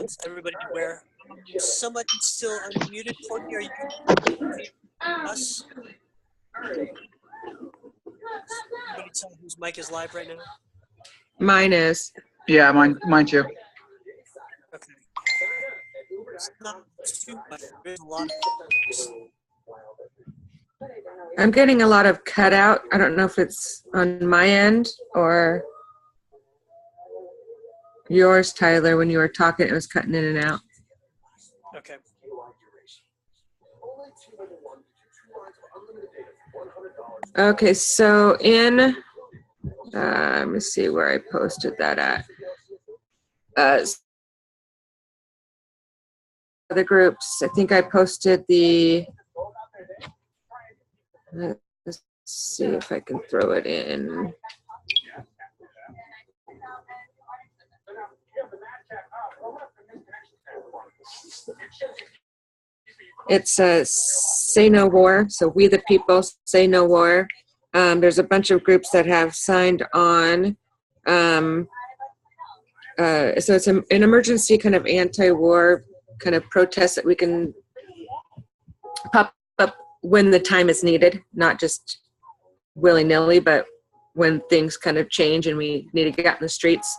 Is everybody aware? Somebody's still unmuted. Courtney, are you us? Anybody tell whose mic is live right now? Mine is. Yeah, mine too. Okay. It's not too much. There's a lot. I'm getting a lot of cutout. I don't know if it's on my end or yours, Tyler. When you were talking, it was cutting in and out. Okay. Okay, so in, let me see where I posted that at. The groups, I think I posted the, let's see if I can throw it in. It's Say No War, so We the People Say No War. There's a bunch of groups that have signed on. So it's an emergency kind of anti-war kind of protest that we can pop up when the time is needed, not just willy-nilly, but when things kind of change and we need to get out in the streets.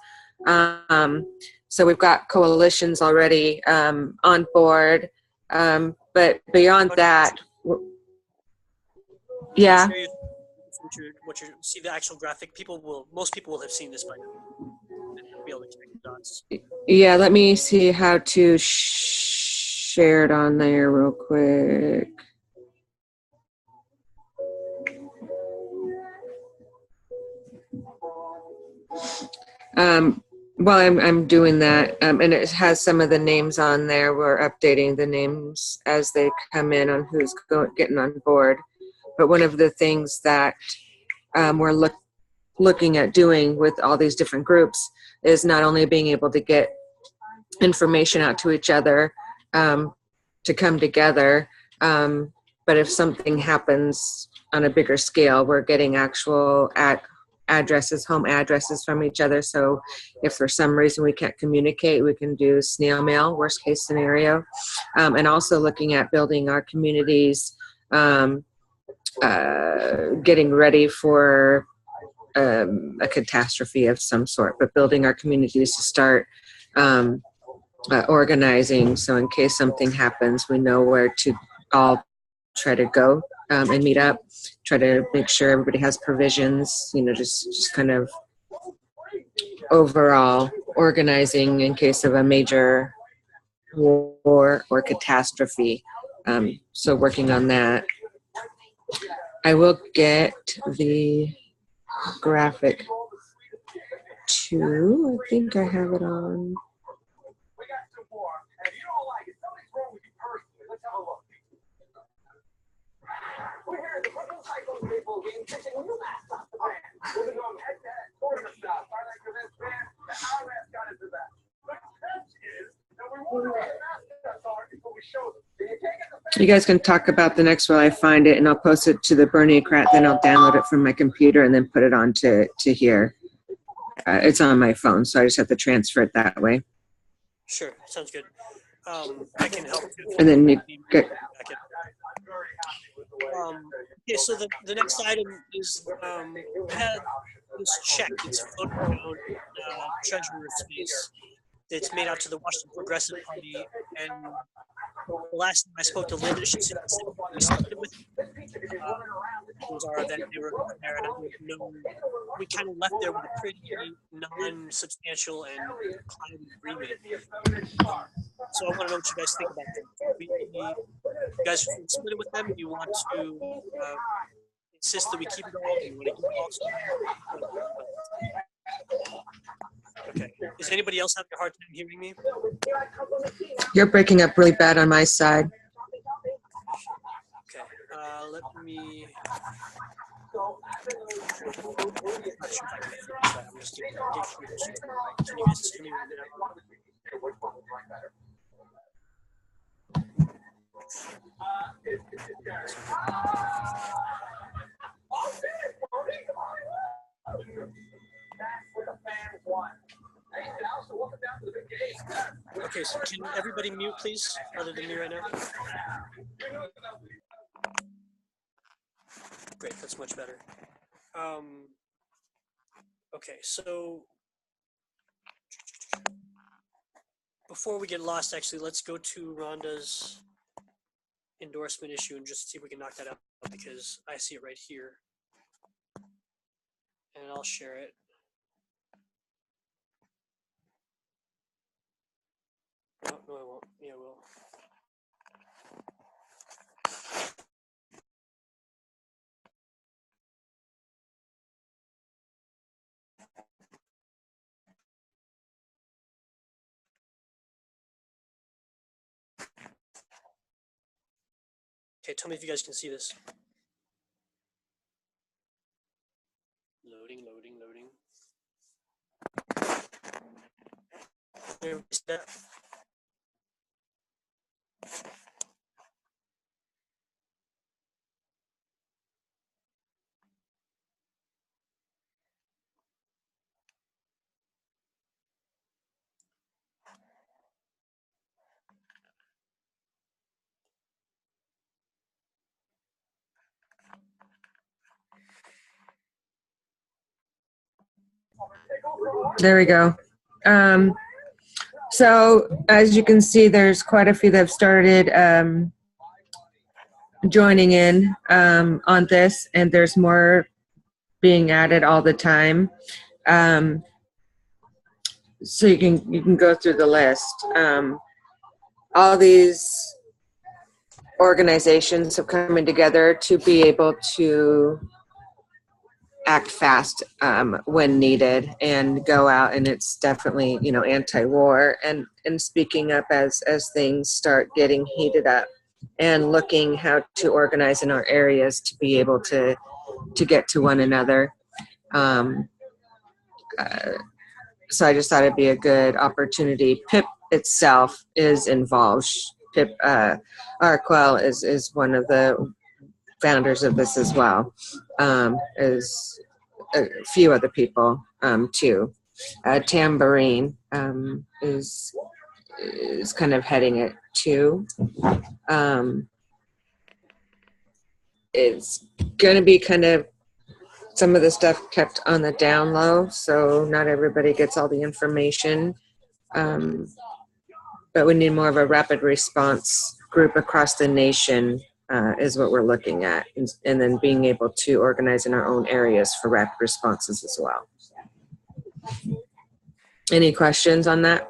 So we've got coalitions already on board. But beyond that, yeah. What you see the actual graphic, most people will have seen this by now. They'll be able to connect the dots. Yeah, let me see how to share it on there real quick. While I'm doing that, and it has some of the names on there. We're updating the names as they come in on who's getting on board. But one of the things that we're looking at doing with all these different groups is not only being able to get information out to each other to come together, but if something happens on a bigger scale, we're getting actual home addresses from each other. So if for some reason we can't communicate, we can do snail mail, worst case scenario. And also looking at building our communities, getting ready for a catastrophe of some sort, but building our communities to start organizing. So in case something happens, we know where to all try to go and meet up, try to make sure everybody has provisions, just kind of overall organizing in case of a major war or catastrophe. So working on that. I will get the graphic too. I think I have it on. You guys can talk about the next while I find it, and I'll post it to the Bernie Crat, then I'll download it from my computer and then put it on to here. It's on my phone, so I just have to transfer it that way. Sure, sounds good. I can help. And then you get. Okay, so the next item is we had this check that's floating around Treasurer space that's made out to the Washington Progressive Party, and the last time I spoke to Linda, she said we started with those are that they were there, and we kind of left there with a pretty non-substantial and cloudy agreement. So I want to know what you guys think about that. You guys split it with them? You want to insist that we keep it all? Do you want to give it all? Okay. Is anybody else having a hard time hearing me? You're breaking up really bad on my side. Okay. Let me. I'm just getting. Can you guys hear me right now? Okay, so can everybody mute, please, other than me right now? Great, that's much better. Okay, so before we get lost, actually, let's go to Rhonda's endorsement issue and just see if we can knock that out, because I see it right here. And I'll share it. No, I won't. Yeah, I will. Okay, tell me if you guys can see this. Loading. There, that. There we go. So as you can see, there's quite a few that have started joining in on this, and there's more being added all the time. So you can go through the list. All these organizations have coming together to be able to act fast when needed and go out, and it's definitely, you know, anti-war and speaking up as things start getting heated up, and looking how to organize in our areas to be able to get to one another. So I just thought it'd be a good opportunity. PIP itself is involved. PIP Arquel is one of the founders of this as well. Is a few other people too. Tambourine is kind of heading it too. It's going to be kind of some of the stuff kept on the down low, so not everybody gets all the information. But we need more of a rapid response group across the nation is what we're looking at, and then being able to organize in our own areas for rapid responses as well. Any questions on that?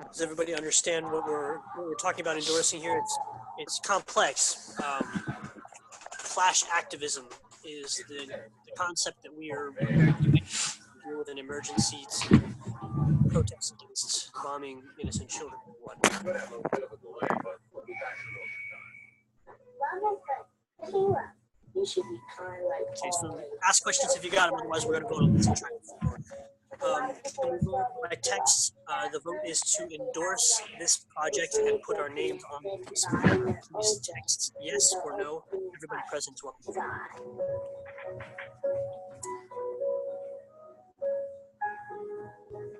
Does everybody understand what we're talking about endorsing here? It's complex. Flash activism is the concept that we are doing with an emergency to protest against bombing innocent children and whatnot. Okay, so ask questions if you got them, otherwise we're going to vote on this and try can we vote by text? The vote is to endorse this project and put our names on the piece of paper. Please text yes or no. Everybody present is welcome.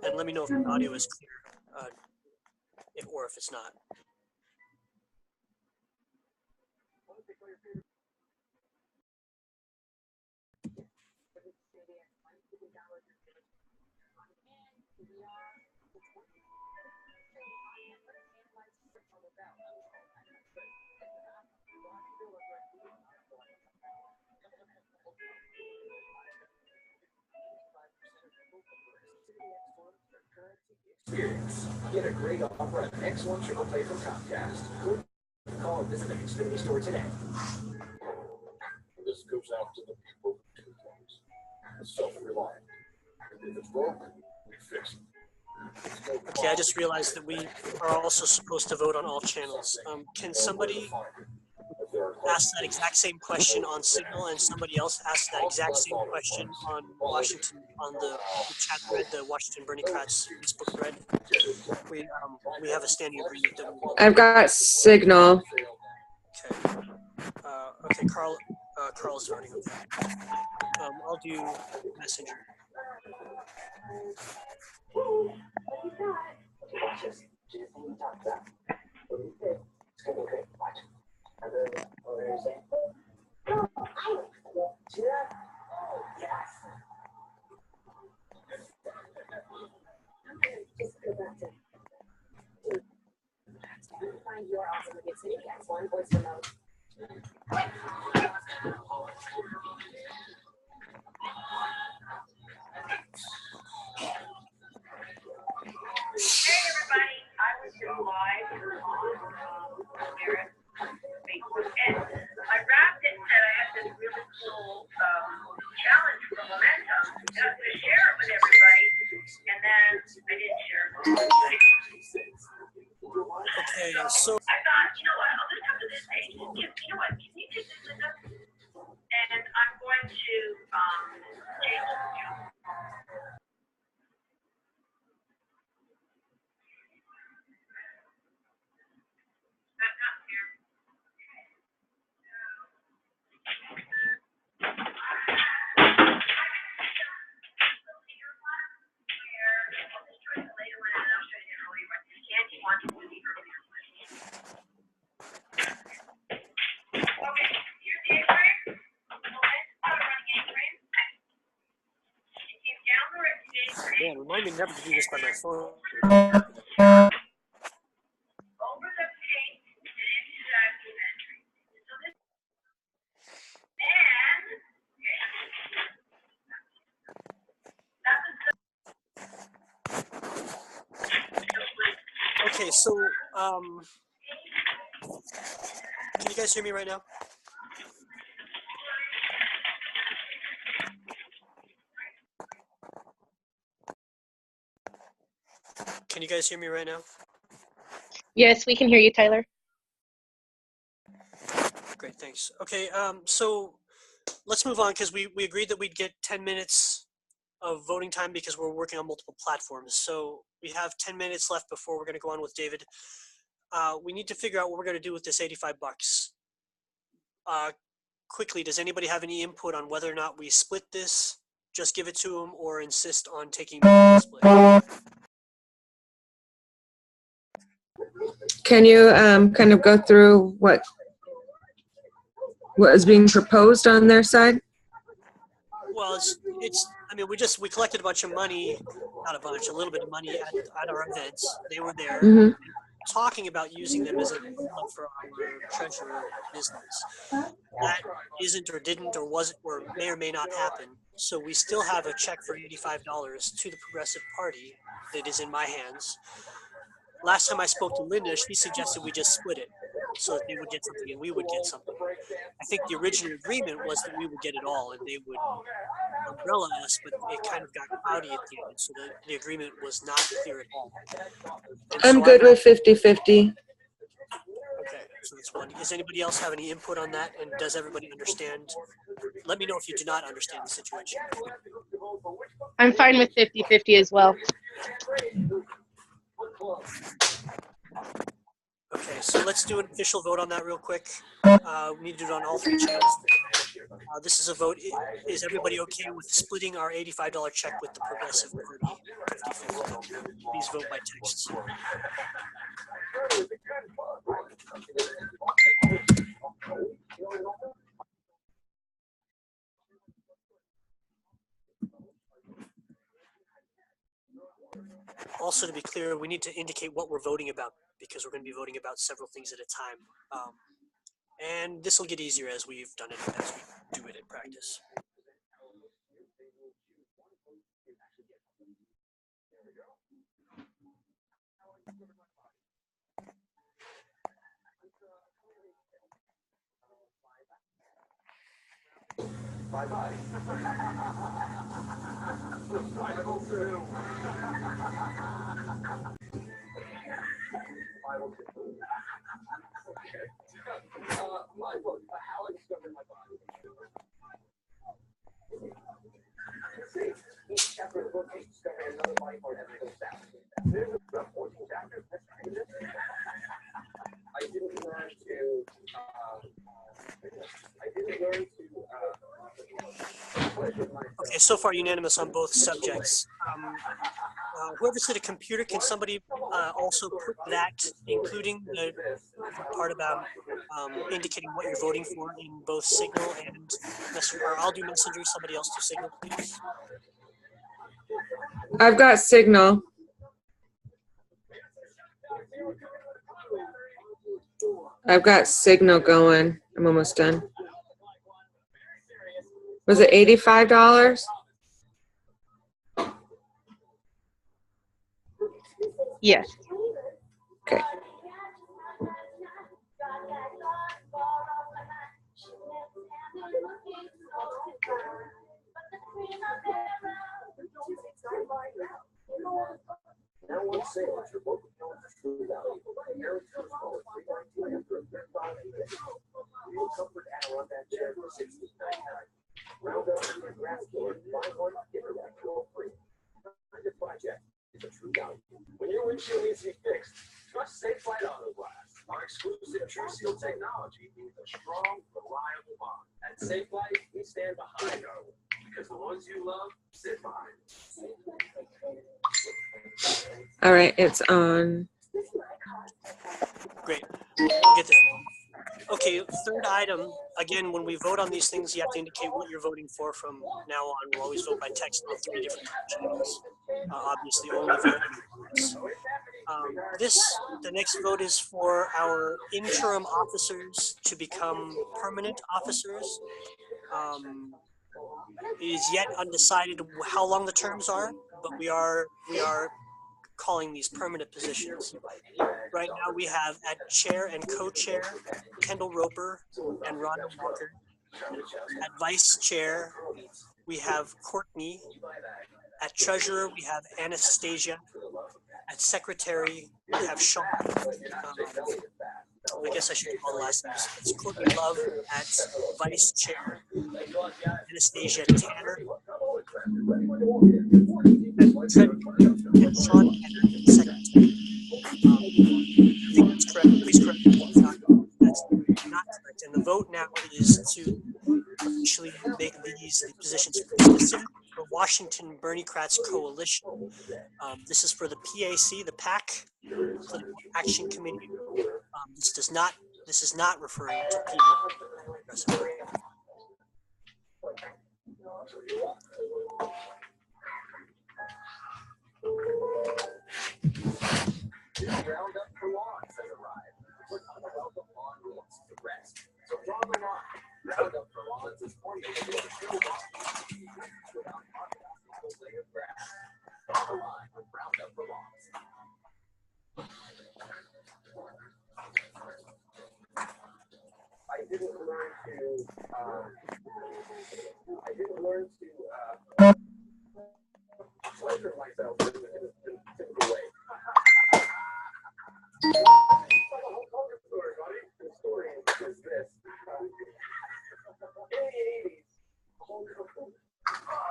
And let me know if the audio is clear, or if it's not. Experience. Get a great offer on an X1 triple play from Comcast. Call or visit an Xfinity store today. This goes out to the people who do things. Self-reliant. If it's broken, we fix it. Okay, I just realized that we are also supposed to vote on all channels. Can somebody asked that exact same question on Signal, and somebody else asked that exact same question on Washington, on the chat thread, the Washington Bernicrats Facebook thread. We have a standing agreement that we will. I've got Signal. Okay. Okay, Carl's voting. Okay. I'll do Messenger. Hey everybody, I was just live on Spirit Facebook, and I wrapped it and said I had this really cool challenge for Momentum, and I was going to share it with everybody, and then I didn't share it with everybody. Okay, so I thought, you know what, I'll just come to this page. You know what, can you take this, Linda? And I'm going to change the view. man, remind me never to do this by my phone. Okay, so can you guys hear me right now? Can you guys hear me right now? Yes, we can hear you, Tyler. Great, thanks. Okay, so let's move on because we agreed that we'd get 10 minutes of voting time because we're working on multiple platforms. So we have 10 minutes left before we're going to go on with David. We need to figure out what we're going to do with this 85 bucks. Quickly, does anybody have any input on whether or not we split this, just give it to them, or insist on taking the split? Can you kind of go through what is being proposed on their side? Well, it's. I mean, we collected a bunch of money, not a bunch, a little bit of money at our events. They were there. Mm-hmm. Talking about using them as a for our treasurer business. That isn't or didn't or wasn't or may or may not happen. So we still have a check for $85 to the Progressive Party that is in my hands. Last time I spoke to Linda, she suggested we just split it so that they would get something and we would get something. I think the original agreement was that we would get it all and they would umbrella us, but it kind of got cloudy at the end, so the agreement was not clear at all. And I'm so good with 50-50. Okay, so that's one. Does anybody else have any input on that? And does everybody understand? Let me know if you do not understand the situation. I'm fine with 50-50 as well. Okay, so let's do an official vote on that real quick. We need to do it on all three channels. This is a vote. Is everybody okay with splitting our $85 check with the Progressive Party? 50-50. Please vote by text. Also, to be clear, we need to indicate what we're voting about because we're going to be voting about several things at a time. And this will get easier as we've done it, as we do it in practice. Bye-bye. My book, How I Discovered My Body. Each chapter of the book is discovering another body part as it goes down. There's about 14 chapters. I didn't learn to. Okay, so far unanimous on both subjects. Whoever said a computer, can somebody also put that, including the part about indicating what you're voting for in both Signal and Messenger, or I'll do Messenger, somebody else do Signal, please. I've got Signal. I've got Signal going. I'm almost done. Was it $85? Yes. Okay. Now one sale at your local true value. Real comfort Adirondack chair for $16.99. Round up your grass killer, buy one, get a renewal free. Your project is a true value. When your windshield needs to be fixed, trust Safe Light Auto Glass. Our exclusive True Seal technology means a strong, reliable bond. At Safe Light, we stand behind our work because the ones you love sit behind. All right, it's on. Great. We'll get this. Okay, third item. Again, when we vote on these things, you have to indicate what you're voting for from now on. We'll always vote by text on 3 different channels. Obviously, only vote. The next vote is for our interim officers to become permanent officers. It is yet undecided how long the terms are, but we are calling these permanent positions. Right now we have at chair and co-chair Kendall Roper and Rhonda Walker. At vice chair we have Courtney. At treasurer we have Anastasia. At secretary we have Sean. I guess I should do all the last names. It's Courtney Love at vice chair. Anastasia Tanner. And Sean Tanner at secretary. I think that's correct. Please correct me if that's not correct. And the vote now is to officially make these the positions specific for Washington Bernie Kratz Coalition. This is for the PAC, the PAC, Political Action Committee. This is not referring to people. Round up for lawns has arrived. Put on the welcome lawn needs to rest. So draw the line. Round up for lawns is formulated with a true lawn without compromising the layer of grass. Draw the line with Round up for lawns. I didn't learn to pleasure myself in a typical way. The story is this.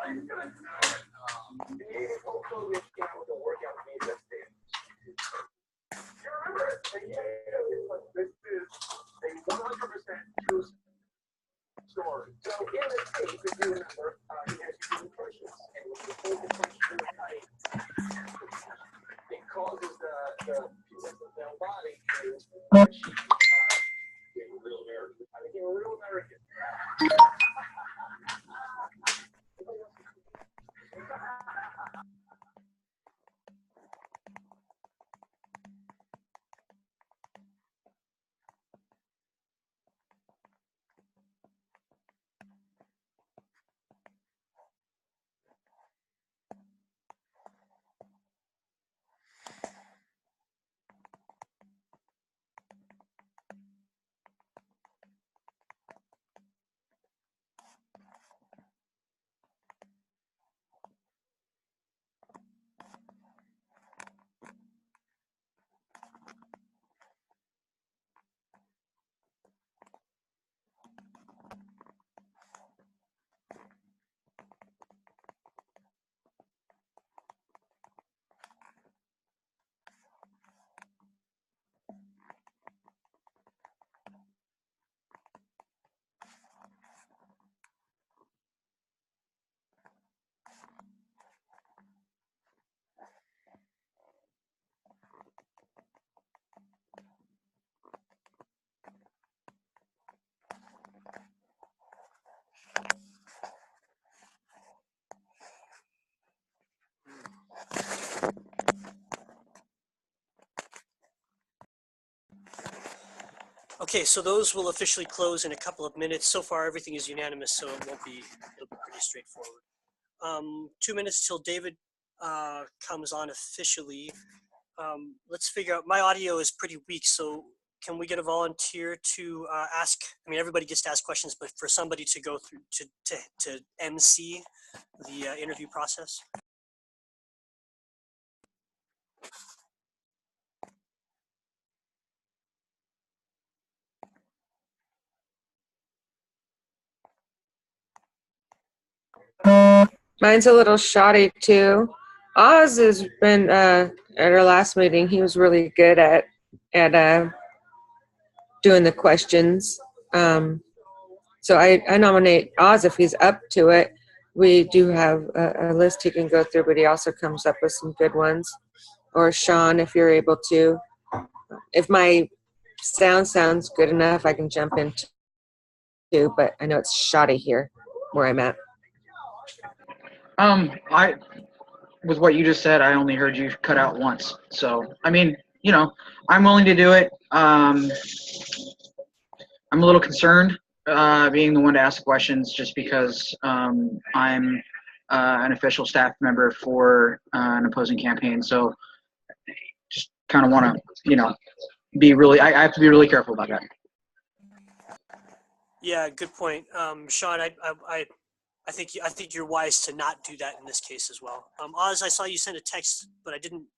In the 80s, Hulk Hogan came out with a workout VHS tape. You remember it? And this is a 100% true story. So in the tape, if you remember, he has to do crushes. And when you hold the crush to the knife, it causes the male body to became a real American. I became a real American. Okay, so those will officially close in a couple of minutes. So far, everything is unanimous, so it'll be pretty straightforward. 2 minutes till David comes on officially. Let's figure out, my audio is pretty weak, so can we get a volunteer to ask, I mean, everybody gets to ask questions, but for somebody to go through, to MC the interview process? Mine's a little shoddy too. Oz has been at our last meeting. He was really good at doing the questions. So I nominate Oz if he's up to it. We do have a list he can go through, but he also comes up with some good ones. Or Sean, if you're able to. If my sound sounds good enough, I can jump in too, but I know it's shoddy here where I'm at. With what you just said, I only heard you cut out once. So, I mean, you know, I'm willing to do it. I'm a little concerned being the one to ask questions just because I'm an official staff member for an opposing campaign. So, just kind of want to, you know, be really, I have to be really careful about that. Yeah, good point. Sean, I think you're wise to not do that in this case as well. Oz, I saw you send a text, but I didn't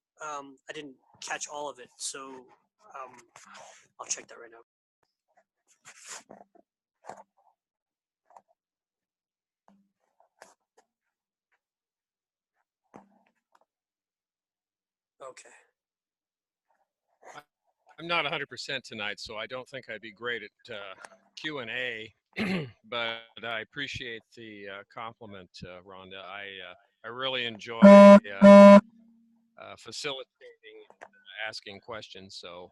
catch all of it. So I'll check that right now. Okay. I'm not 100% tonight, so I don't think I'd be great at Q&A, but I appreciate the compliment, Rhonda. I really enjoy facilitating asking questions. So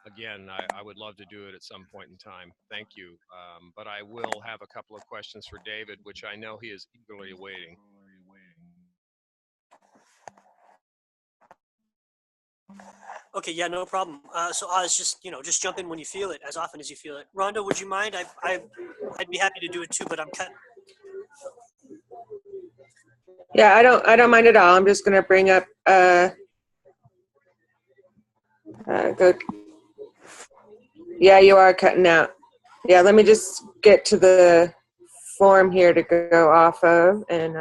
again, I would love to do it at some point in time. Thank you. But I will have a couple of questions for David, which I know he is eagerly awaiting. Okay, yeah, no problem. So Oz, just jump in when you feel it, as often as you feel it. Rhonda, would you mind? I'd be happy to do it too, but I'm cut. Yeah, I don't mind at all. I'm just gonna bring up go. Yeah, you are cutting out. Yeah, let me just get to the form here to go off of and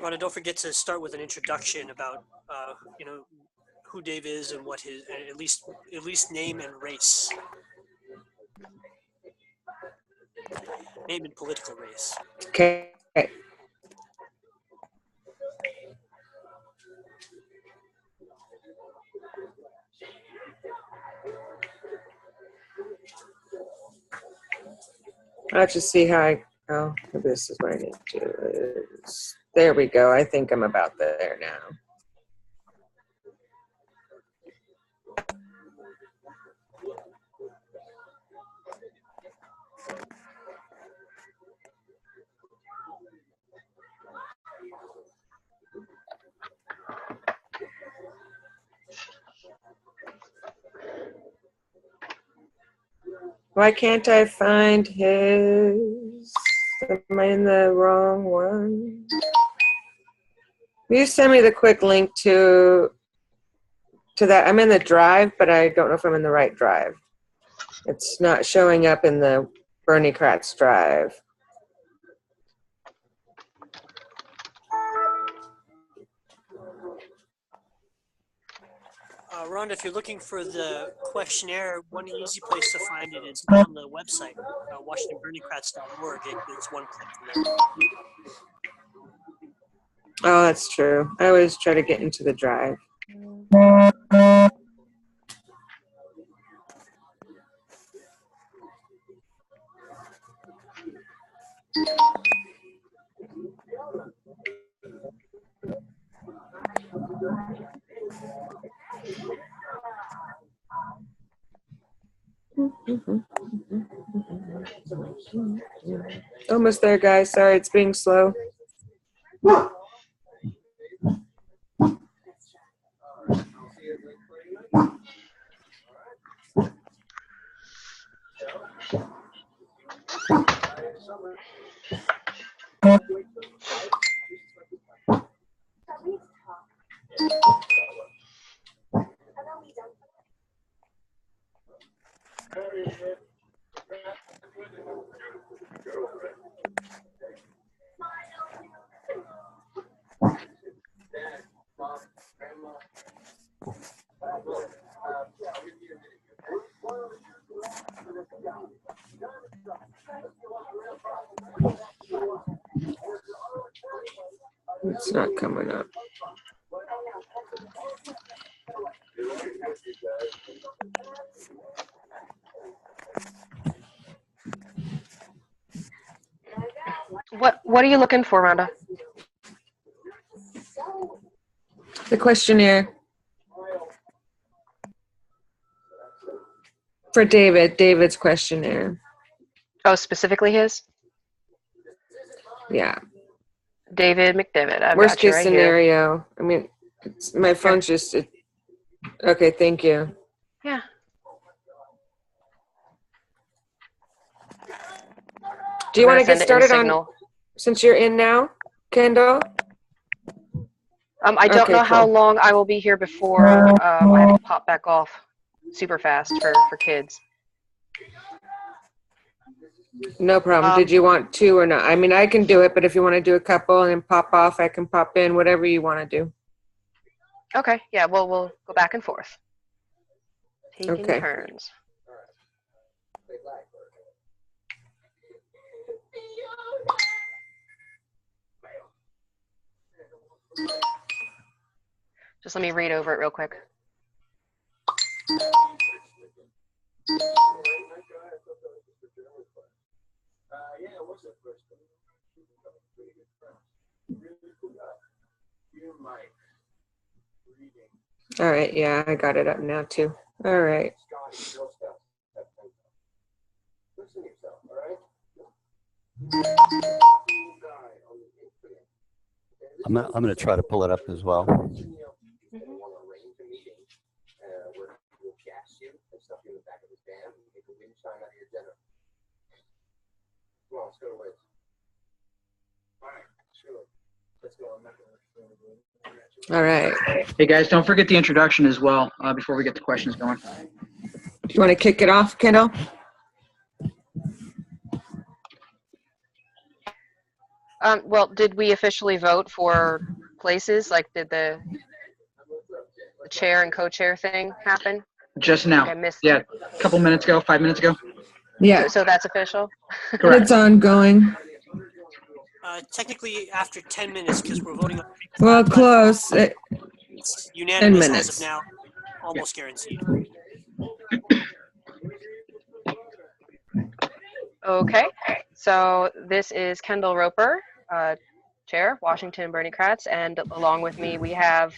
Rhonda, don't forget to start with an introduction about who Dave is and what his at least name and race. Name and political race. okay. I'll just see how oh, this is what I need to do. There we go. I think I'm about there now. Why can't I find his? Am I in the wrong one? Will you send me the quick link to that? I'm in the drive, but I don't know if I'm in the right drive. It's not showing up in the Bernie Kratz drive. Rhonda, if you're looking for the questionnaire, one easy place to find it is on the website, WashingtonBernieKratz.org. It's one click from there. Oh, that's true. I always try to get into the drive. Almost there, guys. Sorry, it's being slow. It's not coming up. What are you looking for, Rhonda? The questionnaire. For David's questionnaire. Oh, specifically his? Yeah. David McDevitt. I've Worst got you case right scenario. here. I mean, my phone's just. Okay, thank you. Yeah. Do you want to get Send it in started on, Signal. since you're in now, Kendall? I don't Okay, know how cool. long I will be here before I have to pop back off super fast for kids. No problem. Did you want to or not? I mean, I can do it, but if you want to do a couple and then pop off, I can pop in, whatever you want to do. Okay, yeah, well, we'll go back and forth. Taking Okay. turns. Just let me read over it real quick. All right. Yeah, I got it up now too. All right. I'm going to try to pull it up as well. All right. Hey guys, don't forget the introduction as well before we get the questions going. Do you want to kick it off, Kendall? Well, did we officially vote for places? Like, did the chair and co-chair thing happen? Just now. I missed Yeah, it. a couple minutes ago, 5 minutes ago. Yeah. So that's official? Correct. It's ongoing. Technically, after 10 minutes, because we're voting on. Well, close. It's unanimous 10 as minutes. of now, almost guaranteed. Okay, so this is Kendall Roper, Chair, Washington Bernie Kratz, and along with me we have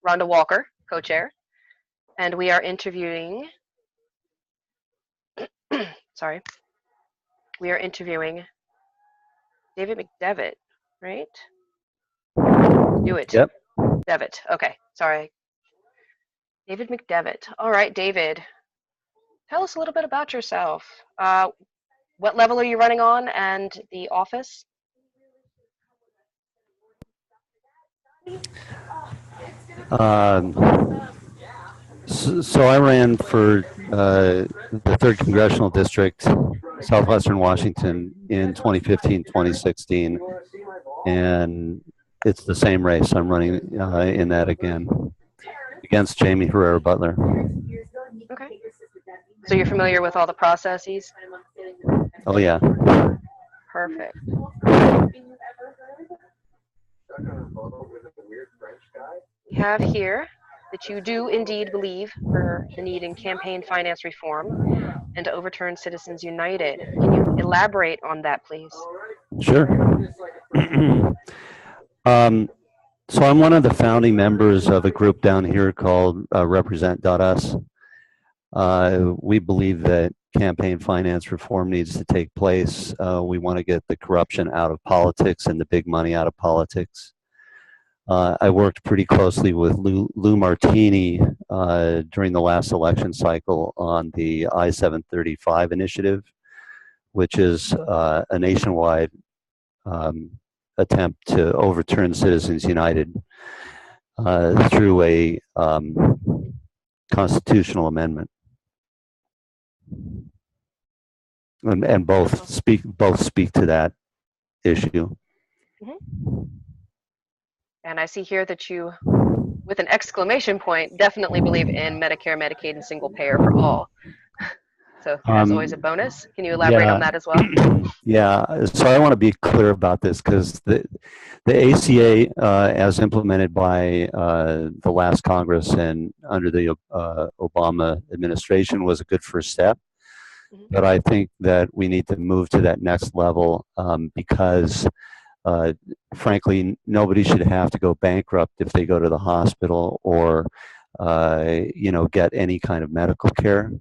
Rhonda Walker, Co-Chair, and we are interviewing, sorry, we are interviewing David McDevitt, right? Do it. Yep. Devitt, okay, sorry. David McDevitt. All right, David, tell us a little bit about yourself. What level are you running on and the office? So I ran for the 3rd Congressional District, Southwestern Washington, in 2015, 2016. And it's the same race. I'm running in that again against Jamie Herrera Butler. Okay. So you're familiar with all the processes? Oh, yeah. Perfect. We have here that you do indeed believe for the need in campaign finance reform and to overturn Citizens United. Can you elaborate on that, please? Sure. So I'm one of the founding members of a group down here called Represent.us. We believe that campaign finance reform needs to take place. We want to get the corruption out of politics and the big money out of politics. I worked pretty closely with Lou Martini during the last election cycle on the I-735 initiative, which is a nationwide attempt to overturn Citizens United through a constitutional amendment. And both speak to that issue. Mm-hmm. And I see here that you, with an exclamation point, definitely believe in Medicare, Medicaid, and single payer for all. So that's always a bonus. Can you elaborate on that as well? Yeah, so I want to be clear about this because the ACA, as implemented by the last Congress and under the Obama administration, was a good first step. Mm-hmm. But I think that we need to move to that next level because frankly, nobody should have to go bankrupt if they go to the hospital or, get any kind of medical care.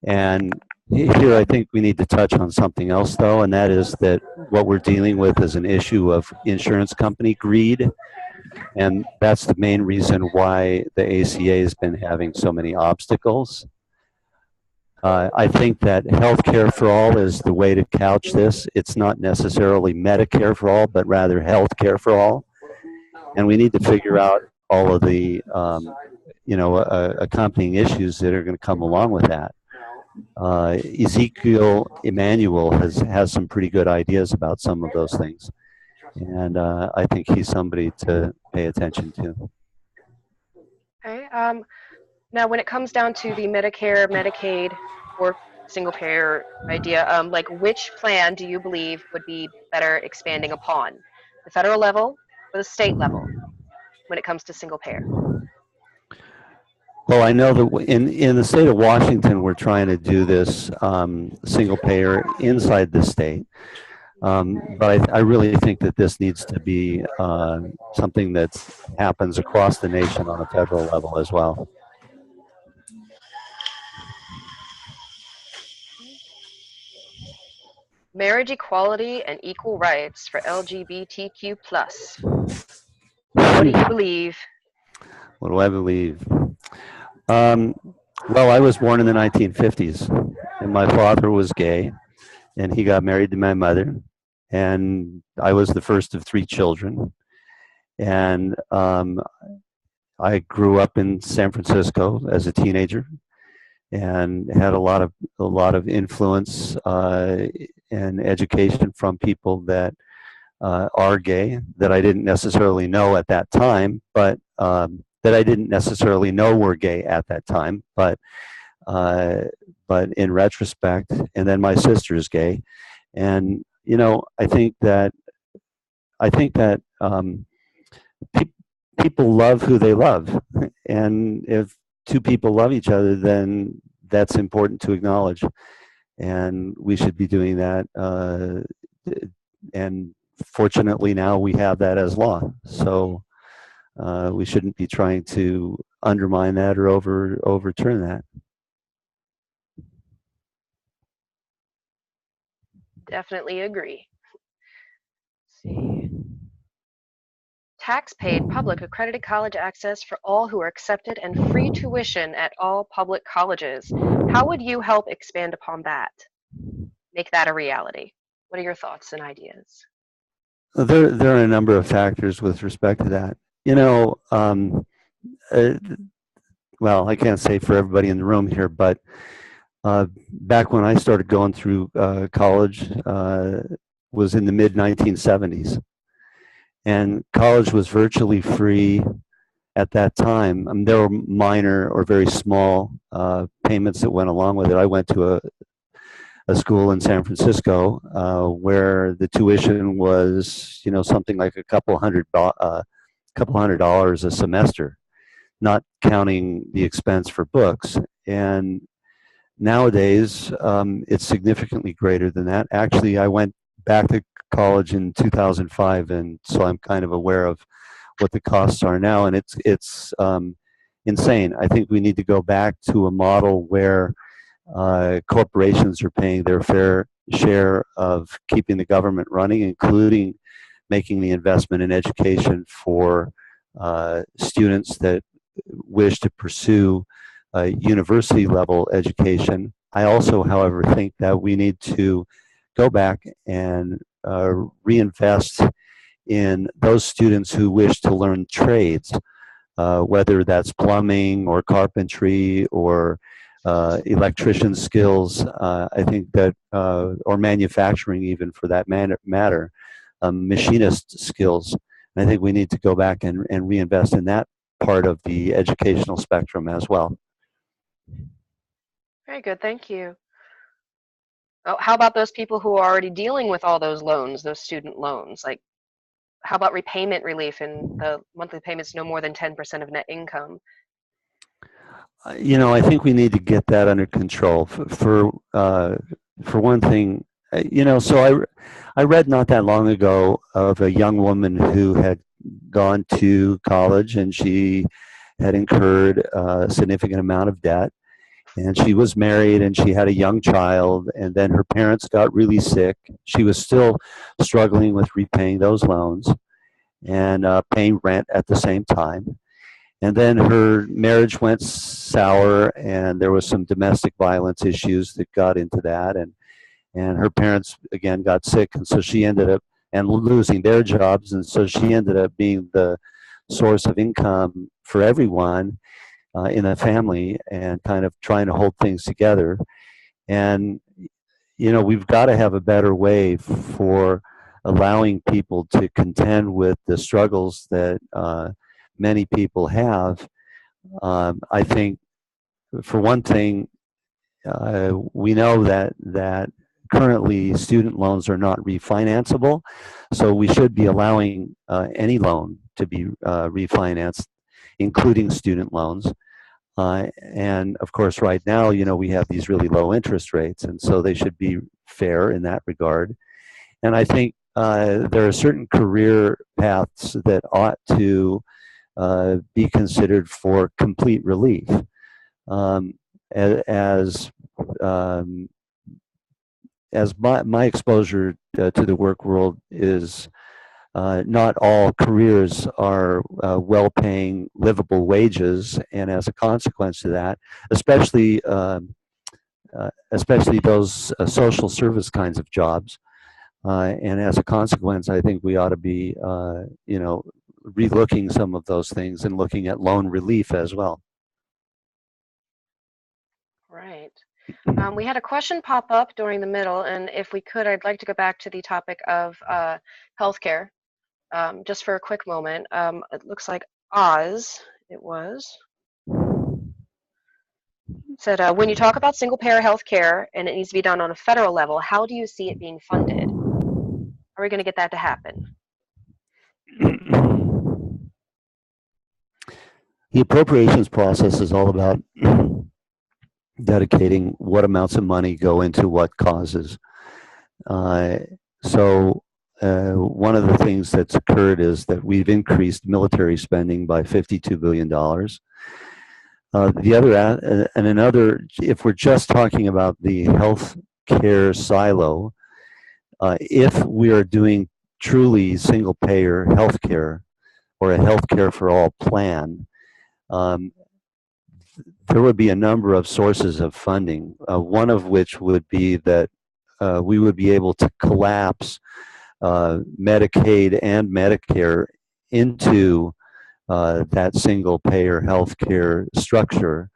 And here I think we need to touch on something else, though, and that is that what we're dealing with is an issue of insurance company greed. And that's the main reason why the ACA has been having so many obstacles. I think that healthcare for all is the way to couch this. It's not necessarily Medicare for all, but rather healthcare for all. And we need to figure out all of the, accompanying issues that are going to come along with that. Ezekiel Emanuel has some pretty good ideas about some of those things. And I think he's somebody to pay attention to. Okay. Now, when it comes down to the Medicare, Medicaid, or single payer idea, which plan do you believe would be better expanding upon? The federal level or the state level when it comes to single payer? Well, I know that in the state of Washington, we're trying to do this single payer inside the state. But I really think that this needs to be something that happens across the nation on a federal level as well. Marriage equality and equal rights for LGBTQ+. What do you believe? What do I believe? Well, I was born in the 1950s, and my father was gay, and he got married to my mother, and I was the first of 3 children. And I grew up in San Francisco as a teenager, and had a lot of influence and education from people that are gay that I didn't necessarily know at that time, but that I didn't necessarily know were gay at that time, but in retrospect, and then my sister is gay, and I think that people love who they love, and if 2 people love each other, then that's important to acknowledge, and we should be doing that. And fortunately, now we have that as law, so we shouldn't be trying to undermine that or overturn that. Definitely agree. Let's see. Tax-paid, public accredited college access for all who are accepted and free tuition at all public colleges. How would you help expand upon that? Make that a reality? What are your thoughts and ideas? There are a number of factors with respect to that. Well, I can't say for everybody in the room here, but back when I started going through college was in the mid-1970s. And college was virtually free at that time. There were minor or very small payments that went along with it. I went to a school in San Francisco where the tuition was, something like a couple hundred dollars a semester, not counting the expense for books. And nowadays, it's significantly greater than that. Actually, I went back to college in 2005, and so I'm kind of aware of what the costs are now, and it's insane. I think we need to go back to a model where corporations are paying their fair share of keeping the government running, including making the investment in education for students that wish to pursue university level education. I also, however, think that we need to go back and reinvest in those students who wish to learn trades, whether that's plumbing or carpentry or electrician skills. I think that, or manufacturing even for that matter, machinist skills. And I think we need to go back and reinvest in that part of the educational spectrum as well. Very good, thank you. Oh, how about those people who are already dealing with all those loans, those student loans? Like, how about repayment relief and the monthly payments no more than 10% of net income? You know, I think we need to get that under control. For one thing, you know, so I read not that long ago of a young woman who had gone to college and she had incurred a significant amount of debt. And she was married and she had a young child, and then her parents got really sick. She was still struggling with repaying those loans and paying rent at the same time. And then her marriage went sour, and there was some domestic violence issues that got into that. And her parents, again, got sick, and so she ended up and losing their jobs. And so she ended up being the source of income for everyone in the family and kind of trying to hold things together. And, you know, we've got to have a better way for allowing people to contend with the struggles that many people have. I think, for one thing, we know that currently student loans are not refinanceable, so we should be allowing any loan to be refinanced, including student loans. And of course, right now, you know, we have these really low interest rates, and so they should be fair in that regard. And I think there are certain career paths that ought to be considered for complete relief. As my exposure to the work world is, not all careers are well-paying, livable wages, and as a consequence of that, especially those social service kinds of jobs, and as a consequence, I think we ought to be, you know, relooking some of those things and looking at loan relief as well. Right. We had a question pop up during the middle, and if we could, I'd like to go back to the topic of healthcare. Just for a quick moment. It looks like Oz, said, when you talk about single-payer health care and it needs to be done on a federal level, how do you see it being funded? Are we going to get that to happen? The appropriations process is all about dedicating what amounts of money go into what causes. So one of the things that's occurred is that we've increased military spending by $52 billion. If we're just talking about the health care silo, if we are doing truly single payer health care or a health care for all plan, there would be a number of sources of funding, one of which would be that we would be able to collapse Medicaid and Medicare into that single payer healthcare structure.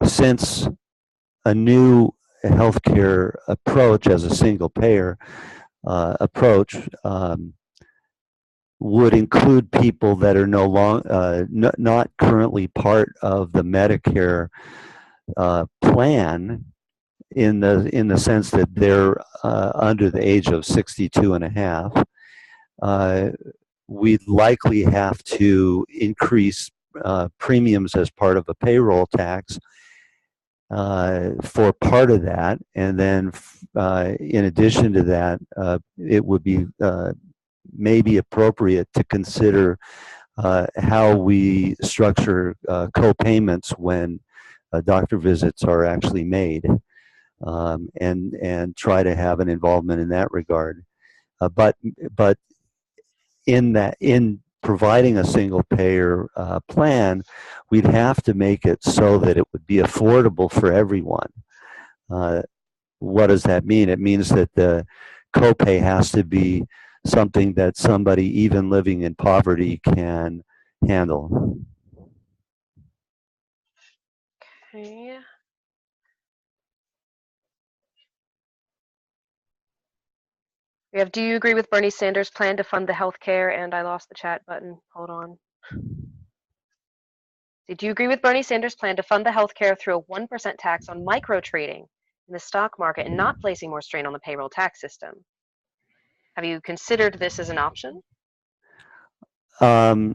Since a new healthcare approach as a single payer approach would include people that are not currently part of the Medicare plan, in the sense that they're under the age of 62 and a half. We'd likely have to increase premiums as part of a payroll tax for part of that, and then in addition to that, it would be maybe appropriate to consider how we structure co-payments when doctor visits are actually made, and try to have an involvement in that regard. But in providing a single payer plan, we'd have to make it so that it would be affordable for everyone. What does that mean? It means that the copay has to be something that somebody even living in poverty can handle. Okay. We have, do you agree with Bernie Sanders' plan to fund the health care? And I lost the chat button. Hold on. Did you agree with Bernie Sanders' plan to fund the health care through a 1% tax on micro trading in the stock market and not placing more strain on the payroll tax system? Have you considered this as an option? Well,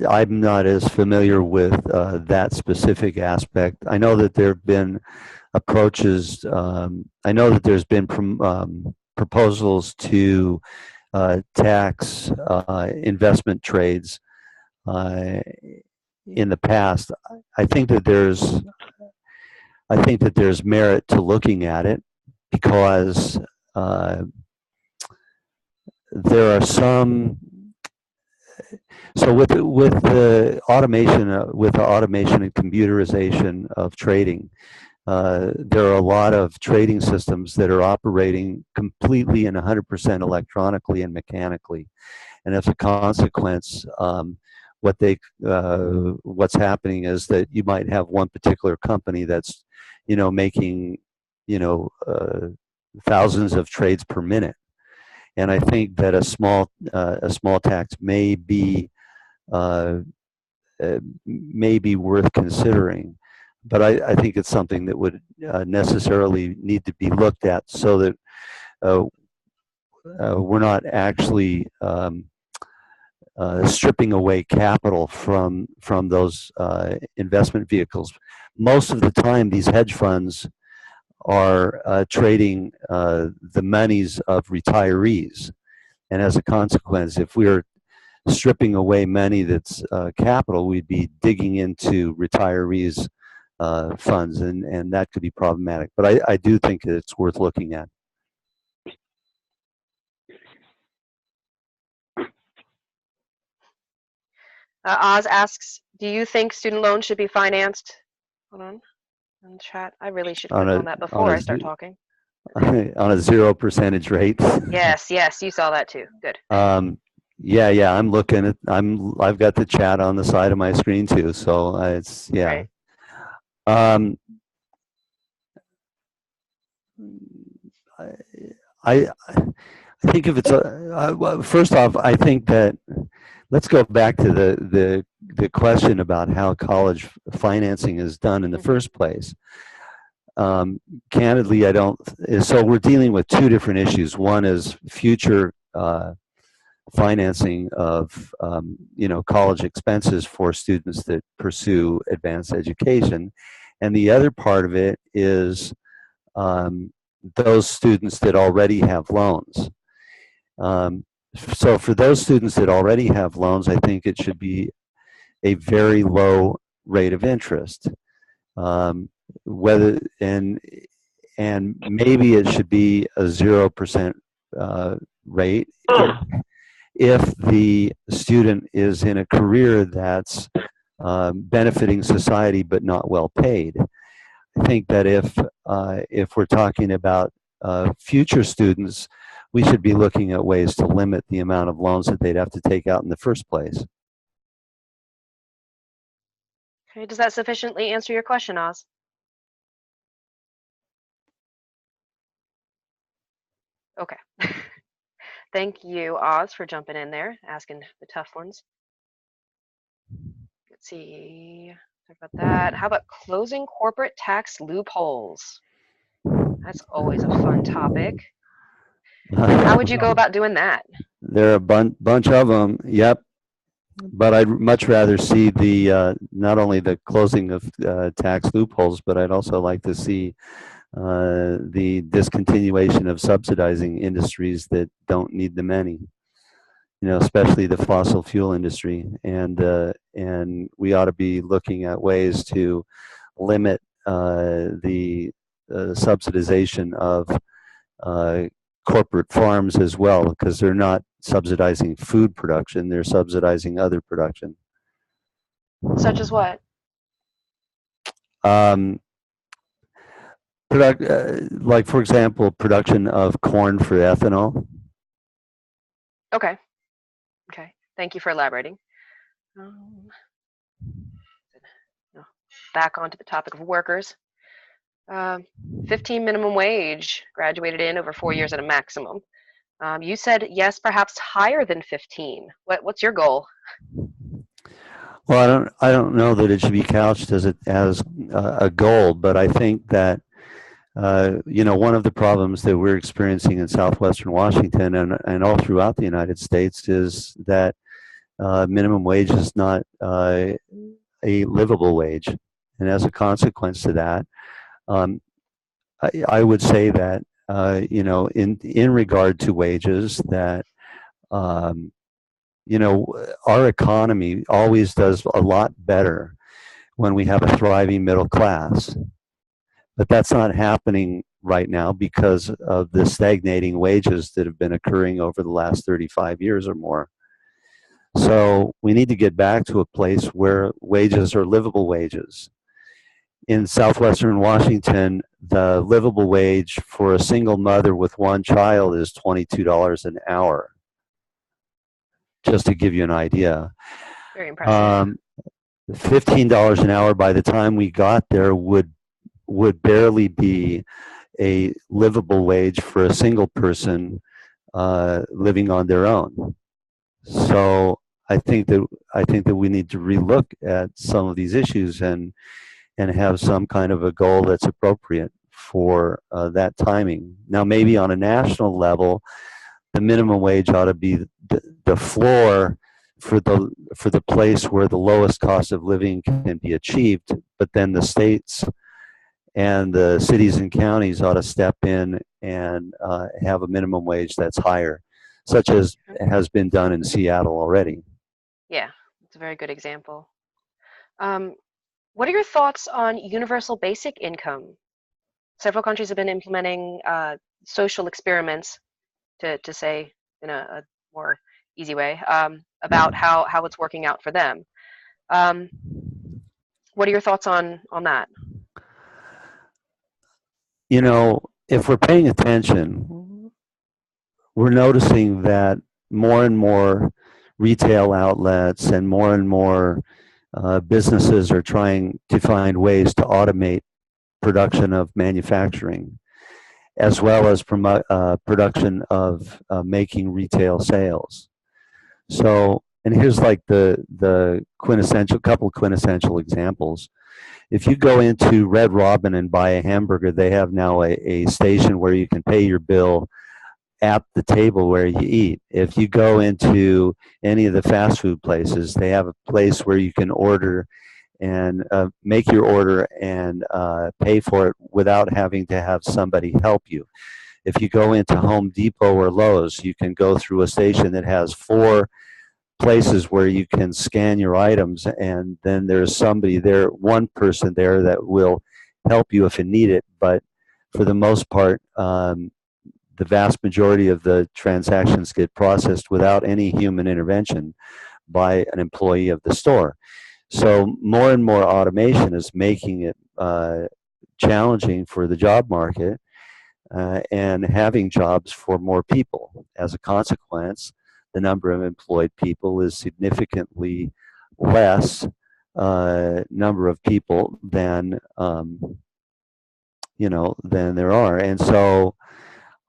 I'm not as familiar with that specific aspect. I know that there have been approaches. I know that there's been proposals to tax investment trades in the past. I think that there's merit to looking at it, because there are some. So with the automation and computerization of trading, there are a lot of trading systems that are operating completely and 100% electronically and mechanically, and as a consequence, what's happening is that you might have one particular company that's, making, thousands of trades per minute, and I think that a small tax may be worth considering. But I think it's something that would necessarily need to be looked at, so that we're not actually stripping away capital from those investment vehicles. Most of the time, these hedge funds are trading the monies of retirees, and as a consequence, if we're stripping away money that's capital, we'd be digging into retirees' funds, and that could be problematic. But I do think it's worth looking at. Oz asks, do you think student loans should be financed? Hold on, in the chat. I really should click on that before I start talking. On a 0% rate. Yes, you saw that too. Good. Yeah. I'm looking at. I've got the chat on the side of my screen too. So it's yeah. Right. I think if it's well, first off, I think that let's go back to the question about how college financing is done in the first place. Candidly, I don't. So we're dealing with two different issues. One is future financing of college expenses for students that pursue advanced education, and the other part of it is those students that already have loans. So for those students that already have loans, I think it should be a very low rate of interest. Whether and maybe it should be a 0% rate if the student is in a career that's benefiting society but not well paid. I think that if we're talking about future students, we should be looking at ways to limit the amount of loans that they'd have to take out in the first place. Okay, does that sufficiently answer your question, Oz? Okay. Thank you, Oz, for jumping in there, asking the tough ones. Let's see. Talk about that. How about closing corporate tax loopholes? That's always a fun topic. How would you go about doing that? There are a bunch of them. Yep. But I'd much rather see the not only the closing of tax loopholes, but I'd also like to see the discontinuation of subsidizing industries that don't need the money. especially the fossil fuel industry, and we ought to be looking at ways to limit the subsidization of uh, corporate farms as well, because they're not subsidizing food production; they're subsidizing other production. Such as what? Um, like for example, production of corn for ethanol. Okay. Okay. Thank you for elaborating. Um, no, back onto the topic of workers. 15 minimum wage, graduated in over 4 years at a maximum. You said yes, perhaps higher than 15. What's your goal? Well, I don't know that it should be couched as a goal, but I think that one of the problems that we're experiencing in southwestern Washington and all throughout the United States is that minimum wage is not a livable wage, and as a consequence to that, um, I would say that in regard to wages, that um, our economy always does a lot better when we have a thriving middle class. But that's not happening right now because of the stagnating wages that have been occurring over the last 35 years or more. So we need to get back to a place where wages are livable wages. In southwestern Washington, the livable wage for a single mother with one child is $22 an hour, just to give you an idea. Very impressive. $15 an hour by the time we got there would barely be a livable wage for a single person living on their own. So I think that we need to relook at some of these issues and have some kind of a goal that's appropriate for that timing. Now, maybe on a national level, the minimum wage ought to be the floor for the place where the lowest cost of living can be achieved, but then the states and the cities and counties ought to step in and have a minimum wage that's higher, such as has been done in Seattle already. Yeah, it's a very good example. What are your thoughts on universal basic income? Several countries have been implementing social experiments, to say in a more easy way, about how it's working out for them. What are your thoughts on that? If we're paying attention, we're noticing that more and more retail outlets and more businesses are trying to find ways to automate production of manufacturing, as well as production of making retail sales. So, and here's like the couple quintessential examples. If you go into Red Robin and buy a hamburger, they have now a station where you can pay your bill at the table where you eat. If you go into any of the fast food places, they have a place where you can order and make your order and pay for it without having to have somebody help you. If you go into Home Depot or Lowe's, you can go through a station that has 4 places where you can scan your items, and then there's somebody there, one person there that will help you if you need it. But for the most part, the vast majority of the transactions get processed without any human intervention by an employee of the store. So more and more automation is making it challenging for the job market and having jobs for more people. As a consequence, the number of employed people is significantly less number of people than than there are. And so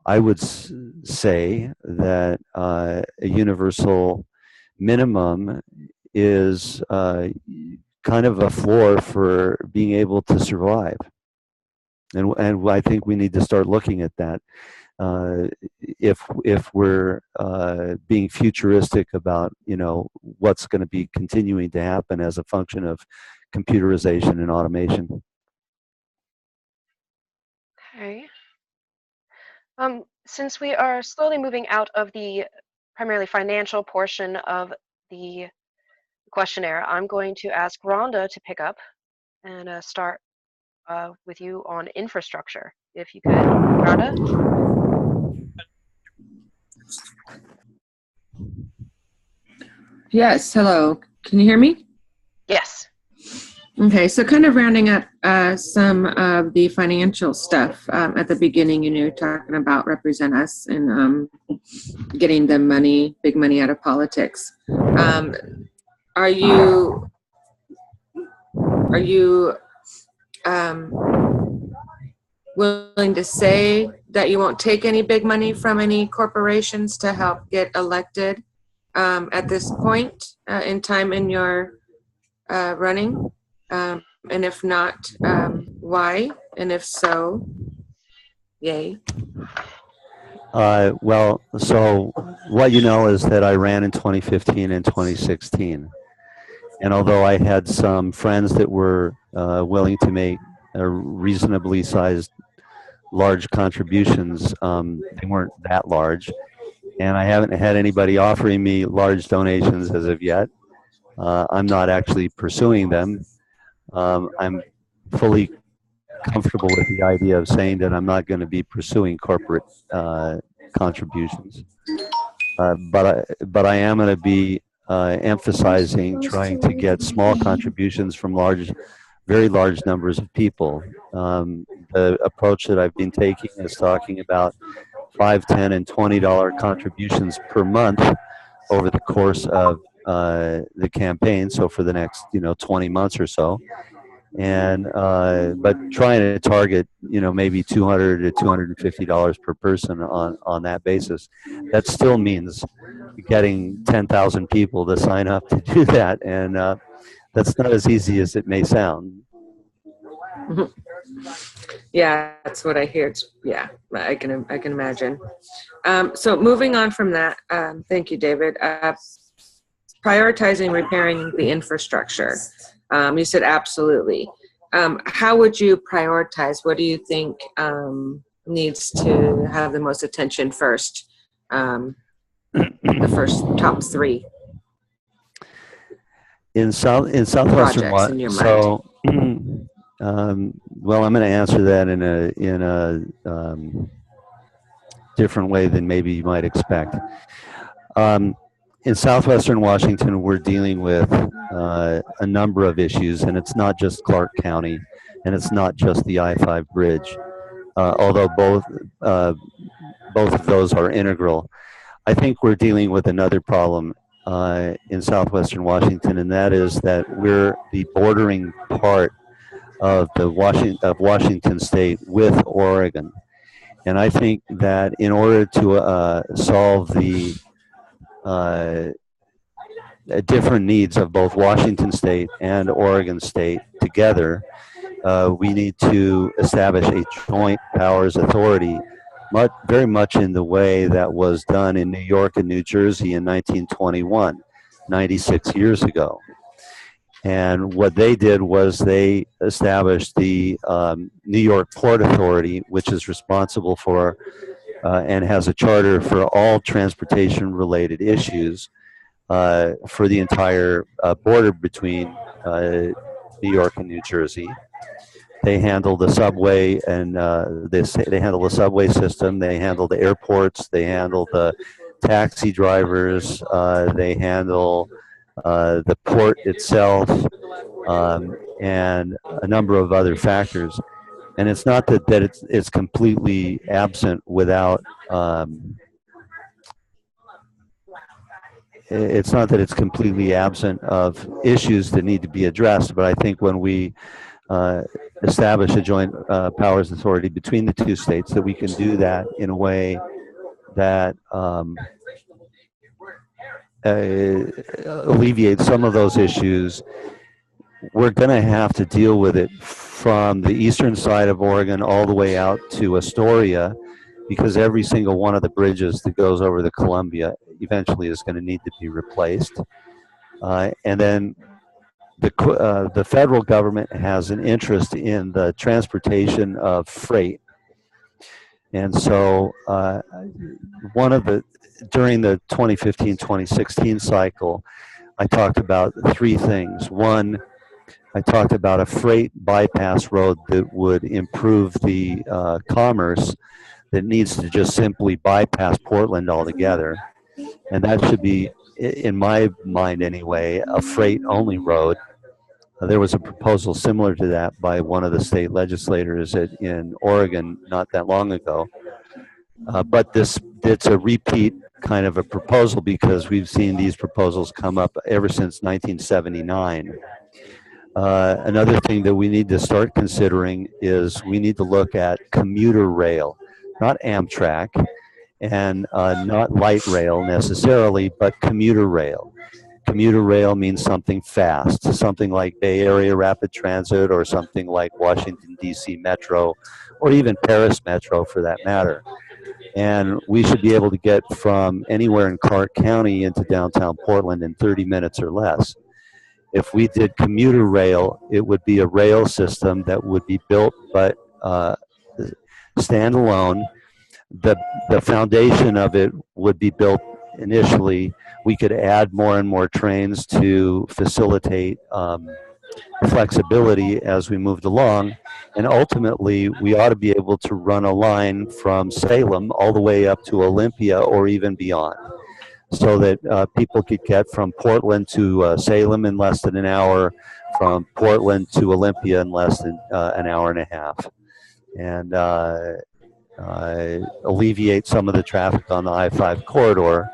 I would say that a universal minimum is kind of a floor for being able to survive. And I think we need to start looking at that if we're being futuristic about what's going to be continuing to happen as a function of computerization and automation. Okay. Since we are slowly moving out of the primarily financial portion of the questionnaire, I'm going to ask Rhonda to pick up and start with you on infrastructure. If you could, Rhonda? Yes, hello. Can you hear me? Yes. Okay, so kind of rounding up some of the financial stuff. At the beginning, you were talking about represent us and getting the money, big money out of politics. Are you willing to say that you won't take any big money from any corporations to help get elected at this point in time in your running? And if not, why? And if so, yay. Well, so what you know is that I ran in 2015 and 2016. And although I had some friends that were willing to make reasonably sized large contributions, they weren't that large. And I haven't had anybody offering me large donations as of yet. I'm not actually pursuing them. I'm fully comfortable with the idea of saying that I'm not going to be pursuing corporate contributions. But I am going to be emphasizing trying to get small contributions from very large numbers of people. The approach that I've been taking is talking about $5, $10, and $20 contributions per month over the course of the campaign. So for the next 20 months or so. And but trying to target maybe $200 to $250 per person on that basis. That still means getting 10,000 people to sign up to do that, and that's not as easy as it may sound. Yeah, that's what I hear. Yeah, I can imagine. So moving on from that, thank you, David. Prioritizing repairing the infrastructure. You said absolutely. How would you prioritize? What do you think needs to have the most attention first? The first top three. In southwestern projects in your mind. Well, I'm going to answer that in a different way than maybe you might expect. In southwestern Washington, we're dealing with a number of issues, and it's not just Clark County, and it's not just the I-5 bridge, although both of those are integral. I think we're dealing with another problem in southwestern Washington, and that is that we're the bordering part of Washington State with Oregon, and I think that in order to solve the different needs of both Washington State and Oregon State together, we need to establish a joint powers authority, very much in the way that was done in New York and New Jersey in 1921, 96 years ago. And what they did was they established the New York Port Authority, which is responsible for and has a charter for all transportation-related issues for the entire border between New York and New Jersey. They handle the subway and they handle the subway system. They handle the airports. They handle the taxi drivers. They handle the port itself and a number of other factors. And it's not that it's completely absent without. It's not that it's completely absent of issues that need to be addressed, but I think when we establish a joint powers authority between the two states, that we can do that in a way that alleviates some of those issues. We're going to have to deal with it from the eastern side of Oregon all the way out to Astoria, because every single one of the bridges that goes over the Columbia eventually is going to need to be replaced. And then the federal government has an interest in the transportation of freight. And so during the 2015-2016 cycle, I talked about three things. One, I talked about a freight bypass road that would improve the commerce that needs to just simply bypass Portland altogether. And that should be, in my mind anyway, a freight-only road. There was a proposal similar to that by one of the state legislators in Oregon not that long ago. But it's a repeat kind of a proposal because we've seen these proposals come up ever since 1979. Another thing that we need to start considering is we need to look at commuter rail, not Amtrak, and not light rail necessarily, but commuter rail. Commuter rail means something fast, something like Bay Area Rapid Transit or something like Washington, D.C. Metro, or even Paris Metro for that matter. And we should be able to get from anywhere in Clark County into downtown Portland in 30 minutes or less. If we did commuter rail, it would be a rail system that would be built but standalone. The foundation of it would be built initially. We could add more and more trains to facilitate flexibility as we moved along. And ultimately, we ought to be able to run a line from Salem all the way up to Olympia or even beyond, so that people could get from Portland to Salem in less than an hour, from Portland to Olympia in less than an hour and a half, and alleviate some of the traffic on the I-5 corridor.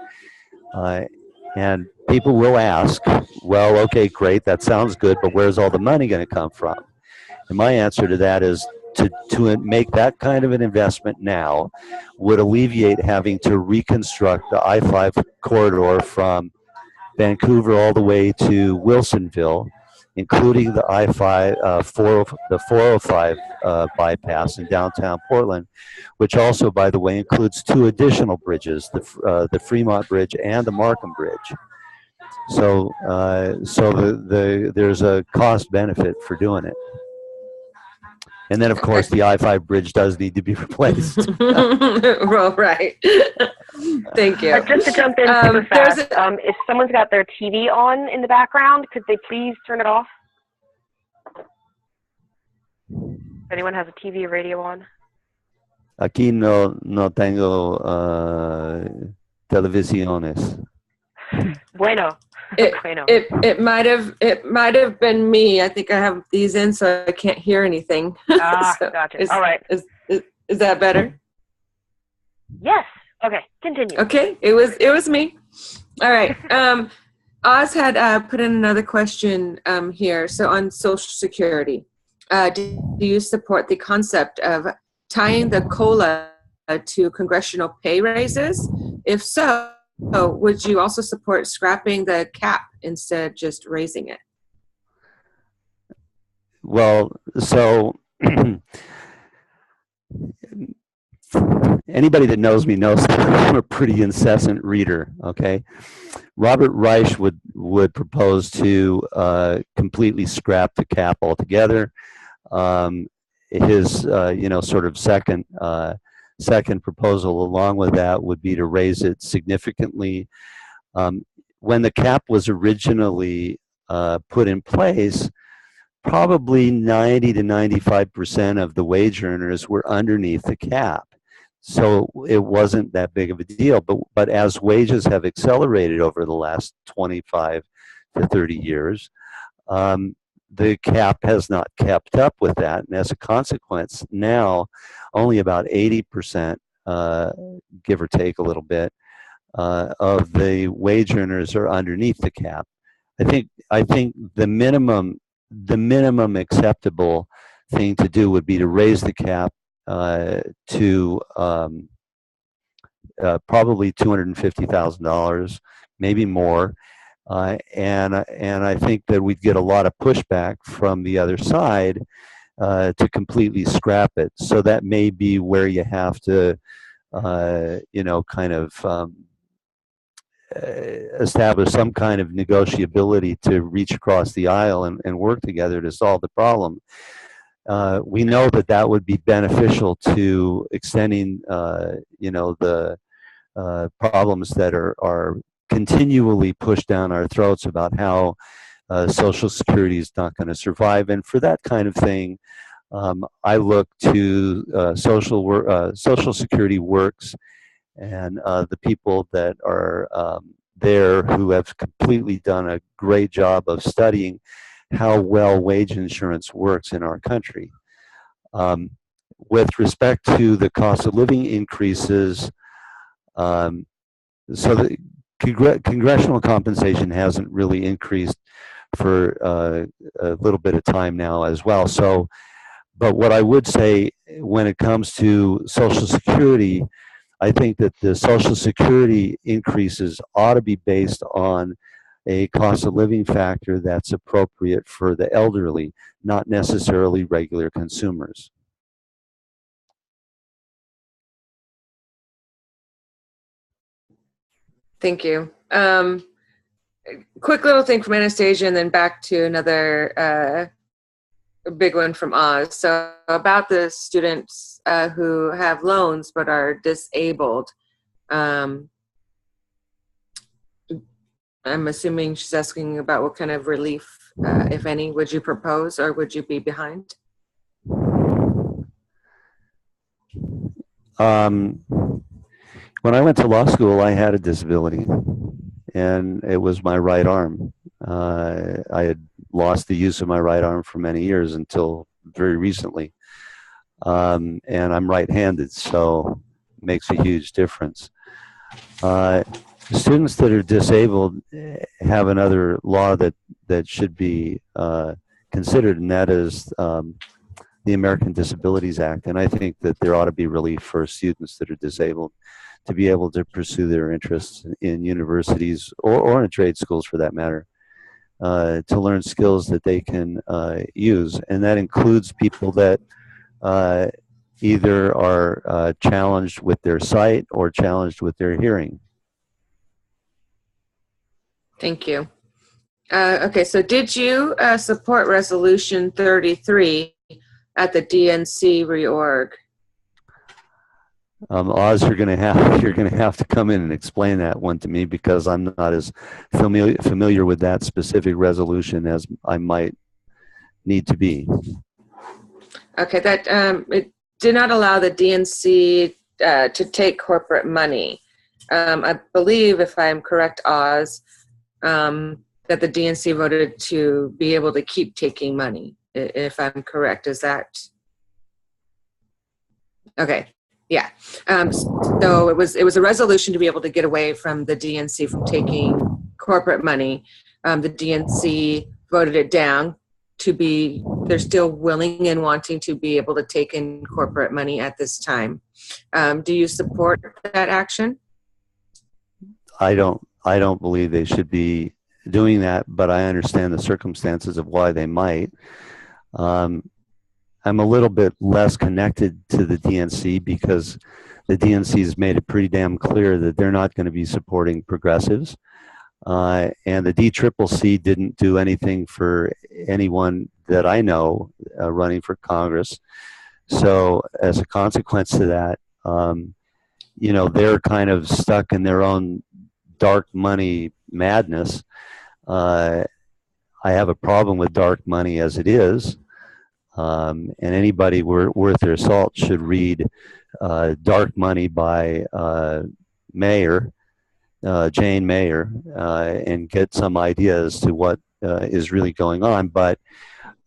And people will ask, well, okay, great, that sounds good, but where's all the money going to come from? And my answer to that is to make that kind of an investment now would alleviate having to reconstruct the I-5 corridor from Vancouver all the way to Wilsonville, including the the 405 bypass in downtown Portland, which also, by the way, includes two additional bridges, the Fremont Bridge and the Markham Bridge. So, there's a cost benefit for doing it. And then, of course, the I-5 bridge does need to be replaced. Well, right. Thank you. Just to jump in super fast, if someone's got their TV on in the background, could they please turn it off? If anyone has a TV or radio on? Aquí no tengo televisiones. Bueno. It might have been me. I think I have these in, so I can't hear anything. So gotcha. All right. Is that better? Yes. Okay. Continue. Okay. It was me. All right. Oz had put in another question here. So on Social Security, do you support the concept of tying the COLA to congressional pay raises? If so, would you also support scrapping the cap instead of just raising it? Well, so anybody that knows me knows that I'm a pretty incessant reader, okay? Robert Reich would propose to completely scrap the cap altogether. His, sort of second proposal along with that would be to raise it significantly. When the cap was originally put in place, probably 90 to 95% of the wage earners were underneath the cap. So it wasn't that big of a deal. But as wages have accelerated over the last 25 to 30 years, the cap has not kept up with that. And as a consequence, now only about 80%, give or take a little bit, of the wage earners are underneath the cap. I think the minimum acceptable thing to do would be to raise the cap to probably $250,000, maybe more. And I think that we'd get a lot of pushback from the other side to completely scrap it. So that may be where you have to, establish some kind of negotiability to reach across the aisle and work together to solve the problem. we know that that would be beneficial to extending, the problems that are continually pushed down our throats about how Social Security is not going to survive. And for that kind of thing, I look to Social Security Works and the people that are there who have completely done a great job of studying how well wage insurance works in our country. With respect to the cost of living increases, so the congressional compensation hasn't really increased for a little bit of time now as well. So, but what I would say when it comes to Social Security, I think that the Social Security increases ought to be based on a cost of living factor that's appropriate for the elderly, not necessarily regular consumers. Thank you. Quick little thing from Anastasia, and then back to another big one from Oz. So about the students who have loans but are disabled. I'm assuming she's asking about what kind of relief, if any, would you propose, or would you be behind? When I went to law school, I had a disability, and it was my right arm. I had lost the use of my right arm for many years until very recently. And I'm right-handed, so it makes a huge difference. Students that are disabled have another law that should be considered, and that is the American Disabilities Act. And I think that there ought to be relief for students that are disabled to be able to pursue their interests in universities or in trade schools, for that matter, to learn skills that they can use. And that includes people that either are challenged with their sight or challenged with their hearing. Thank you. Okay, so did you support Resolution 33 at the DNC reorg? Oz, you're gonna have to come in and explain that one to me, because I'm not as familiar with that specific resolution as I might need to be. Okay, that it did not allow the DNC to take corporate money. I believe, if I'm correct, Oz, that the DNC voted to be able to keep taking money. If I'm correct, is that okay? Yeah. So it was a resolution to be able to get away from the DNC from taking corporate money. The DNC voted it down to be, they're still willing and wanting to be able to take in corporate money at this time. Do you support that action? I don't believe they should be doing that, but I understand the circumstances of why they might. I'm a little bit less connected to the DNC because the DNC has made it pretty damn clear that they're not going to be supporting progressives. And the DCCC didn't do anything for anyone that I know running for Congress. So as a consequence to that, they're kind of stuck in their own dark money madness. I have a problem with dark money as it is. And anybody worth their salt should read Dark Money by Jane Mayer, and get some idea as to what is really going on. But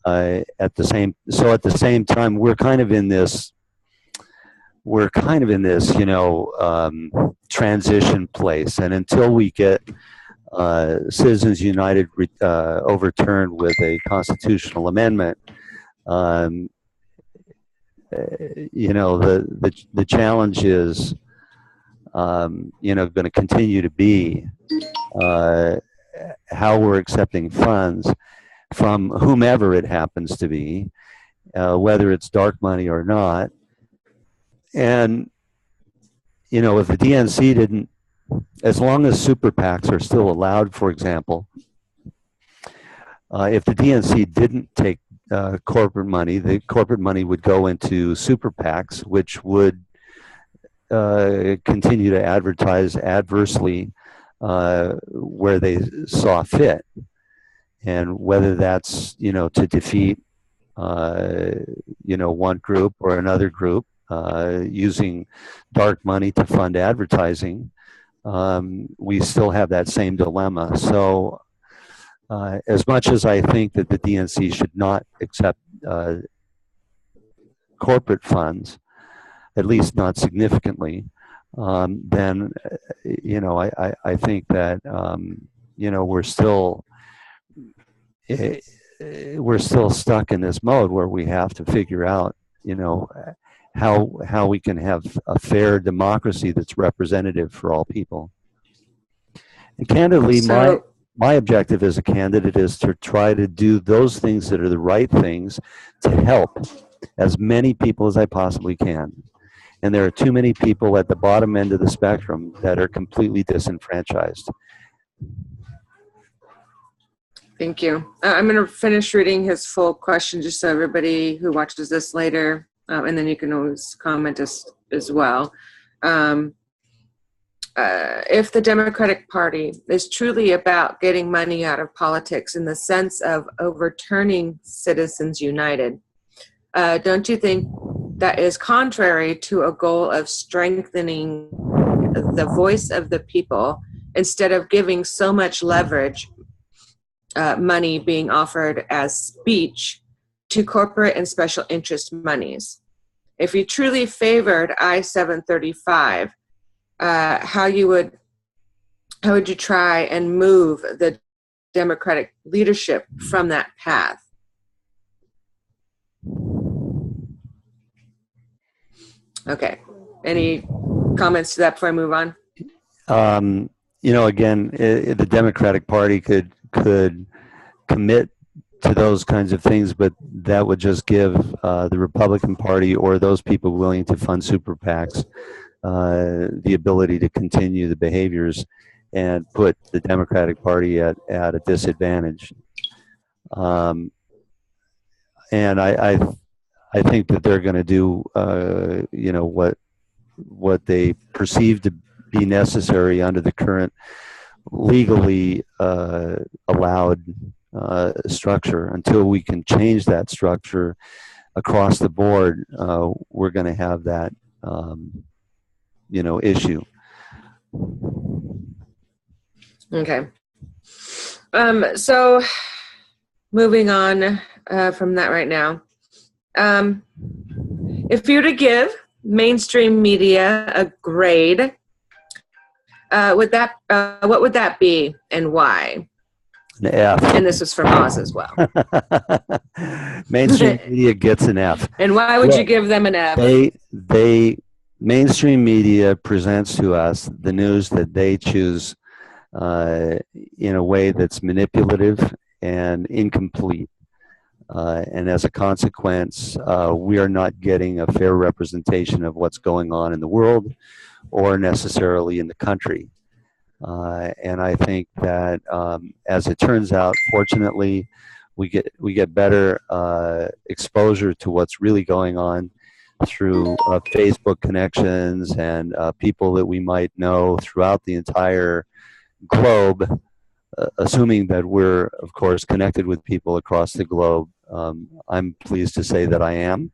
at the same time, we're kind of in this transition place, and until we get Citizens United overturned with a constitutional amendment, the challenge is, going to continue to be how we're accepting funds from whomever it happens to be, whether it's dark money or not. And, if the DNC didn't, as long as super PACs are still allowed, for example, if the DNC didn't take corporate money. The corporate money would go into super PACs, which would continue to advertise adversely where they saw fit, and whether that's to defeat one group or another group using dark money to fund advertising. We still have that same dilemma. So as much as I think that the DNC should not accept corporate funds, at least not significantly, then I think that we're still stuck in this mode where we have to figure out how we can have a fair democracy that's representative for all people. And candidly, my objective as a candidate is to try to do those things that are the right things to help as many people as I possibly can. And there are too many people at the bottom end of the spectrum that are completely disenfranchised. Thank you. I'm going to finish reading his full question just so everybody who watches this later, and then you can always comment as well. If the Democratic Party is truly about getting money out of politics in the sense of overturning Citizens United, don't you think that is contrary to a goal of strengthening the voice of the people instead of giving so much leverage, money being offered as speech to corporate and special interest monies? If you truly favored I-735, how would you try and move the Democratic leadership from that path? Okay. Any comments to that before I move on? Again, the Democratic Party could commit to those kinds of things, but that would just give the Republican Party or those people willing to fund super PACs the ability to continue the behaviors and put the Democratic Party at a disadvantage. And I think that they're going to do what they perceive to be necessary under the current legally allowed structure. Until we can change that structure across the board, we're going to have that issue. Okay. So moving on from that right now, if you were to give mainstream media a grade, what would that be and why? An F. And this is from Oz as well. Mainstream media gets an F. And why would you give them an F? Mainstream media presents to us the news that they choose in a way that's manipulative and incomplete. And as a consequence, we are not getting a fair representation of what's going on in the world or necessarily in the country. And I think that, as it turns out, fortunately, we get better exposure to what's really going on through Facebook connections and people that we might know throughout the entire globe, assuming that we're, of course, connected with people across the globe. I'm pleased to say that I am.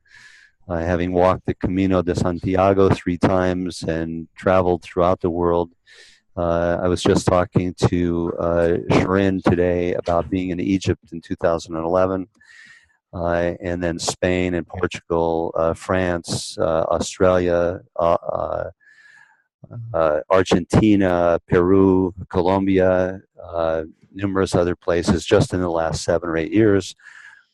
Having walked the Camino de Santiago 3 times and traveled throughout the world. I was just talking to Sharon today about being in Egypt in 2011, and then Spain and Portugal, France, Australia, Argentina, Peru, Colombia, numerous other places just in the last 7 or 8 years.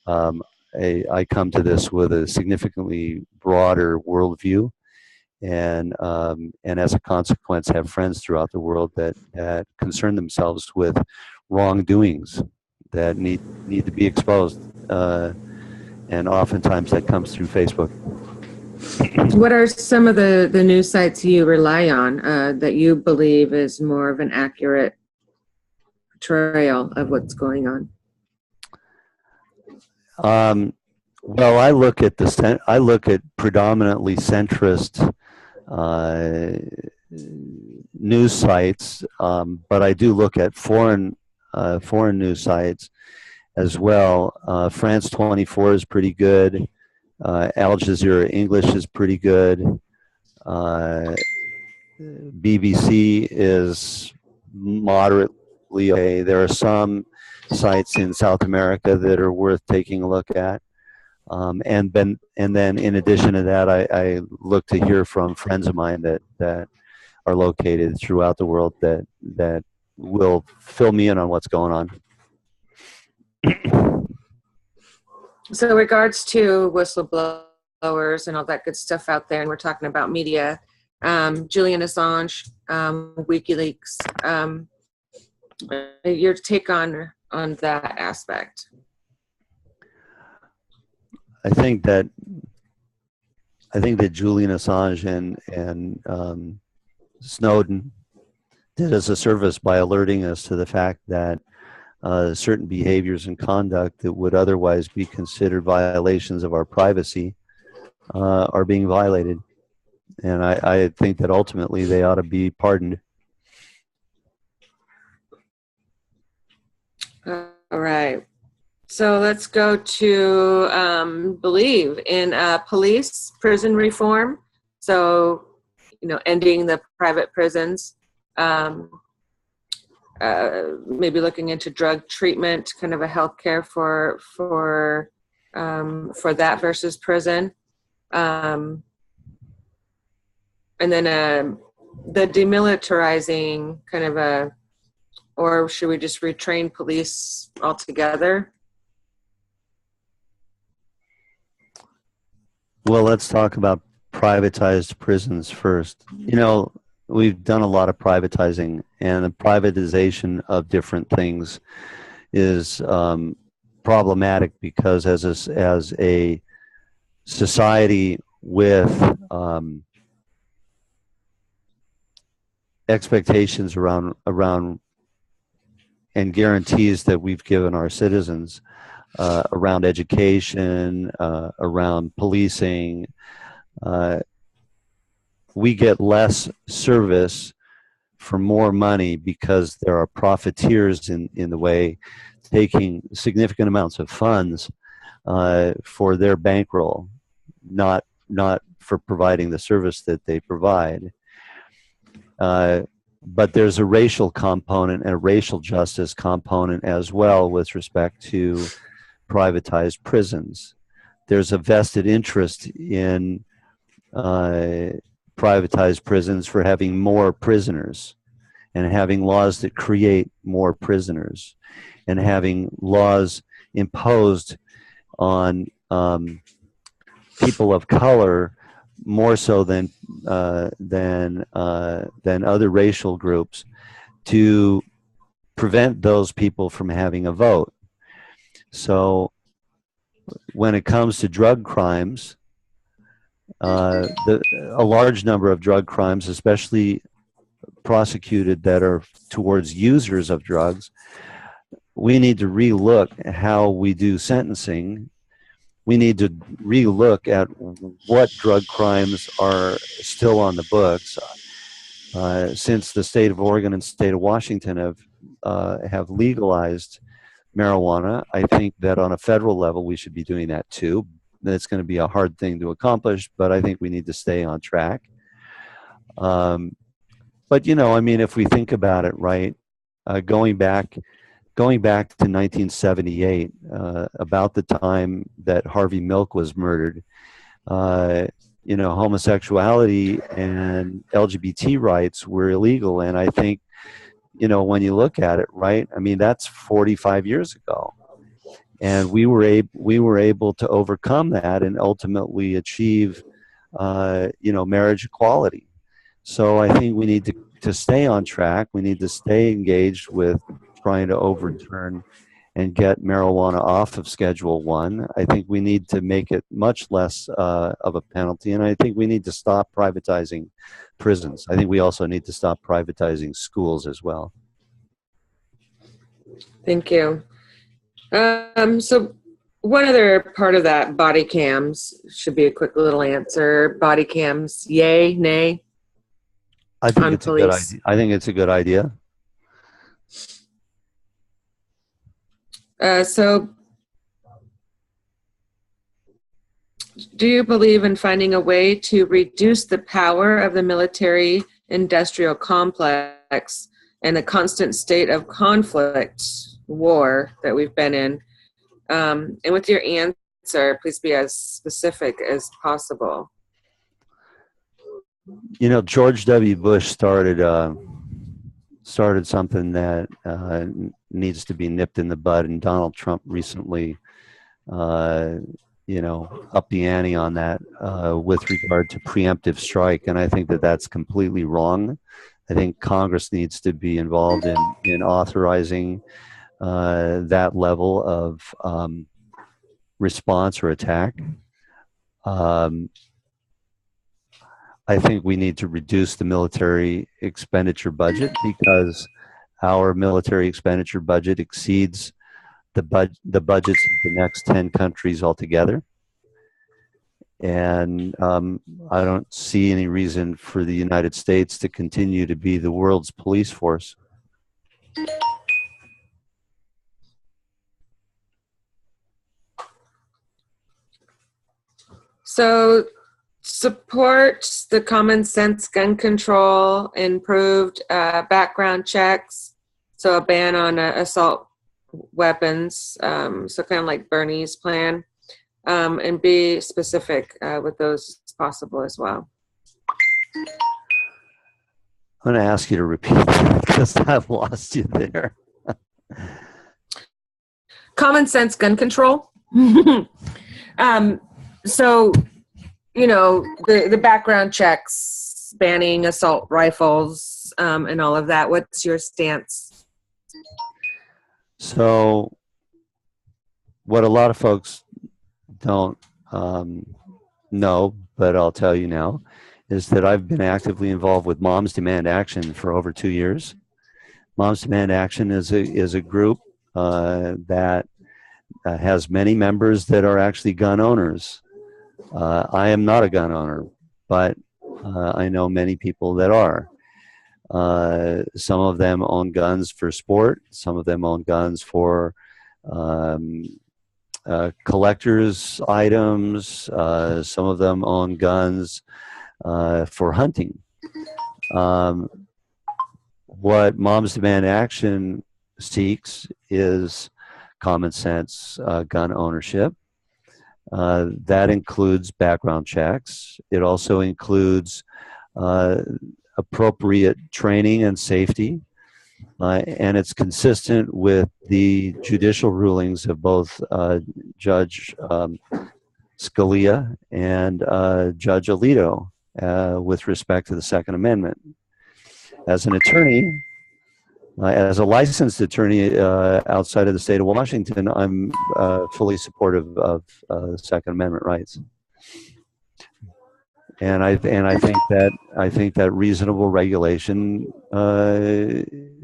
I come to this with a significantly broader worldview, and as a consequence have friends throughout the world that concern themselves with wrongdoings that need to be exposed, and oftentimes that comes through Facebook. What are some of the news sites you rely on that you believe is more of an accurate portrayal of what's going on? Well, I look at predominantly centrist news sites, but I do look at foreign news sites as well. France 24 is pretty good. Al Jazeera English is pretty good. BBC is moderately okay. There are some sites in South America that are worth taking a look at. And then in addition to that, I look to hear from friends of mine that are located throughout the world that will fill me in on what's going on. So, regards to whistleblowers and all that good stuff out there, and we're talking about media, Julian Assange, WikiLeaks, your take on that aspect? I think that Julian Assange and Snowden did us a service by alerting us to the fact that certain behaviors and conduct that would otherwise be considered violations of our privacy are being violated. And I think that ultimately they ought to be pardoned. All right. So let's go to believe in police prison reform. So, ending the private prisons, maybe looking into drug treatment, kind of a healthcare for that versus prison. And then the demilitarizing kind of or should we just retrain police altogether? Well, let's talk about privatized prisons first. We've done a lot of privatizing, and the privatization of different things is problematic because as a society with expectations around and guarantees that we've given our citizens around education, around policing, we get less service for more money because there are profiteers in the way taking significant amounts of funds for their bankroll, not for providing the service that they provide. But there's a racial component and a racial justice component as well with respect to privatized prisons. There's a vested interest in privatized prisons for having more prisoners and having laws that create more prisoners and having laws imposed on people of color more so than other racial groups to prevent those people from having a vote. So when it comes to drug crimes, a large number of drug crimes, especially prosecuted that are towards users of drugs, we need to relook at how we do sentencing. We need to relook at what drug crimes are still on the books. Since the state of Oregon and state of Washington have legalized marijuana, I think that on a federal level we should be doing that too. It's going to be a hard thing to accomplish, but I think we need to stay on track. But if we think about it, right, going back to 1978, about the time that Harvey Milk was murdered, homosexuality and LGBT rights were illegal, and I think, when you look at it, right, that's 45 years ago. And we were able to overcome that and ultimately achieve, marriage equality. So I think we need to stay on track. We need to stay engaged with trying to overturn and get marijuana off of Schedule 1. I think we need to make it much less of a penalty, and I think we need to stop privatizing prisons. I think we also need to stop privatizing schools as well. Thank you. So One other part of that, body cams, should be a quick little answer. Body cams, yay, nay, I think on it's a good police. idea. I think it's a good idea. So, do you believe in finding a way to reduce the power of the military industrial complex and the constant state of conflict, war that we've been in? And with your answer, please be as specific as possible. You know, George W. Bush started something that needs to be nipped in the bud, and Donald Trump recently, upped the ante on that with regard to preemptive strike, and I think that that's completely wrong. I think Congress needs to be involved in authorizing that level of response or attack. I think we need to reduce the military expenditure budget because our military expenditure budget exceeds the budgets of the next 10 countries altogether. And I don't see any reason for the United States to continue to be the world's police force. So, support the common sense gun control, improved background checks, so a ban on assault weapons, so kind of like Bernie's plan, and be specific with those as possible as well. I'm going to ask you to repeat that because I've lost you there. Common sense gun control. So, you know, the background checks, banning assault rifles, and all of that. What's your stance? So, what a lot of folks don't know, but I'll tell you now, is that I've been actively involved with Moms Demand Action for over 2 years. Moms Demand Action is a group that has many members that are actually gun owners. I am not a gun owner, but I know many people that are. Some of them own guns for sport. Some of them own guns for collector's items. Some of them own guns for hunting. What Moms Demand Action seeks is common sense gun ownership. That includes background checks. It also includes appropriate training and safety. And it's consistent with the judicial rulings of both Judge Scalia and Judge Alito with respect to the Second Amendment. As an attorney, as a licensed attorney outside of the state of Washington, I'm fully supportive of Second Amendment rights, and I think that reasonable regulation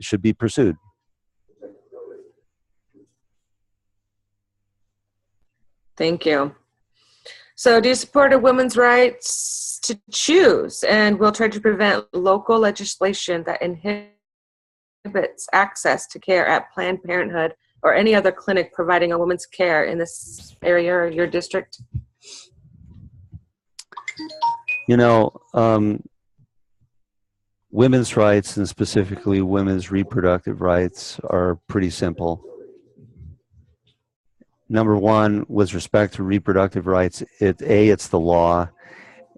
should be pursued. Thank you. So, do you support a women's rights to choose, and will try to prevent local legislation that inhibits access to care at Planned Parenthood or any other clinic providing a woman's care in this area or your district? You know, women's rights, and specifically women's reproductive rights, are pretty simple. Number one, with respect to reproductive rights, it's the law,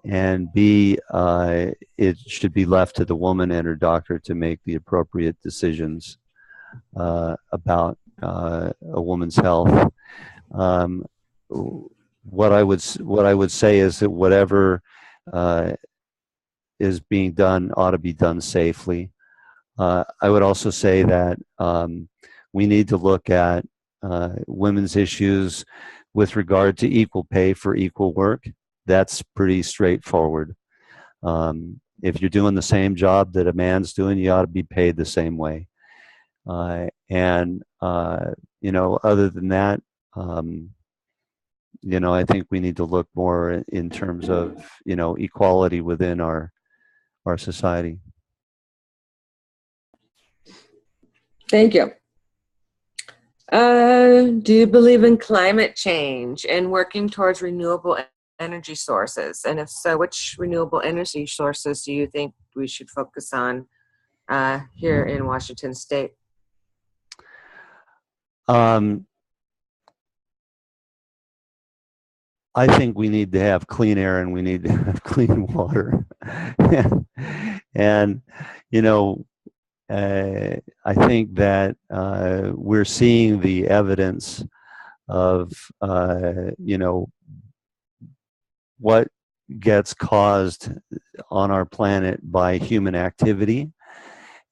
and B, it should be left to the woman and her doctor to make the appropriate decisions about a woman's health. What I would say is that whatever is being done ought to be done safely. I would also say that we need to look at women's issues with regard to equal pay for equal work. That's pretty straightforward. If you're doing the same job that a man's doing, you ought to be paid the same way. Other than that, I think we need to look more in terms of, equality within our society. Thank you. Do you believe in climate change and working towards renewable energy sources? And if so, which renewable energy sources do you think we should focus on here in Washington State? I think we need to have clean air and we need to have clean water. and, I think that we're seeing the evidence of, what gets caused on our planet by human activity.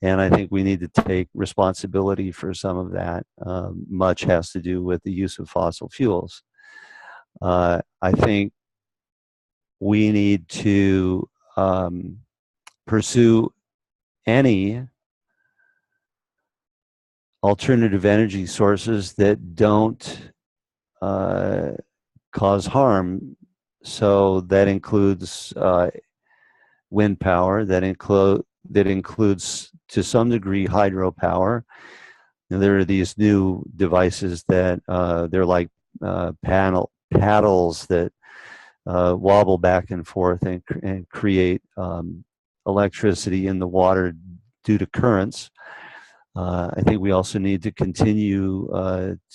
And I think we need to take responsibility for some of that. Much has to do with the use of fossil fuels. I think we need to pursue any alternative energy sources that don't cause harm. So that includes wind power, that includes to some degree hydropower. And there are these new devices that they're like paddles that wobble back and forth and create electricity in the water due to currents. I think we also need to continue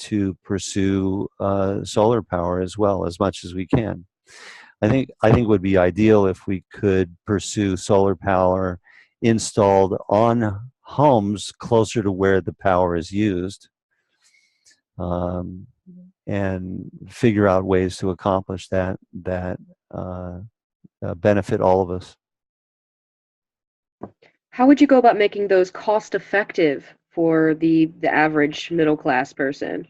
to pursue solar power as well, as much as we can. I think it would be ideal if we could pursue solar power installed on homes closer to where the power is used, and figure out ways to accomplish that benefit all of us. How would you go about making those cost effective for the average middle class person?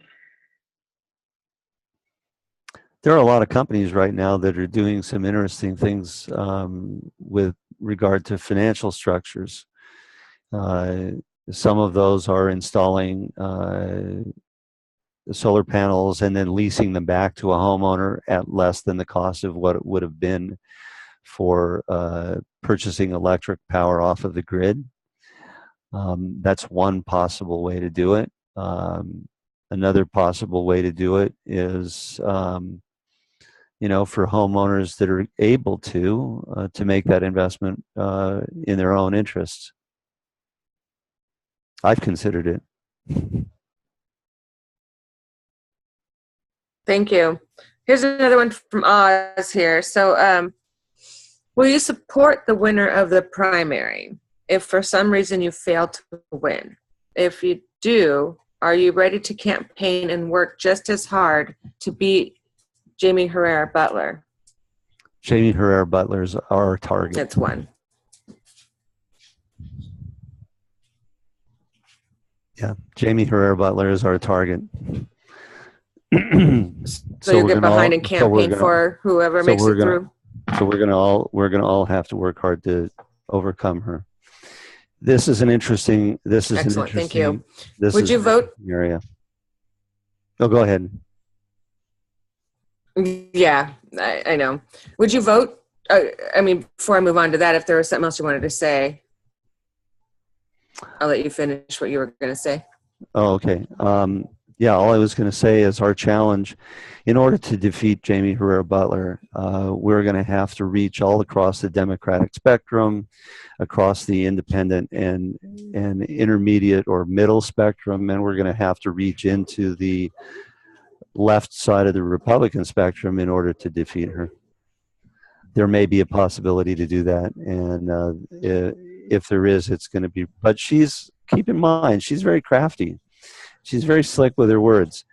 There are a lot of companies right now that are doing some interesting things with regard to financial structures. Some of those are installing solar panels and then leasing them back to a homeowner at less than the cost of what it would have been for purchasing electric power off of the grid. That's one possible way to do it. Another possible way to do it is for homeowners that are able to make that investment in their own interests. I've considered it. Thank you. Here's another one from Oz here. So, will you support the winner of the primary if for some reason you fail to win? If you do, are you ready to campaign and work just as hard to beat Jamie Herrera Butler? Jamie Herrera Butler is our target. That's one. Yeah, Jamie Herrera Butler is our target. So you'll get behind and campaign for whoever makes it through. So we're gonna all have to work hard to overcome her. This is an interesting. Excellent. Thank you. Would you vote? Area. Oh, go ahead. Yeah, I know. Would you vote? Before I move on to that, if there was something else you wanted to say, I'll let you finish what you were going to say. Oh, okay. Yeah, all I was going to say is our challenge, in order to defeat Jamie Herrera Butler, we're going to have to reach all across the Democratic spectrum, across the independent and intermediate or middle spectrum, and we're going to have to reach into the left side of the Republican spectrum in order to defeat her. There may be a possibility to do that, and if there is, it's going to be. But keep in mind, she's very crafty. She's very slick with her words.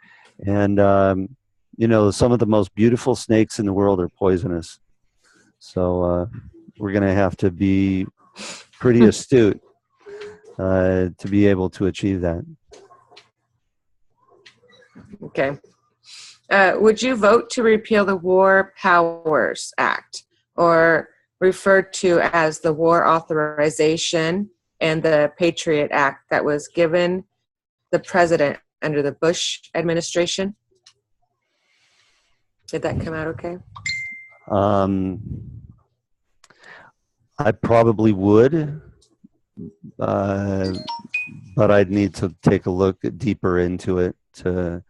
And, some of the most beautiful snakes in the world are poisonous. So we're going to have to be pretty astute to be able to achieve that. Okay. Would you vote to repeal the War Powers Act, or referred to as the War Authorization and the Patriot Act that was given the president under the Bush administration? Did that come out okay? I probably would, but I'd need to take a look deeper into it to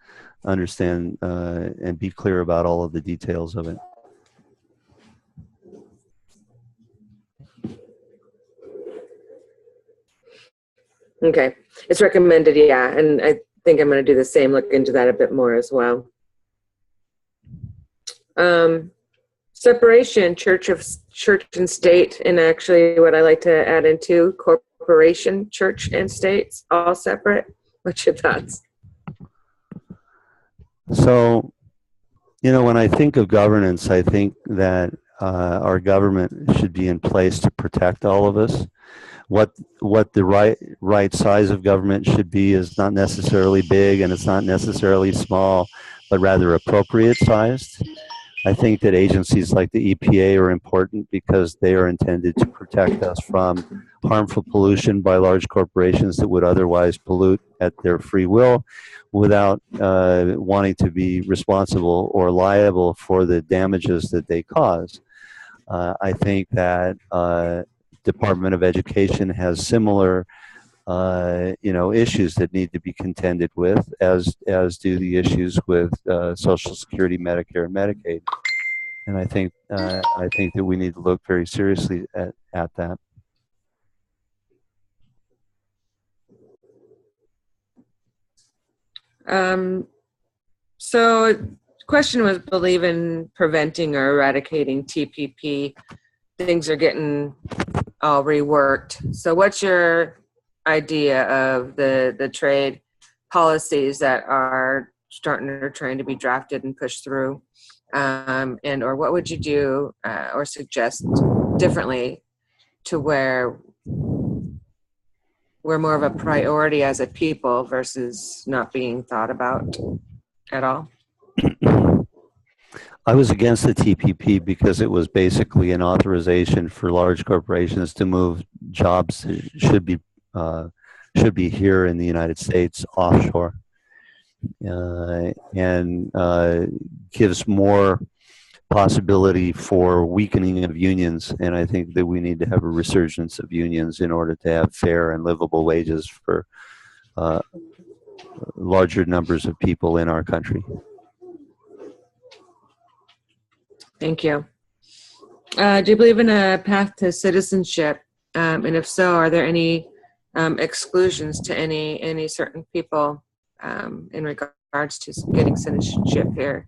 understand and be clear about all of the details of it. Okay. It's recommended, yeah. And I think I'm going to do the same, look into that a bit more as well. Separation, church and state, and actually what I like to add into corporation, church and states, all separate. What's your thoughts? So, you know, when I think of governance, I think that our government should be in place to protect all of us. What the right size of government should be is not necessarily big and it's not necessarily small, but rather appropriate sized. I think that agencies like the EPA are important because they are intended to protect us from harmful pollution by large corporations that would otherwise pollute at their free will without wanting to be responsible or liable for the damages that they cause. I think that Department of Education has similar issues that need to be contended with, as do the issues with Social Security, Medicare, and Medicaid. And I think that we need to look very seriously at that. So the question was, believe in preventing or eradicating TPP. Things are getting all reworked. So what's your idea of the trade policies that are starting or trying to be drafted and pushed through? And or what would you do or suggest differently to where we're more of a priority as a people versus not being thought about at all? I was against the TPP because it was basically an authorization for large corporations to move jobs that should be here in the United States offshore, and gives more possibility for weakening of unions. And I think that we need to have a resurgence of unions in order to have fair and livable wages for larger numbers of people in our country. Thank you. Do you believe in a path to citizenship? And if so, are there any exclusions to any certain people in regards to getting citizenship here?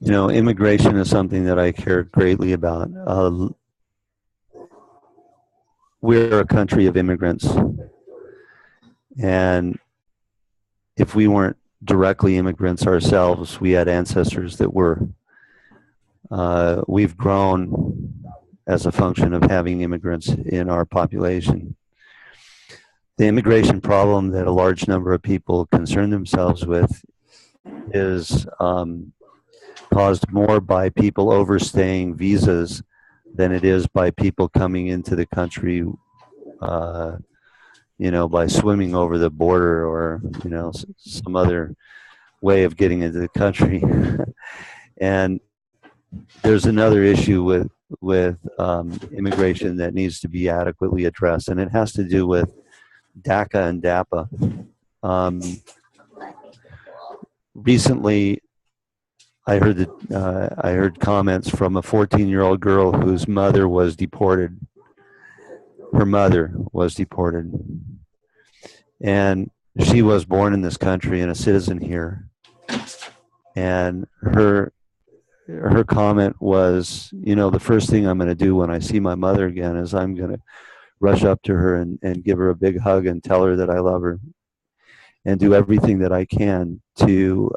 You know, immigration is something that I care greatly about. We're a country of immigrants. And if we weren't directly immigrants ourselves, we had ancestors that were. We've grown as a function of having immigrants in our population. The immigration problem that a large number of people concern themselves with is caused more by people overstaying visas than it is by people coming into the country, by swimming over the border or, some other way of getting into the country. And there's another issue with immigration that needs to be adequately addressed, and it has to do with DACA and DAPA. Recently, I heard comments from a 14-year-old girl whose mother was deported. Her mother was deported, and she was born in this country and a citizen here. And her comment was, the first thing I'm going to do when I see my mother again is I'm going to rush up to her and give her a big hug and tell her that I love her and do everything that I can to,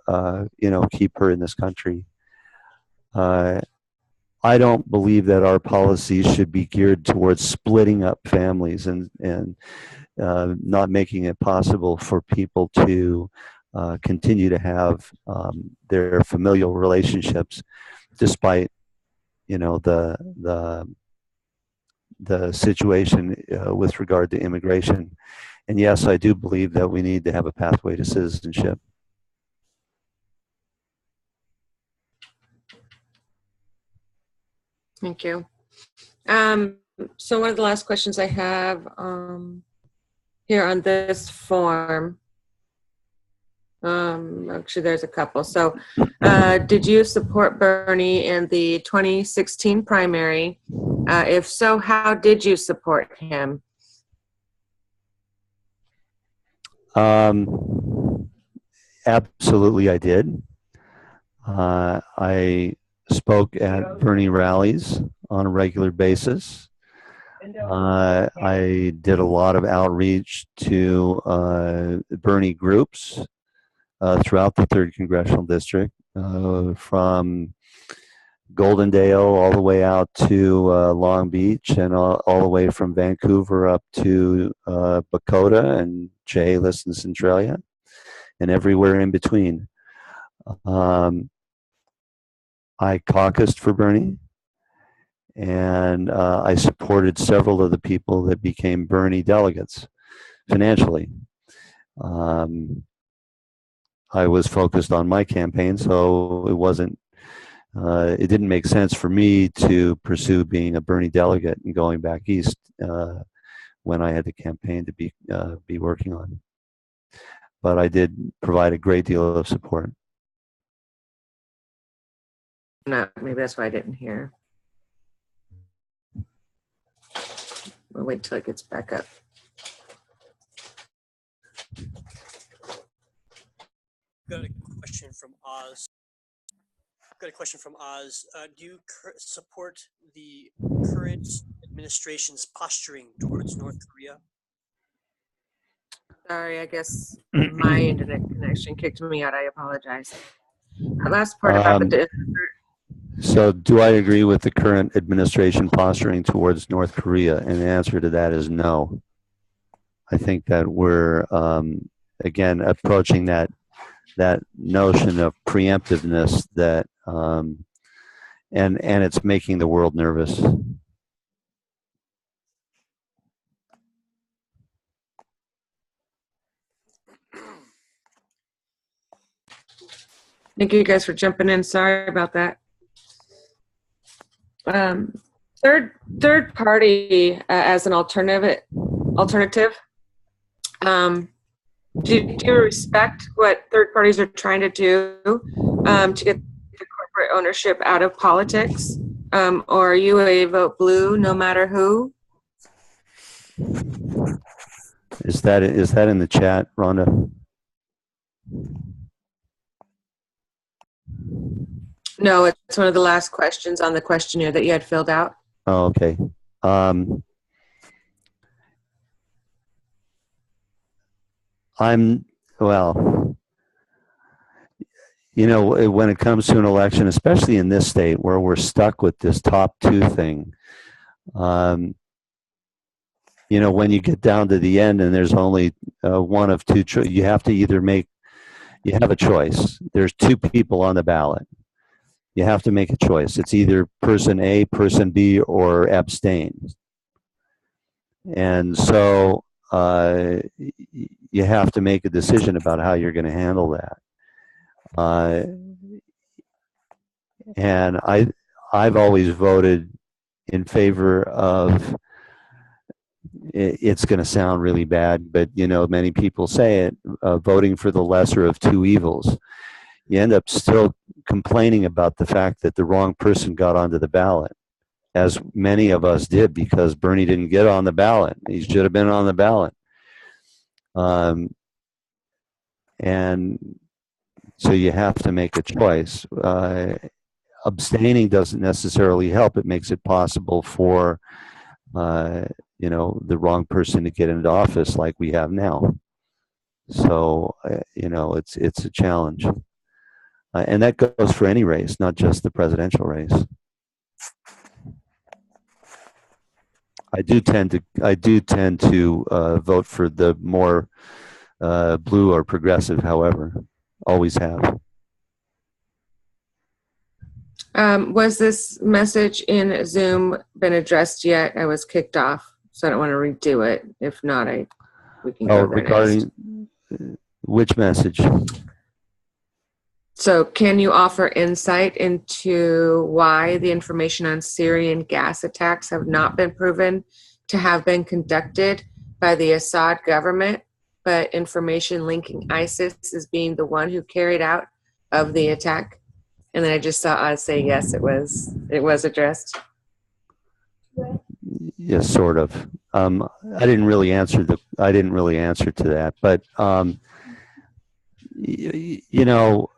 keep her in this country. I don't believe that our policies should be geared towards splitting up families and not making it possible for people to continue to have their familial relationships, despite the situation with regard to immigration. And yes, I do believe that we need to have a pathway to citizenship. Thank you. So one of the last questions I have here on this form, actually there's a couple. So did you support Bernie in the 2016 primary? If so, how did you support him? Absolutely, I did. I spoke at Bernie rallies on a regular basis. I did a lot of outreach to Bernie groups throughout the 3rd Congressional District, from Goldendale all the way out to Long Beach, and all the way from Vancouver up to Bakota and Chehalis and Centralia, and everywhere in between. I caucused for Bernie, and I supported several of the people that became Bernie delegates financially. I was focused on my campaign, so it didn't make sense for me to pursue being a Bernie delegate and going back east when I had the campaign to be working on. But I did provide a great deal of support. No, maybe that's why I didn't hear. We'll wait till it gets back up. Got a question from Oz. Do you support the current administration's posturing towards North Korea? Sorry, I guess my internet connection kicked me out. I apologize. The last part about the So do I agree with the current administration posturing towards North Korea? And the answer to that is no. I think that we're, again, approaching that notion of preemptiveness that, and it's making the world nervous. Thank you guys for jumping in. Sorry about that. Third party as an alternative. Do you respect what third parties are trying to do to get the corporate ownership out of politics? Or are you a vote blue no matter who? Is that in the chat, Rhonda? No, it's one of the last questions on the questionnaire that you had filled out. Oh, okay. Well, you know, when it comes to an election, especially in this state where we're stuck with this top 2 thing, you know, when you get down to the end and there's only one of 2, you have to either you have a choice. There's 2 people on the ballot. You have to make a choice. It's either person A, person B, or abstain. And so you have to make a decision about how you're going to handle that. And I've always voted in favor of, it's going to sound really bad, but you know, many people say it, voting for the lesser of 2 evils. You end up still complaining about the fact that the wrong person got onto the ballot, as many of us did, because Bernie didn't get on the ballot. He should have been on the ballot. And so you have to make a choice. Abstaining doesn't necessarily help. It makes it possible for, you know, the wrong person to get into office like we have now. So, you know, it's a challenge. And that goes for any race, not just the presidential race. I do tend to vote for the more blue or progressive, however, always have. Was this message in Zoom been addressed yet? I was kicked off, so I don't want to redo it. If not, we can go there regarding next. Which message? So can you offer insight into why the information on Syrian gas attacks have not been proven to have been conducted by the Assad government, but information linking ISIS as being the one who carried out of the attack? And then I just saw us say yes, it was addressed. Yes, sort of. I didn't really answer to that, but you know,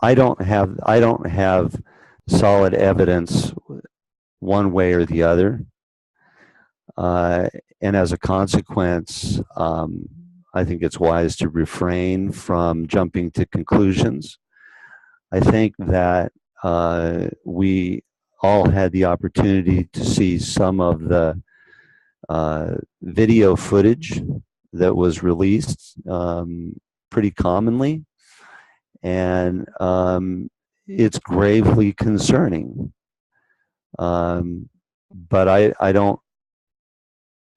I don't have solid evidence one way or the other, and as a consequence, I think it's wise to refrain from jumping to conclusions. I think that we all had the opportunity to see some of the video footage that was released pretty commonly, and it's gravely concerning. But I don't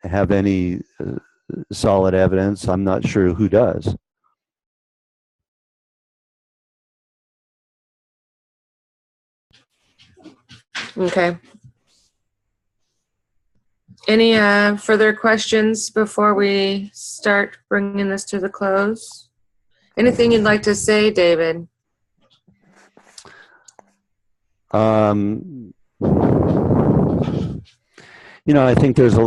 have any solid evidence. I'm not sure who does. Okay. Any further questions before we start bringing this to the close? Anything you'd like to say, David? You know, I think there's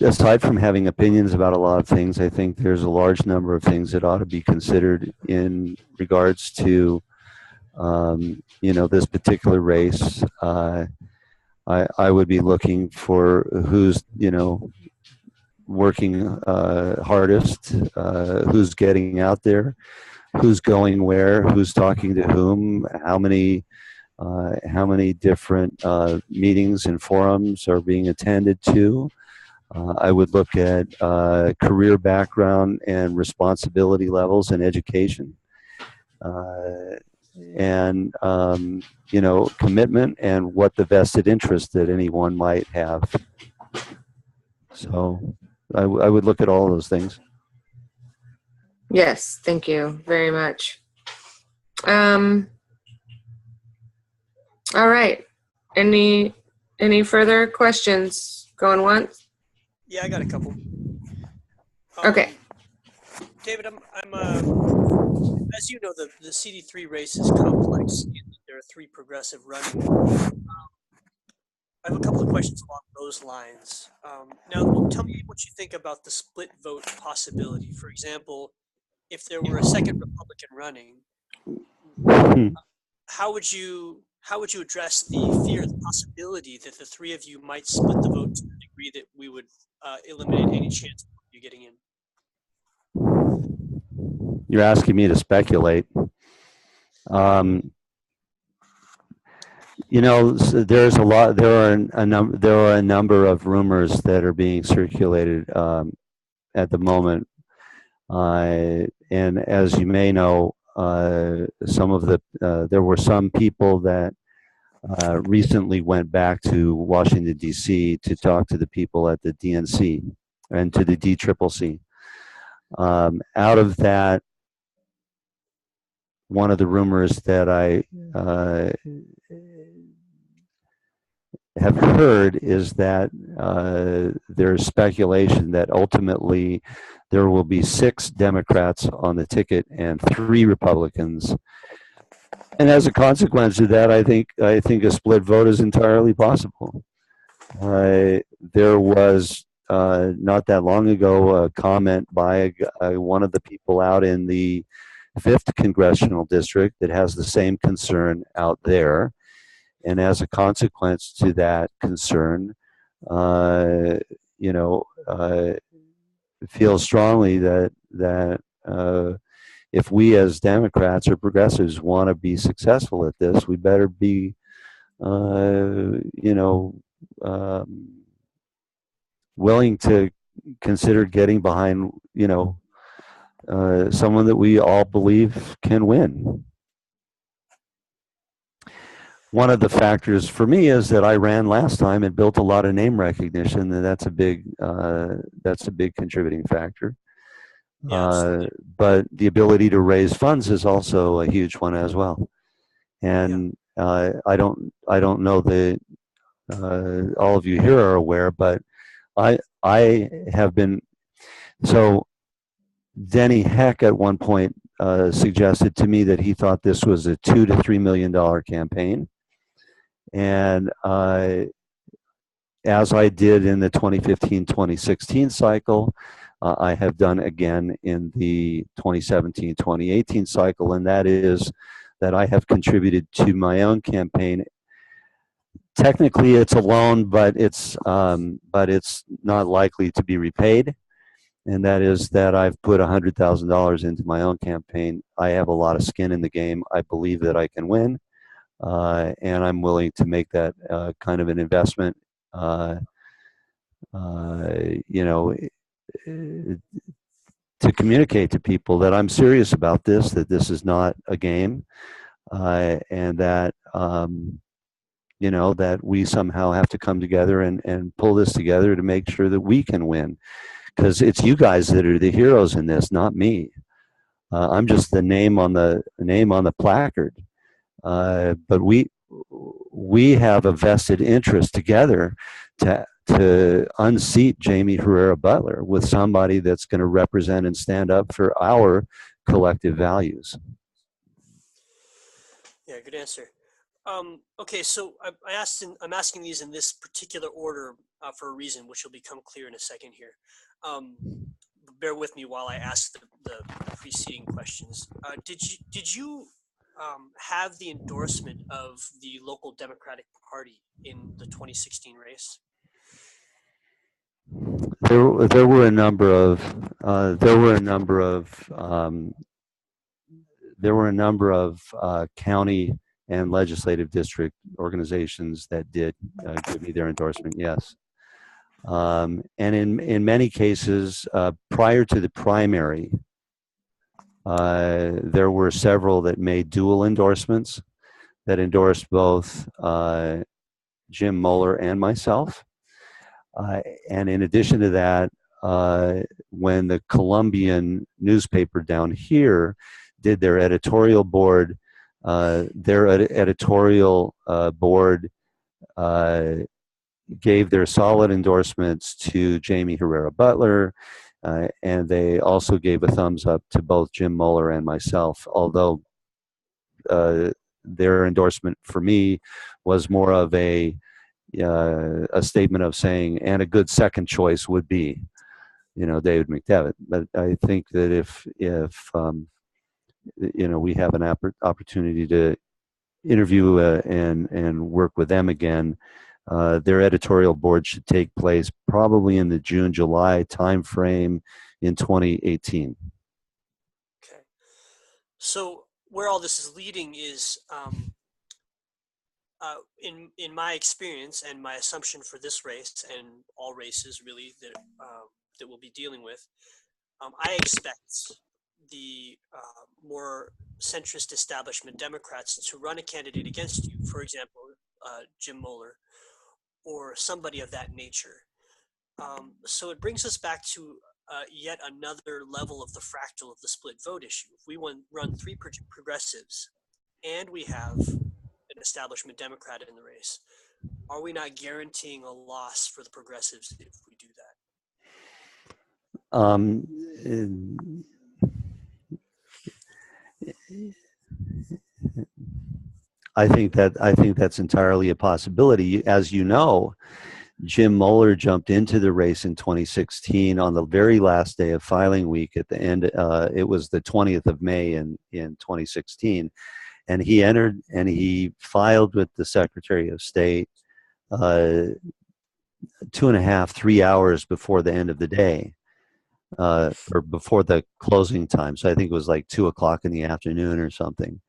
aside from having opinions about a lot of things, I think there's a large number of things that ought to be considered in regards to, you know, this particular race. I would be looking for who's, you know, working hardest, who's getting out there, who's going where, who's talking to whom, how many different meetings and forums are being attended to. I would look at career background and responsibility levels in education. And you know, commitment and what the vested interest that anyone might have. So I would look at all those things. Yes, thank you very much. All right. Any further questions? Going once? Yeah, I got a couple. Okay. David, I'm as you know, the CD3 race is complex. There are 3 progressive running. I have a couple of questions along those lines. Now, tell me what you think about the split vote possibility. For example, if there were a second Republican running, how would you address the fear, the possibility that the 3 of you might split the vote to the degree that we would eliminate any chance of you getting in? You're asking me to speculate. You know, there's a lot. There are a number of rumors that are being circulated at the moment, and as you may know, some of there were some people that recently went back to Washington D.C. to talk to the people at the DNC and to the DCCC. Out of that, one of the rumors that I have heard is that there's speculation that ultimately there will be 6 Democrats on the ticket and 3 Republicans. And as a consequence of that, I think a split vote is entirely possible. There was not that long ago a comment by one of the people out in the 5th congressional district that has the same concern out there, and as a consequence to that concern, you know, feel strongly that if we as Democrats or progressives want to be successful at this, we better be, you know, willing to consider getting behind, you know, someone that we all believe can win. one of the factors for me is that I ran last time and built a lot of name recognition, and that's a big contributing factor. Yeah, But the ability to raise funds is also a huge one as well. And I don't know that all of you here are aware, but I have been. So Denny Heck at one point suggested to me that he thought this was a $2 to $3 million campaign, and as I did in the 2015-2016 cycle, I have done again in the 2017-2018 cycle, and that is that I have contributed to my own campaign. Technically, it's a loan, but it's not likely to be repaid, and that is that I've put $100,000 into my own campaign. I have a lot of skin in the game. I believe that I can win, and I'm willing to make that kind of an investment. You know, to communicate to people that I'm serious about this, that this is not a game, and that you know, that we somehow have to come together and pull this together to make sure that we can win, because it's you guys that are the heroes in this, not me. I'm just the name on the placard, but we have a vested interest together to unseat Jamie Herrera Butler with somebody that's going to represent and stand up for our collective values. Yeah, good answer. Okay, so I'm asking these in this particular order for a reason, which will become clear in a second here. Bear with me while I ask the preceding questions. Did you have the endorsement of the local Democratic Party in the 2016 race? There were a number of county and legislative district organizations that did give me their endorsement. Yes, and in many cases prior to the primary, there were several that made dual endorsements that endorsed both Jim Moeller and myself. And in addition to that, when the Columbian newspaper down here did their editorial board, gave their solid endorsements to Jamie Herrera Butler, and they also gave a thumbs up to both Jim Moeller and myself, although their endorsement for me was more of a statement of saying, and a good second choice would be, you know, David McDevitt. But I think that if you know, we have an opportunity to interview and work with them again, their editorial board should take place probably in the June-July timeframe in 2018. Okay. So where all this is leading is, in my experience and my assumption for this race and all races really that we'll be dealing with, I expect the more centrist establishment Democrats to run a candidate against you, for example, Jim Moeller, or somebody of that nature. So it brings us back to yet another level of the fractal of the split vote issue. If we run three progressives and we have an establishment Democrat in the race, are we not guaranteeing a loss for the progressives if we do that? I think that's entirely a possibility. As you know, Jim Moeller jumped into the race in 2016 on the very last day of filing week at the end. It was the 20th of May in 2016. And he entered and he filed with the Secretary of State 2.5, 3 hours before the end of the day, or before the closing time. So I think it was like 2 o'clock in the afternoon or something.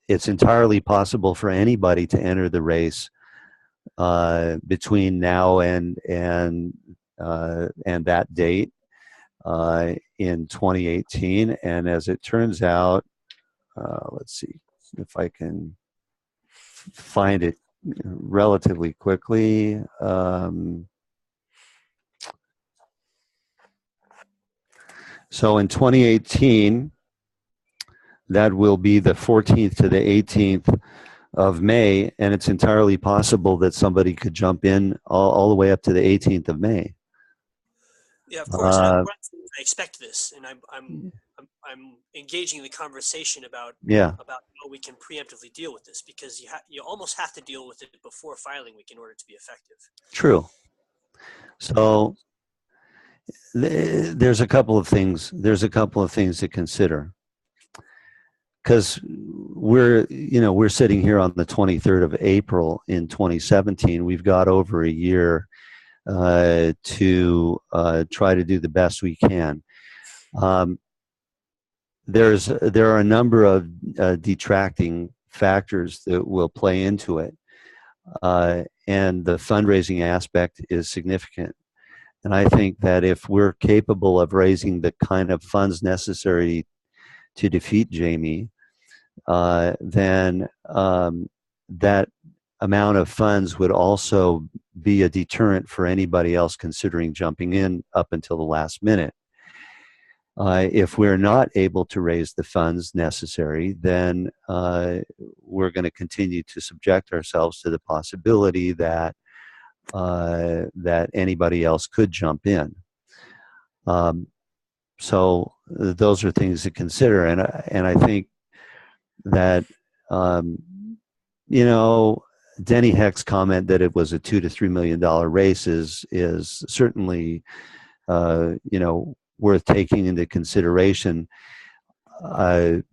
It's entirely possible for anybody to enter the race between now and that date in 2018. And as it turns out, let's see if I can find it relatively quickly. So in 2018, that will be the 14th to the 18th of May, and it's entirely possible that somebody could jump in all the way up to the 18th of May. Yeah, of course. I expect this, and I'm engaging the conversation about how we can preemptively deal with this, because you almost have to deal with it before filing week in order to be effective. True. So there's a couple of things. There's a couple of things to consider, because we're sitting here on the 23rd of April in 2017. We've got over a year to try to do the best we can. There are a number of detracting factors that will play into it, and the fundraising aspect is significant. And I think that if we're capable of raising the kind of funds necessary to defeat Jamie, then that amount of funds would also be a deterrent for anybody else considering jumping in up until the last minute. If we're not able to raise the funds necessary, then we're going to continue to subject ourselves to the possibility that that anybody else could jump in. So those are things to consider, and I think that Denny Heck's comment that it was a $2 to $3 million race is certainly worth taking into consideration. My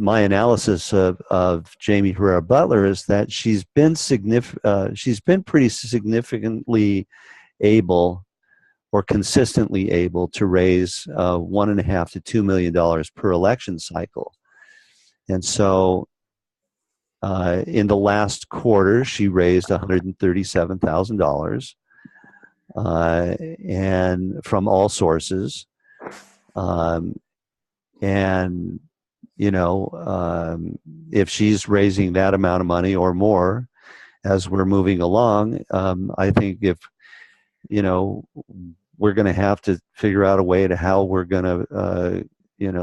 analysis of Jamie Herrera Butler is that she's been pretty significantly able or consistently able to raise $1.5 to $2 million per election cycle. And so in the last quarter, she raised $137,000 and from all sources. And if she's raising that amount of money or more as we're moving along, I think if we're going to have to figure out a way to how we're going to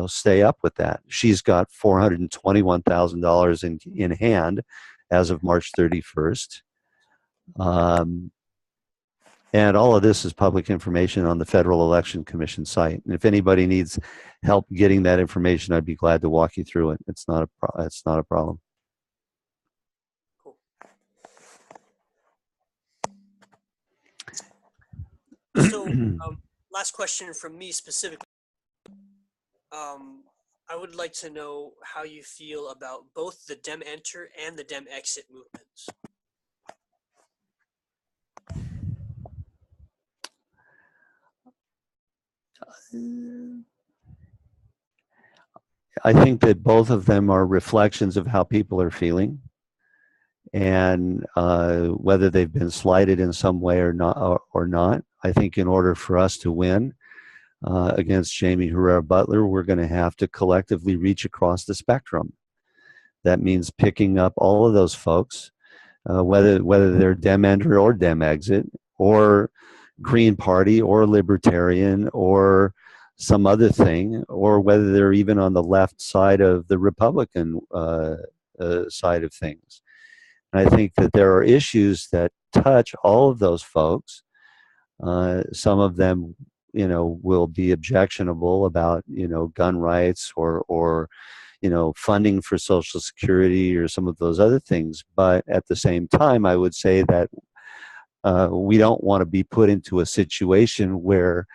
stay up with that. She's got $421,000 in hand as of March 31st. And all of this is public information on the Federal Election Commission site. And if anybody needs help getting that information, I'd be glad to walk you through it. It's not a problem. Cool. So, last question from me specifically. I would like to know how you feel about both the Dem Enter and the Dem Exit movements. I think that both of them are reflections of how people are feeling, and whether they've been slighted in some way or not. I think in order for us to win against Jamie Herrera Butler, we're going to have to collectively reach across the spectrum. That means picking up all of those folks, whether they're Dem Enter or Dem Exit, or Green Party or Libertarian or some other thing, or whether they're even on the left side of the Republican side of things. And I think that there are issues that touch all of those folks. Some of them, will be objectionable about, gun rights or funding for Social Security or some of those other things. But at the same time, I would say that we don't want to be put into a situation where,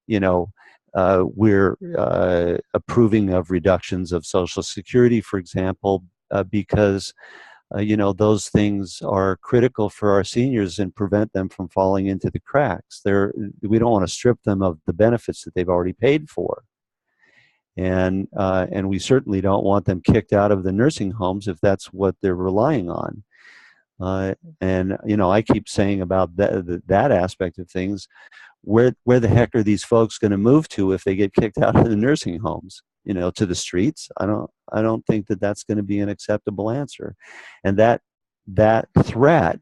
we're approving of reductions of Social Security, for example, because those things are critical for our seniors and prevent them from falling into the cracks. We don't want to strip them of the benefits that they've already paid for. And we certainly don't want them kicked out of the nursing homes if that's what they're relying on. And I keep saying about that aspect of things, where the heck are these folks going to move to if they get kicked out of the nursing homes? to the streets. I don't think that that's going to be an acceptable answer. And that threat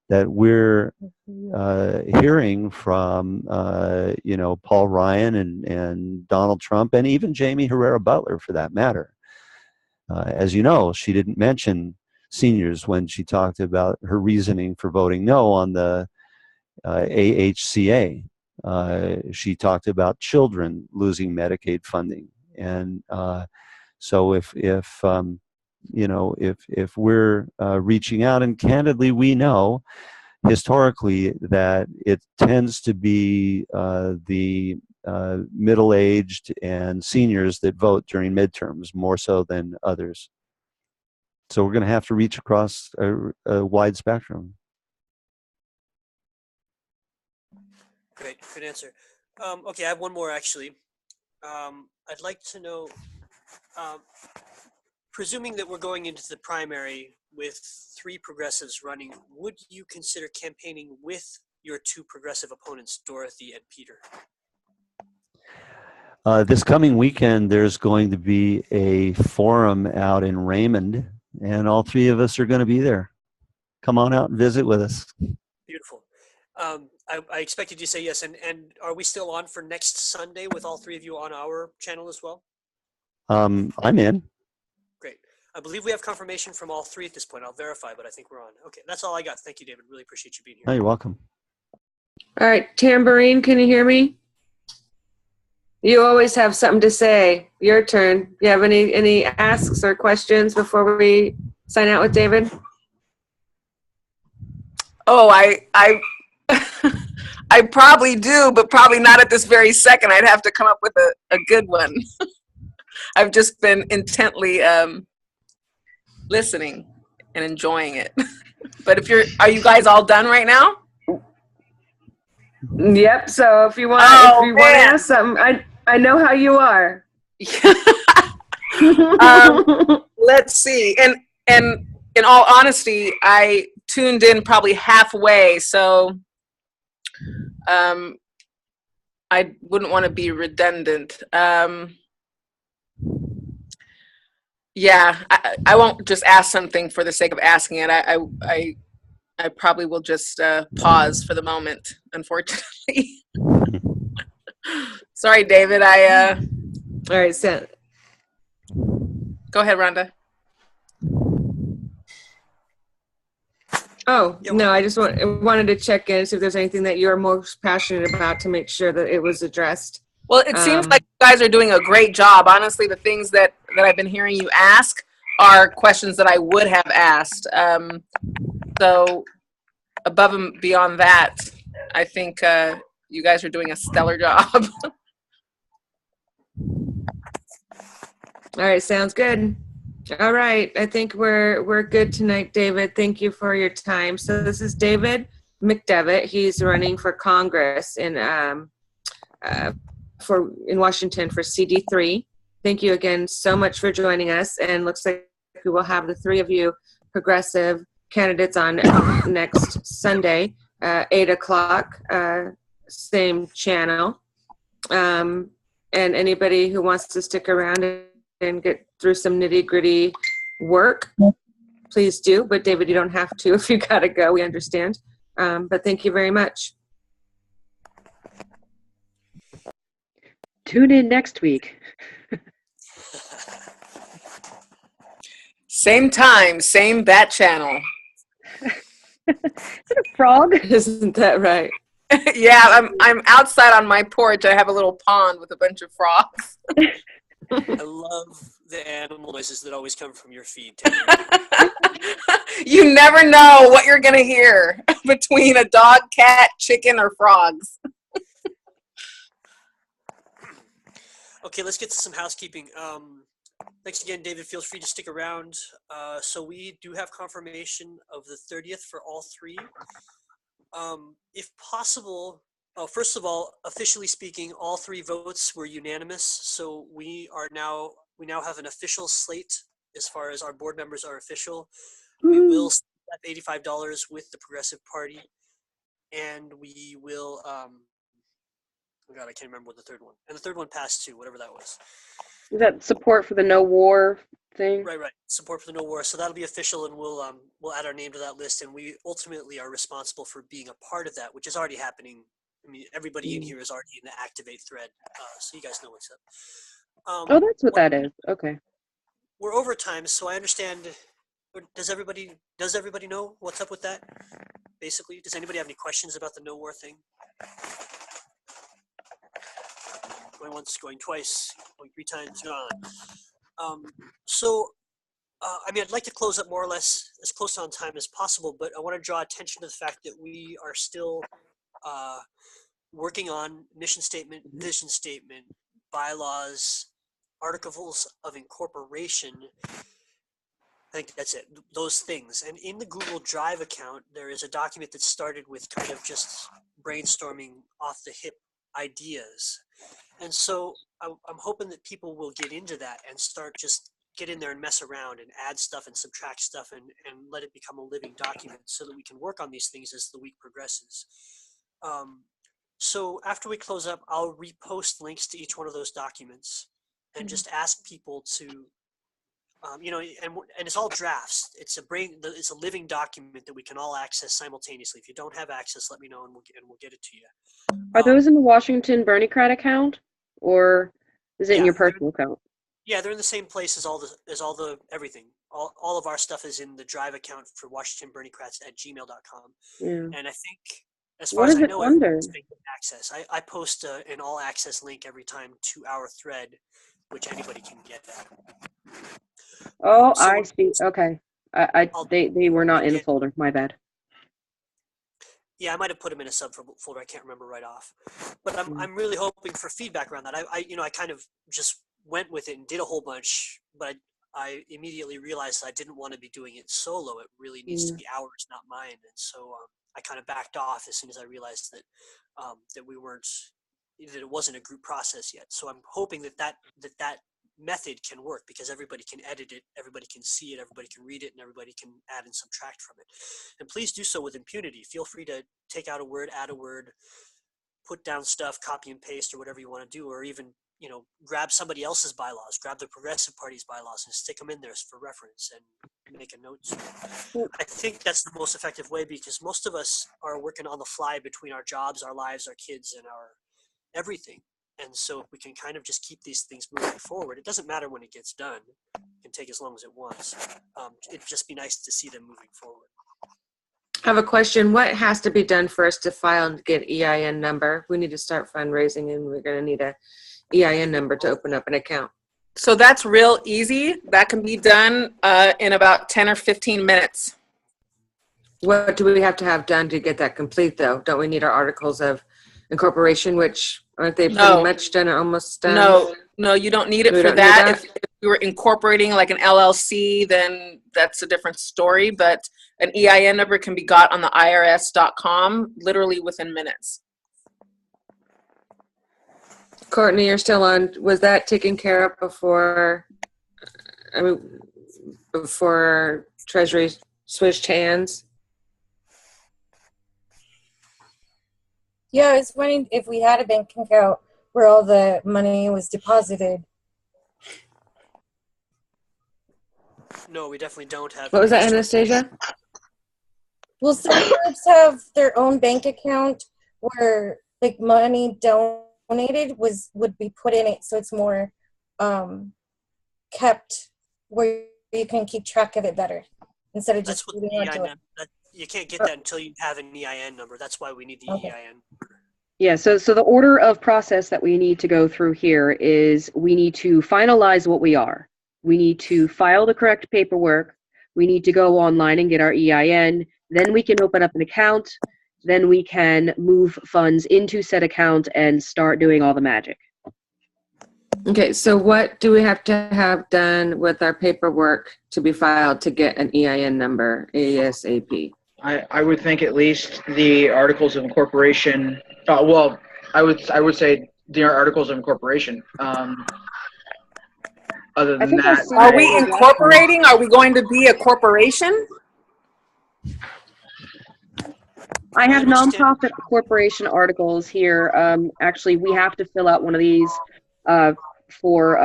that we're hearing from Paul Ryan and Donald Trump, and even Jamie Herrera Butler for that matter. As you know, she didn't mention seniors when she talked about her reasoning for voting no on the AHCA. She talked about children losing Medicaid funding, and so if we're reaching out, and candidly, we know historically that it tends to be the middle-aged and seniors that vote during midterms more so than others. So we're going to have to reach across a wide spectrum. Great, good answer. Okay, I have one more actually. I'd like to know, presuming that we're going into the primary with 3 progressives running, would you consider campaigning with your 2 progressive opponents, Dorothy and Peter? This coming weekend, there's going to be a forum out in Raymond, and all 3 of us are going to be there. Come on out and visit with us. Beautiful. I expected you to say yes. And are we still on for next Sunday with all 3 of you on our channel as well? I'm in. Great. I believe we have confirmation from all 3 at this point. I'll verify, but I think we're on. Okay, that's all I got. Thank you, David. Really appreciate you being here. Oh, you're welcome. All right, Tambourine, can you hear me? You always have something to say. Your turn. You have any asks or questions before we sign out with David? Oh, I I probably do, but probably not at this very second. I'd have to come up with a good one. I've just been intently listening and enjoying it. But are you guys all done right now? Yep. So if you want, to ask something, I know how you are. Let's see. And in all honesty, I tuned in probably halfway, so I wouldn't want to be redundant. Yeah, I won't just ask something for the sake of asking it. I probably will just pause for the moment, unfortunately. Sorry, David. All right, so go ahead, Rhonda. Oh, no, I just wanted to check in, see if there's anything that you're most passionate about to make sure that it was addressed. Well, it seems like you guys are doing a great job. Honestly, the things that I've been hearing you ask are questions that I would have asked. So above and beyond that, I think you guys are doing a stellar job. All right, sounds good. All right, I think we're good tonight, David. Thank you for your time. So this is David McDevitt. He's running for Congress in Washington for CD3. Thank you again so much for joining us. And looks like we will have the 3 of you progressive candidates on next Sunday, 8 o'clock, same channel. And anybody who wants to stick around and get through some nitty-gritty work, please do. But David, you don't have to if you gotta go. We understand. But thank you very much. Tune in next week. Same time, same bat channel. Is it a frog? Isn't that right? Yeah, I'm outside on my porch. I have a little pond with a bunch of frogs. I love the animal noises that always come from your feed. You never know what you're going to hear between a dog, cat, chicken, or frogs. Okay, let's get to some housekeeping. Thanks again, David. Feel free to stick around. So we do have confirmation of the 30th for all 3. If possible, first of all, officially speaking, all 3 votes were unanimous. So we now have an official slate as far as our board members are official. We will have $85 with the Progressive Party, and we will. Oh God, I can't remember what the third one. And the third one passed too, whatever that was. Is that support for the no war thing? Right. Support for the no war. So that'll be official, and we'll add our name to that list, and we ultimately are responsible for being a part of that, which is already happening. I mean, everybody in here is already in the Activate thread, so you guys know what's up. Oh, that's what that is. Okay. We're over time, so I understand. Does everybody know what's up with that? Basically, does anybody have any questions about the no war thing? Going once, going twice, going 3 times, gone. I mean, I'd like to close up more or less as close on time as possible, but I want to draw attention to the fact that we are still working on mission statement, vision statement, bylaws, articles of incorporation. I think that's it, those things. And in the Google Drive account, there is a document that started with kind of just brainstorming off the hip ideas. And so I'm hoping that people will get into that and get in there and mess around and add stuff and subtract stuff and let it become a living document so that we can work on these things as the week progresses. So after we close up, I'll repost links to each one of those documents and just ask people to, and it's all drafts. It's a living document that we can all access simultaneously. If you don't have access, let me know and we'll get it to you. Are those in the Washington Berniecrat account, or is it in your personal account? Yeah, they're in the same place as all the everything. All of our stuff is in the Drive account for WashingtonBerniecrats@gmail.com. Yeah. And I think, as far What as is I it know, under? everyone's been given access. I post an all access link every time to our thread, which anybody can get at. Oh, So I see. Okay. They were not in the folder. My bad. Yeah, I might have put them in a subfolder. I can't remember right off, but I'm really hoping for feedback around that. I kind of just went with it and did a whole bunch, but I immediately realized I didn't want to be doing it solo. It really needs to be ours, not mine. And so I kind of backed off as soon as I realized that that it wasn't a group process yet. So I'm hoping that method can work because everybody can edit it, everybody can see it, everybody can read it, and everybody can add and subtract from it. And please do so with impunity. Feel free to take out a word, add a word, put down stuff, copy and paste, or whatever you want to do, or even grab somebody else's bylaws, grab the Progressive Party's bylaws and stick them in there for reference and make a note. I think that's the most effective way because most of us are working on the fly between our jobs, our lives, our kids, and our everything. And so if we can kind of just keep these things moving forward, it doesn't matter when it gets done. It can take as long as it wants. It'd just be nice to see them moving forward. I have a question. What has to be done for us to file and get EIN number? We need to start fundraising and we're going to need a EIN number to open up an account. So that's real easy. That can be done in about 10 or 15 minutes. What do we have to have done to get that complete, though? Don't we need our articles of incorporation, which aren't they pretty much done or almost done? No, you don't need it for that. If you were incorporating like an LLC, then that's a different story. But an EIN number can be got on the IRS.com literally within minutes. Courtney, you're still on. Was that taken care of before Treasury switched hands? Yeah, I was wondering if we had a bank account where all the money was deposited. No, we definitely don't have. What was that, Anastasia? Well, some groups have their own bank account where like money donated would be put in it, so it's more kept where you can keep track of it better instead of just holding on to it. You can't get that until you have an EIN number. That's why we need the EIN. Yeah, so the order of process that we need to go through here is we need to finalize what we are. We need to file the correct paperwork. We need to go online and get our EIN. Then we can open up an account. Then we can move funds into said account and start doing all the magic. Okay, so what do we have to have done with our paperwork to be filed to get an EIN number ASAP? I would think at least the articles of incorporation. Well, I would say the articles of incorporation. Other than that, are we incorporating? Are we going to be a corporation? I have nonprofit corporation articles here. Actually, we have to fill out one of these for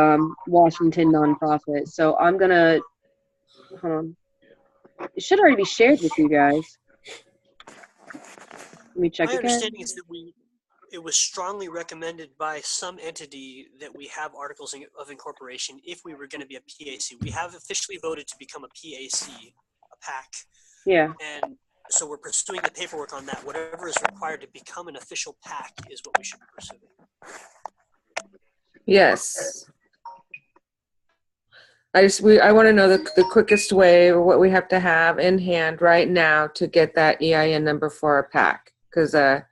Washington nonprofit. So I'm gonna, hold on. It should already be shared with you guys. Let me check My again. understanding is that it was strongly recommended by some entity that we have articles of incorporation if we were going to be a PAC. We have officially voted to become a PAC, a PAC, Yeah. and so we're pursuing the paperwork on that. Whatever is required to become an official PAC is what we should be pursuing. Yes. I want to know the quickest way or what we have to have in hand right now to get that EIN number for our PAC, because it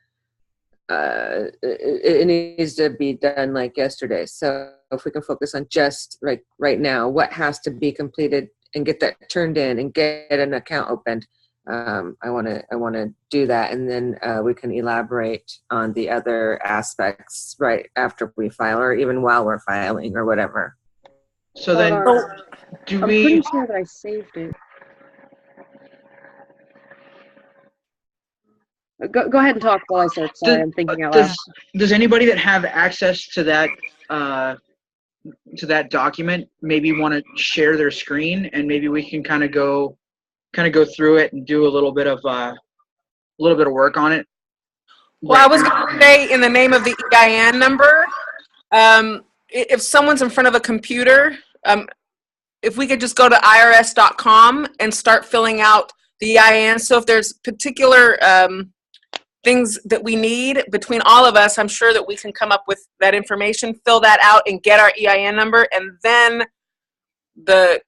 needs to be done like yesterday. So if we can focus on just like right now, what has to be completed and get that turned in and get an account opened. I want to do that, and then we can elaborate on the other aspects right after we file, or even while we're filing, or whatever. So then, do I'm we? pretty sure that I saved it. Go ahead and talk while I search. Sorry, I'm thinking out loud. Does anybody that have access to that document maybe want to share their screen, and maybe we can kind of go through it and do a little bit of work on it? Well, I was going to say, in the name of the EIN number, if someone's in front of a computer, if we could just go to irs.com and start filling out the EIN. So if there's particular things that we need between all of us, I'm sure that we can come up with that information, fill that out, and get our EIN number. And then the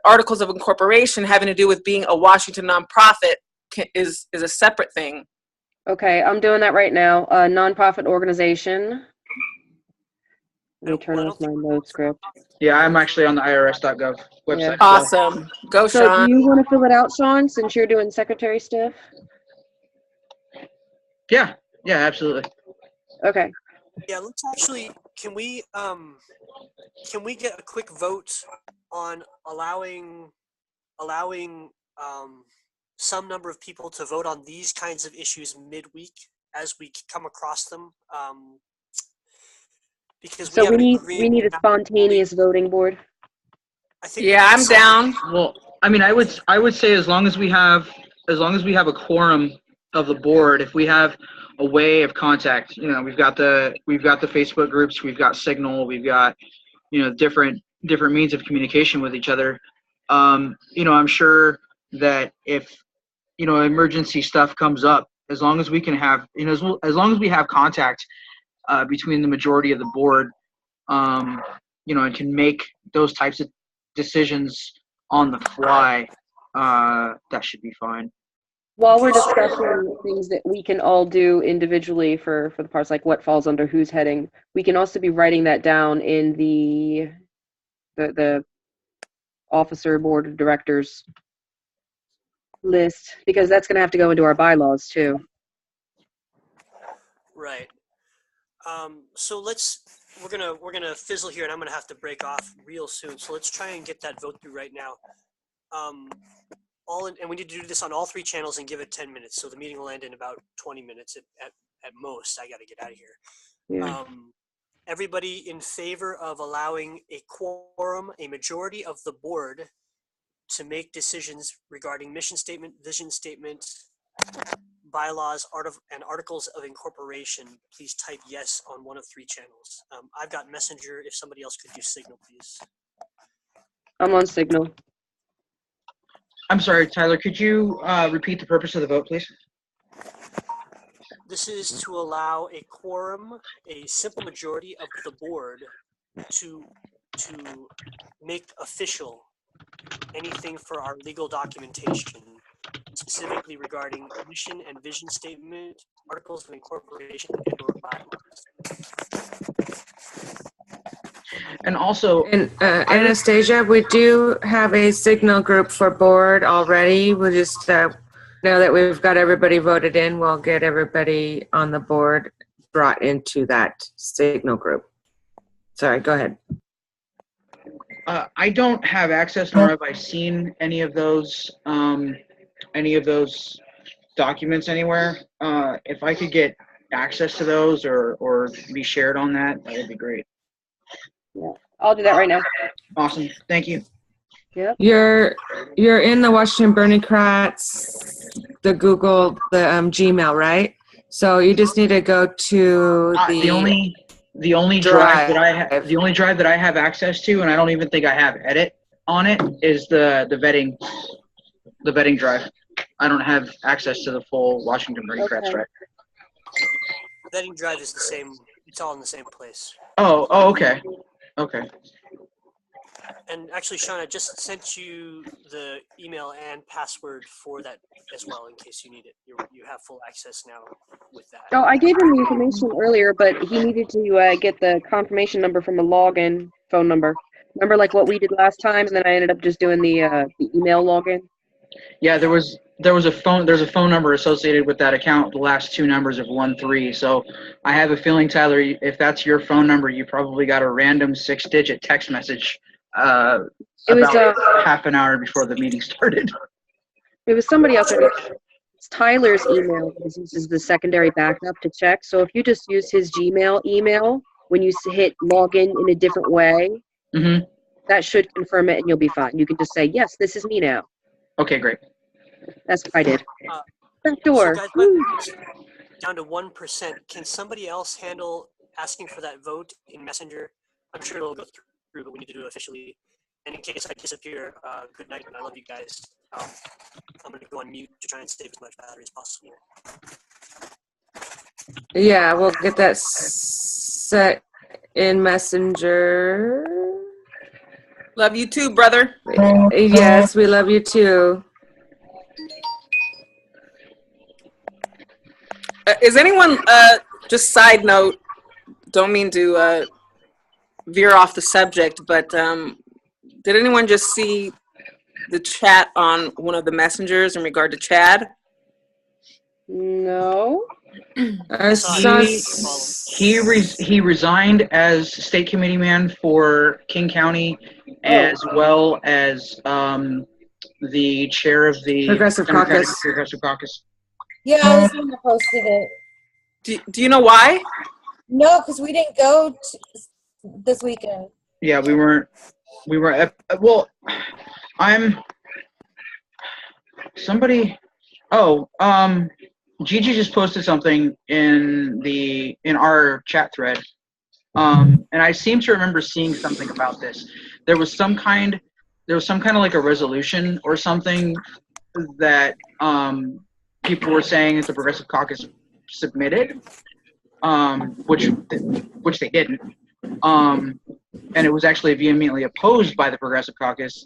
articles of incorporation having to do with being a Washington nonprofit is a separate thing. Okay, I'm doing that right now. Nonprofit organization. Let me turn off my node script. Yeah, I'm actually on the irs.gov website. Yeah. Awesome. Go, So Sean. do you want to fill it out, Sean, since you're doing secretary stuff? Yeah, absolutely. Okay. Yeah, let's actually, can we get a quick vote on allowing some number of people to vote on these kinds of issues midweek as we come across them? Because So we need a spontaneous voting board. I think Yeah, I'm down. Well, I mean, I would say as long as we have a quorum of the board, if we have a way of contact, we've got the Facebook groups, we've got Signal, we've got different means of communication with each other. I'm sure that if emergency stuff comes up, as long as we can have as long as we have contact between the majority of the board, and can make those types of decisions on the fly, that should be fine. While we're discussing things that we can all do individually for the parts, like what falls under whose heading, we can also be writing that down in the officer board of directors list, because that's going to have to go into our bylaws too. Right. So we're gonna fizzle here, and I'm gonna have to break off real soon. So let's try and get that vote through right now. And we need to do this on all three channels and give it 10 minutes. So the meeting will end in about 20 minutes at most. I got to get out of here. Yeah. Everybody in favor of allowing a quorum, a majority of the board, to make decisions regarding mission statement, vision statement, bylaws, and articles of incorporation, please type yes on one of three channels. I've got Messenger. If somebody else could use Signal, please. I'm on Signal. I'm sorry, Tyler, could you repeat the purpose of the vote, please? This is to allow a quorum, a simple majority of the board, to make official anything for our legal documentation, specifically regarding mission and vision statement, articles of incorporation, and/or bylaws. And also, Anastasia, we do have a Signal group for board already. We'll just, now that we've got everybody voted in, we'll get everybody on the board brought into that Signal group. Sorry, go ahead. I don't have access, nor have I seen any of those documents anywhere. If I could get access to those or be shared on that, that would be great. Yeah, I'll do that right now. Awesome. Thank you. Yep. You're in the Washington Bernie Kratz, the Google, the Gmail, right? So you just need to go to The only drive that I have access to, and I don't even think I have edit on it, is the vetting drive. I don't have access to the full Washington Bernie Kratz drive. Vetting drive is the same. It's all in the same place. Oh, okay. Okay. And actually, Sean, I just sent you the email and password for that as well, in case you need it. You have full access now with that. Oh, I gave him the information earlier, but he needed to get the confirmation number from a login phone number. Remember, like what we did last time, and then I ended up just doing the email login. Yeah, there's a phone number associated with that account, the last two numbers of 13. So I have a feeling, Tyler, if that's your phone number, you probably got a random 6-digit text message It was about half an hour before the meeting started. It was somebody else. It's Tyler's email that uses the secondary backup to check. So if you just use his Gmail email, when you hit login in a different way, that should confirm it and you'll be fine. You can just say, yes, this is me now. Okay, great. That's what I did. Backdoor. So guys, down to 1%. Can somebody else handle asking for that vote in Messenger? I'm sure it'll go through, but we need to do it officially. And in case I disappear, good night, and I love you guys. I'm going to go on mute to try and save as much battery as possible. Yeah, we'll get that set in Messenger. Love you too, brother. Yes, we love you too. Is anyone, just side note, don't mean to veer off the subject, but did anyone just see the chat on one of the messengers in regard to Chad? No. He resigned as state committee man for King County, as well as the chair of the Progressive Caucus. Progressive Caucus. Yeah, I was the one that posted it. Do you know why? No, because we didn't go this weekend. Yeah, we weren't. Well, Gigi just posted something in our chat thread, and I seem to remember seeing something about this. There was some kind of like a resolution or something that people were saying that the Progressive Caucus submitted, which they didn't, and it was actually vehemently opposed by the Progressive Caucus.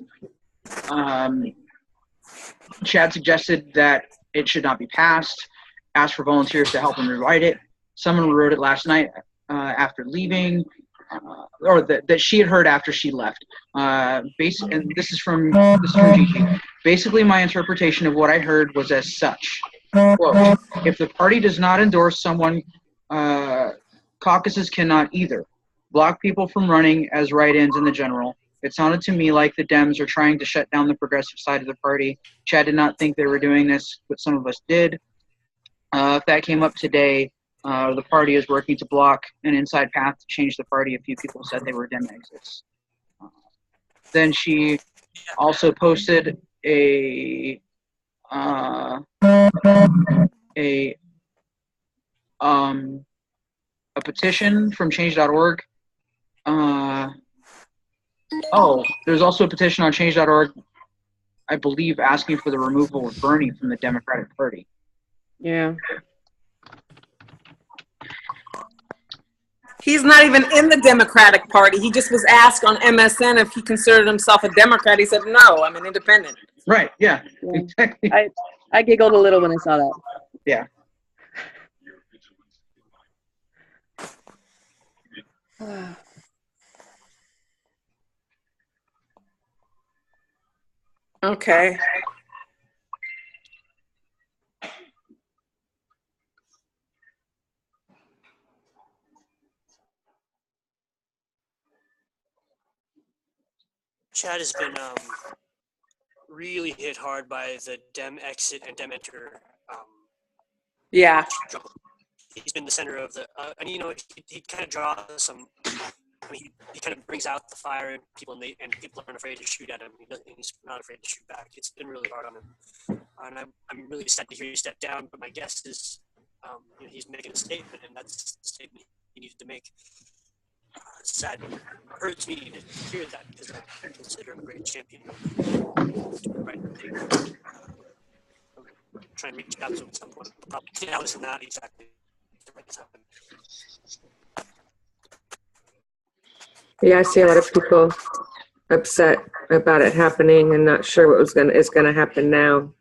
Chad suggested that it should not be passed, asked for volunteers to help him rewrite it. Someone wrote it last night after leaving, or that she had heard after she left. And this is from Gigi. Basically, my interpretation of what I heard was as such. Quote, if the party does not endorse someone, caucuses cannot either. Block people from running as write-ins in the general. It sounded to me like the Dems are trying to shut down the progressive side of the party. Chad did not think they were doing this, but some of us did. If that came up today, the party is working to block an inside path to change the party. A few people said they were Dem exits. Then she also posted a petition from change.org. There's also a petition on change.org, I believe, asking for the removal of Bernie from the Democratic Party. Yeah. He's not even in the Democratic Party. He just was asked on MSN if he considered himself a Democrat. He said, no, I'm an independent. Right, yeah. Exactly. I giggled a little when I saw that. Yeah. Okay. Chad has been really hit hard by the Dem exit and Dem enter. Yeah. He's been the center of the, and he kind of draws some I mean, he kind of brings out the fire in people, and people aren't afraid to shoot at him. He's not afraid to shoot back. It's been really hard on him, and I'm really sad to hear you step down. But my guess is, he's making a statement, and that's the statement he needed to make. It's sad. It hurts me to hear that because I consider him a great champion. Doing the right thing. Try and reach out to him at some point. Probably now is not exactly the right time. Yeah, I see a lot of people upset about it happening and not sure what is gonna happen now.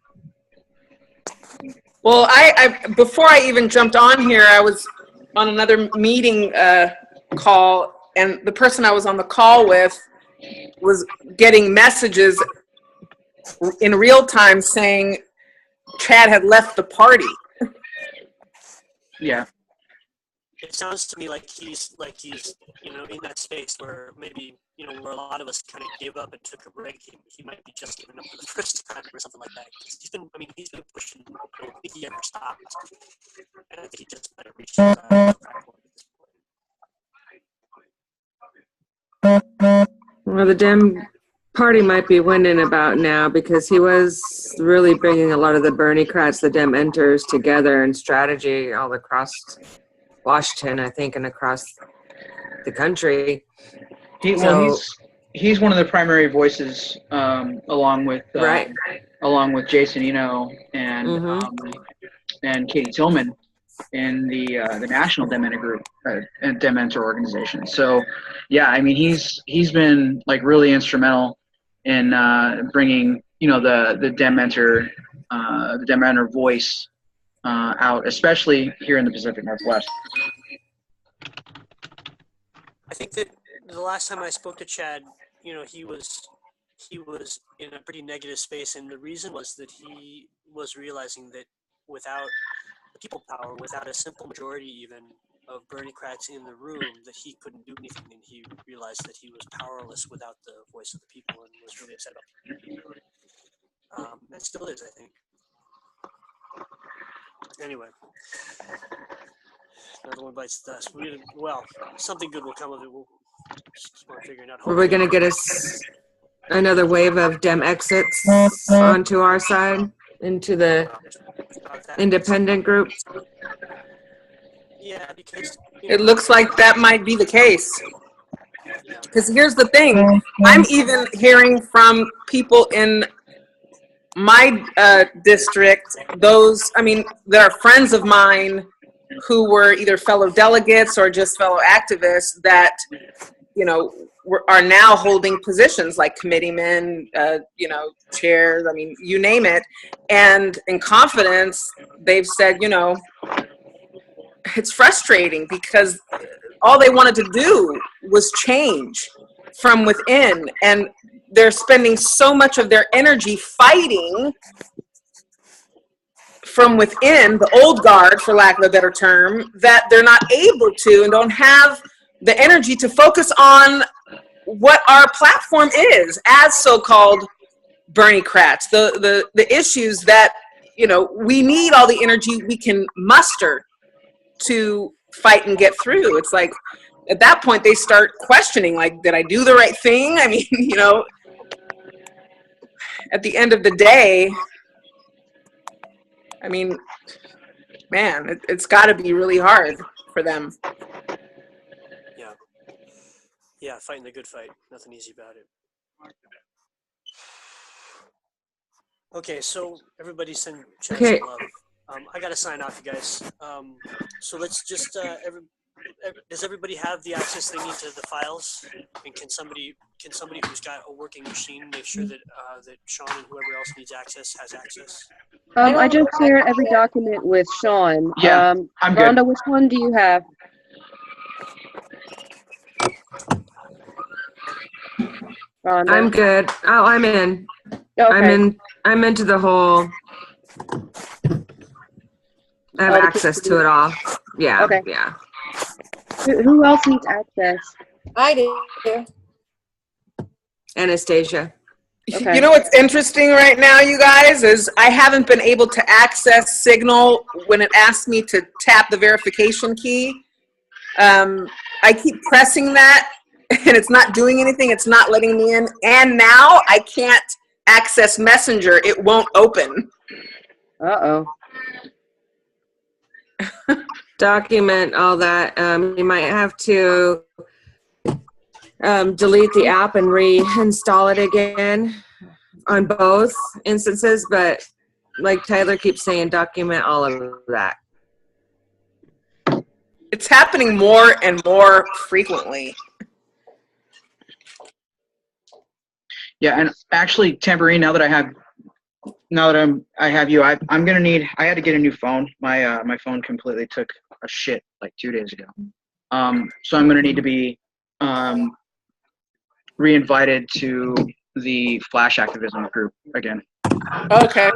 Well, I before I even jumped on here, I was on another meeting call, and the person I was on the call with was getting messages in real time saying Chad had left the party. Yeah. It sounds to me like he's in that space where maybe where a lot of us kind of gave up and took a break. He might be just giving up for the first time or something like that. He's been pushing. I don't think he ever stopped, and I think he just might have reached his crack point at this point. Well, the Dem party might be winning about now because he was really bringing a lot of the Bernie-crats, the Dem enters together in strategy all across Washington, I think, and across the country. He's one of the primary voices, along with Jason Eno and Katie Tillman in the National Dem Enter group and Dem Enter organization. So, yeah, I mean he's been like really instrumental in bringing the Dem Enter voice out, especially here in the Pacific Northwest. I think that the last time I spoke to Chad, he was in a pretty negative space, and the reason was that he was realizing that without the people power, without a simple majority even of Bernie-crats in the room, that he couldn't do anything, and he realized that he was powerless without the voice of the people, and was really upset about it. That still is, I think. Anyway, another one bites the dust. Well, something good will come of it. We'll just start figuring out. Are we going to get another wave of Dem exits onto our side, into the independent group? Yeah, because it looks like that might be the case. Because here's the thing, I'm even hearing from people in my district, there are friends of mine who were either fellow delegates or just fellow activists that, are now holding positions like committeemen, chairs, you name it. And in confidence, they've said, it's frustrating because all they wanted to do was change from within. And they're spending so much of their energy fighting from within, the old guard, for lack of a better term, that they're not able to and don't have the energy to focus on what our platform is as so-called Bernie-crats, the issues that, we need all the energy we can muster to fight and get through. It's like, at that point, they start questioning, like, did I do the right thing? At the end of the day, man, it's got to be really hard for them. Yeah, fighting the good fight. Nothing easy about it. Okay, so everybody send Chad some love. I got to sign off, you guys. So let's just, does everybody have the access they need to the files? And can somebody who's got a working machine make sure that that Sean and whoever else needs access has access? I just shared every document with Sean. Yeah, I'm good. Rhonda, which one do you have? Rhonda? I'm good. Oh, I'm in. Okay. I'm into the whole. I have access to it all. Yeah. Okay. Yeah. Who else needs access? I do. Anastasia. Okay. You know what's interesting right now, you guys, is I haven't been able to access Signal when it asks me to tap the verification key. I keep pressing that, and it's not doing anything. It's not letting me in. And now I can't access Messenger. It won't open. Uh-oh. Document all that. You might have to delete the app and reinstall it again on both instances, but like Tyler keeps saying, document all of that. It's happening more and more frequently. Yeah, and actually, Tambourine, now that I have you, I'm gonna need. I had to get a new phone. My phone completely took a shit like 2 days ago. So I'm gonna need to be re-invited to the Flash activism group again. Okay.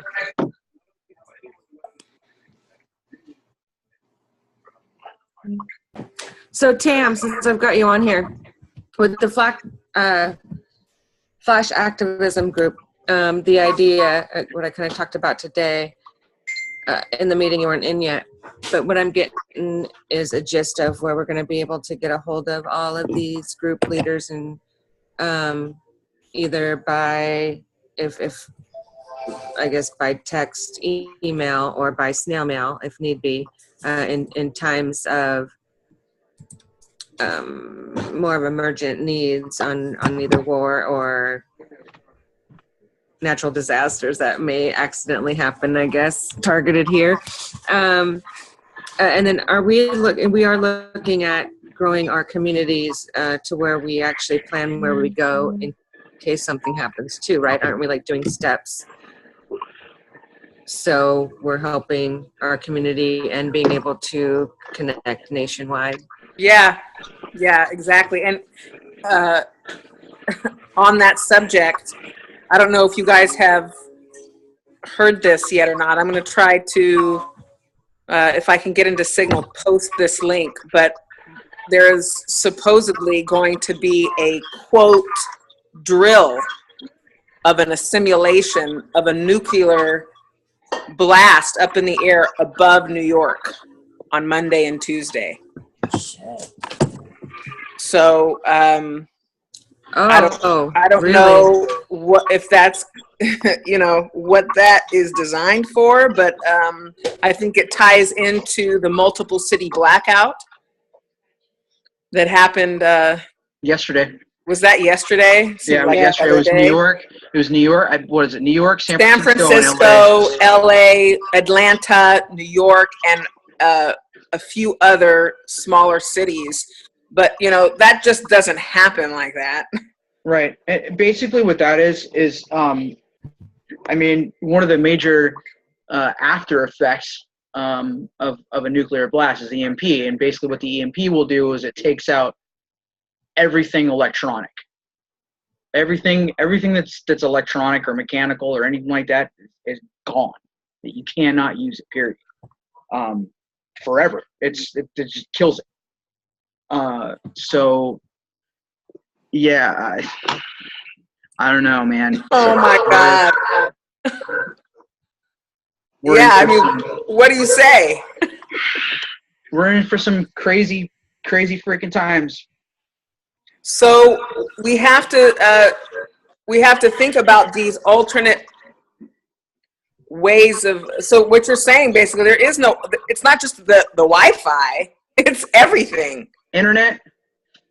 So Tam, since I've got you on here, with the Flash activism group, the idea, what I kind of talked about today in the meeting you weren't in yet, but what I'm getting is a gist of where we're going to be able to get a hold of all of these group leaders, and either by, if I guess by text, email, or by snail mail, if need be, in times of more of emergent needs on either war or natural disasters that may accidentally happen, I guess, targeted here. And then we are looking at growing our communities to where we actually plan where we go in case something happens too, right? Aren't we like doing steps? So we're helping our community and being able to connect nationwide. Yeah, exactly. And on that subject, I don't know if you guys have heard this yet or not. I'm going to try to, if I can get into Signal, post this link. But there is supposedly going to be a, quote, drill of a simulation of a nuclear blast up in the air above New York on Monday and Tuesday. So I don't really? know what, if that's what that is designed for, but I think it ties into the multiple city blackout that happened Yesterday. Was that yesterday? Yeah, like yesterday. It was New York. It was New York. What is it? New York, San Francisco, LA, Atlanta, New York, and a few other smaller cities. But that just doesn't happen like that. Right. And basically, what that is one of the major after effects of a nuclear blast is the EMP. And basically, what the EMP will do is it takes out everything electronic. Everything that's electronic or mechanical or anything like that is gone. You cannot use it, period. Forever. It just kills it. So yeah, I don't know, man. Oh my God. Yeah, what do you say? We're in for some crazy freaking times. So we have to think about these alternate ways of. So what you're saying basically, it's not just the Wi-Fi, it's everything. Internet,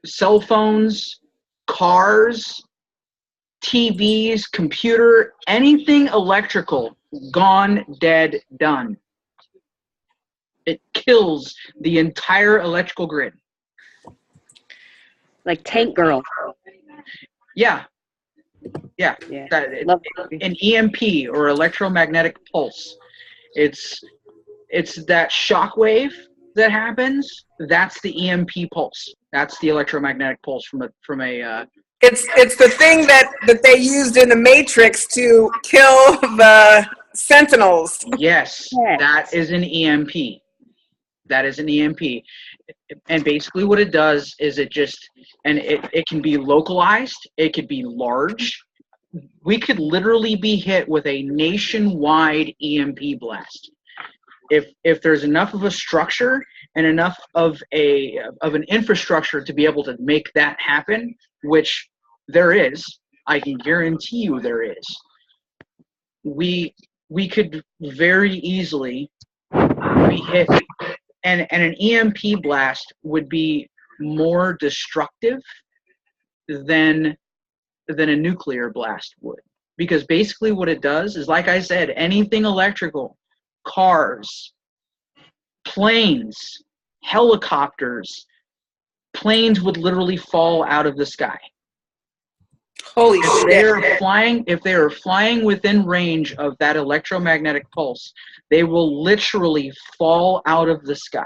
cell phones, cars, TVs, computer, anything electrical, gone, dead, done. It kills the entire electrical grid. Like Tank Girl. Yeah. An EMP or electromagnetic pulse. It's that shock wave that happens. That's the EMP pulse. That's the electromagnetic pulse from a. It's the thing that they used in the Matrix to kill the Sentinels. Yes, that is an EMP. That is an EMP. And basically what it does is it can be localized. It could be large. We could literally be hit with a nationwide EMP blast. if there's enough of a structure and enough of an infrastructure to be able to make that happen, which there is, I can guarantee you there is, we could very easily be hit, and an EMP blast would be more destructive than a nuclear blast would. Because basically what it does is, like I said, anything electrical, cars, planes, helicopters, planes would literally fall out of the sky. Holy If they are shit. flying within range of that electromagnetic pulse, they will literally fall out of the sky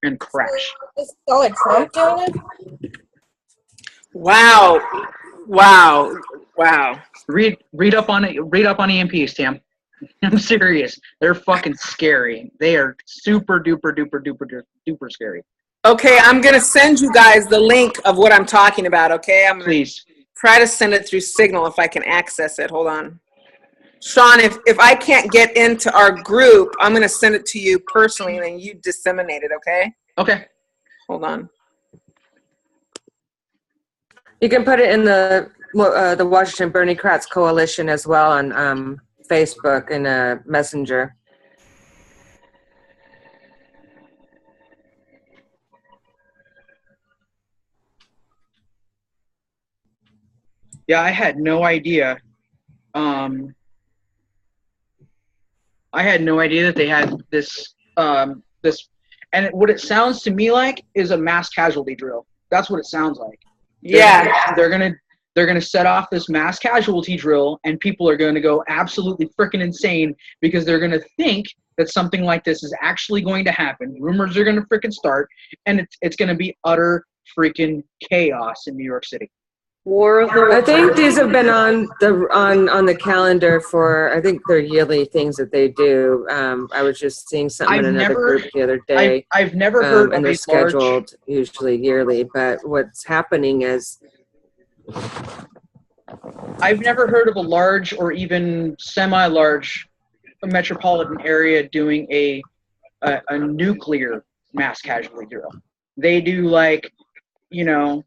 and crash. Is Donald Trump doing it? Wow. Wow. Wow. Read up on it. Read up on EMPs, Tam. I'm serious. They're fucking scary. They are super duper duper duper duper scary. Okay, I'm going to send you guys the link of what I'm talking about, okay? I'm going Please. to try to send it through Signal if I can access it. Hold on. Sean, if I can't get into our group, I'm going to send it to you personally and then you disseminate it, okay? Okay. Hold on. You can put it in the Washington Bernie Kratz Coalition as well on Facebook and Messenger. Yeah, I had no idea. I had no idea that they had this, and what it sounds to me like is a mass casualty drill. That's what it sounds like. Yeah. They're gonna set off this mass casualty drill, and people are gonna go absolutely freaking insane because they're gonna think that something like this is actually going to happen. Rumors are gonna freaking start, and it's gonna be utter freaking chaos in New York City. War of the I think these have been on the calendar for, I think they're yearly things that they do. I was just seeing something in another group the other day. I've never heard and of they're a scheduled usually yearly. But what's happening is, I've never heard of a large or even semi-large metropolitan area doing a nuclear mass casualty drill. They do like, you know.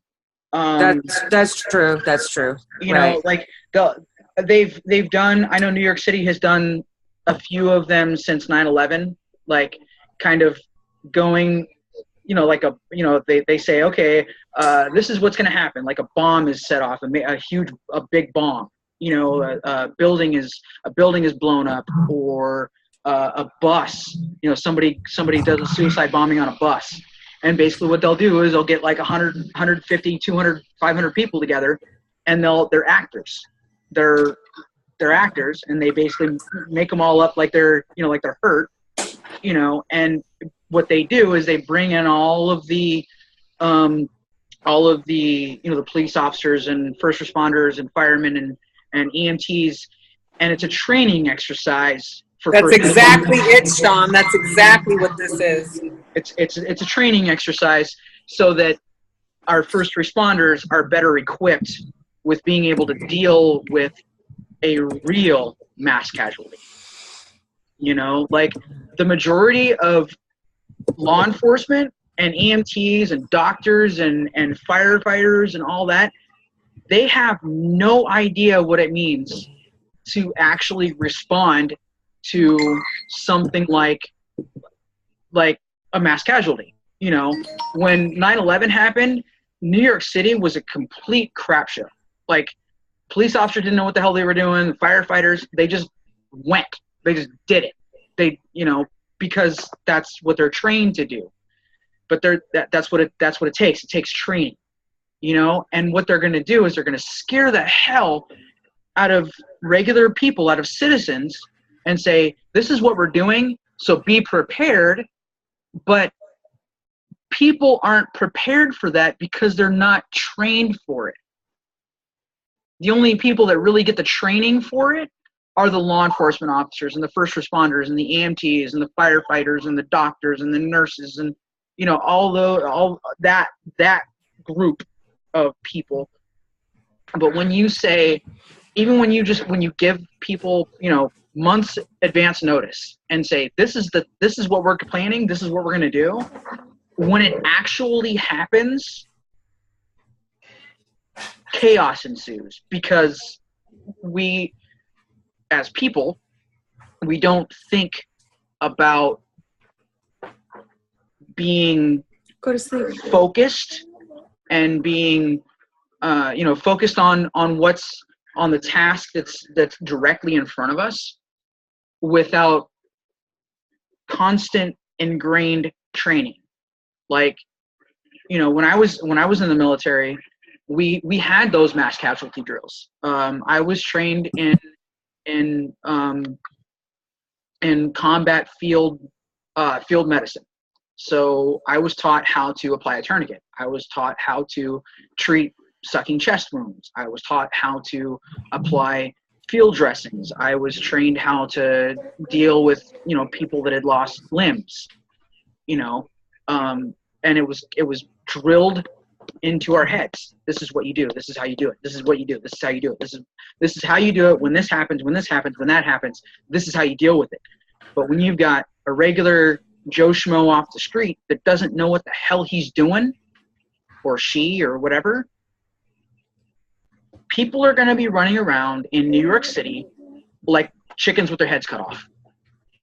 That's true. That's true. You right. know, like they've done. I know New York City has done a few of them since 9/11. Like, kind of going, you know, like they say, okay, this is what's going to happen. Like a bomb is set off, a big bomb. You know, a building is blown up, or a bus. You know, somebody does a suicide bombing on a bus. And basically what they'll do is they'll get like 100, 150, 200, 500 people together, and they're actors. They're actors, and they basically make them all up like they're hurt, you know. And what they do is they bring in all of the you know, the police officers and first responders and firemen and EMTs, and it's a training exercise. That's exactly it, Sean. That's exactly what this is. It's a training exercise so that our first responders are better equipped with being able to deal with a real mass casualty. You know, like the majority of law enforcement and EMTs and doctors and firefighters and all that, they have no idea what it means to actually respond to something like a mass casualty. You know, when 9/11 happened, New York City was a complete crap show. Like, police officers didn't know what the hell they were doing. The firefighters, they just went. They just did it. They, you know, because that's what they're trained to do. But that's what it takes. It takes training, you know. And what they're going to do is they're going to scare the hell out of regular people, out of citizens, and say, this is what we're doing, so be prepared. But people aren't prepared for that because they're not trained for it. The only people that really get the training for it are the law enforcement officers and the first responders and the EMTs and the firefighters and the doctors and the nurses and, you know, all that group of people. But when you say, even when you give people, you know, months advance notice and say, this is what we're planning, this is what we're going to do, when it actually happens, chaos ensues, because we, as people, we don't think about being Go to sleep. focused and being focused on what's on the task that's directly in front of us, without constant ingrained training. Like, when I was in the military, we had those mass casualty drills. I was trained in combat field medicine. So I was taught how to apply a tourniquet. I was taught how to treat sucking chest wounds. I was taught how to apply field dressings. I was trained how to deal with, people that had lost limbs, and it was drilled into our heads. This is what you do. This is how you do it. This is what you do. This is how you do it. This is how you do it. When this happens, when that happens, this is how you deal with it. But when you've got a regular Joe Schmo off the street that doesn't know what the hell he's doing, or she, or whatever, people are going to be running around in New York City like chickens with their heads cut off.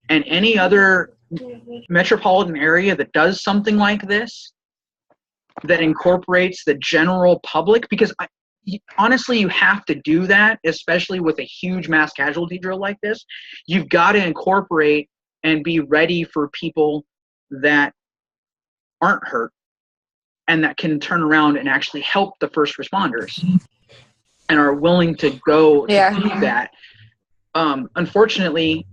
And any other metropolitan area that does something like this, that incorporates the general public, because honestly, you have to do that, especially with a huge mass casualty drill like this. You've got to incorporate and be ready for people that aren't hurt and that can turn around and actually help the first responders and are willing to go to do that. Unfortunately,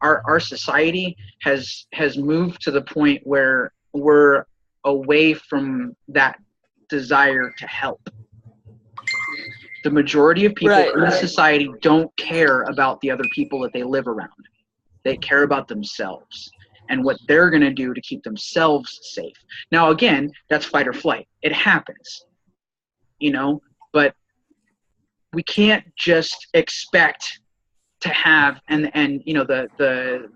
our society has moved to the point where we're away from that desire to help. The majority of people in the society don't care about the other people that they live around. They care about themselves and what they're going to do to keep themselves safe. Now, again, that's fight or flight. It happens, but we can't just expect to have the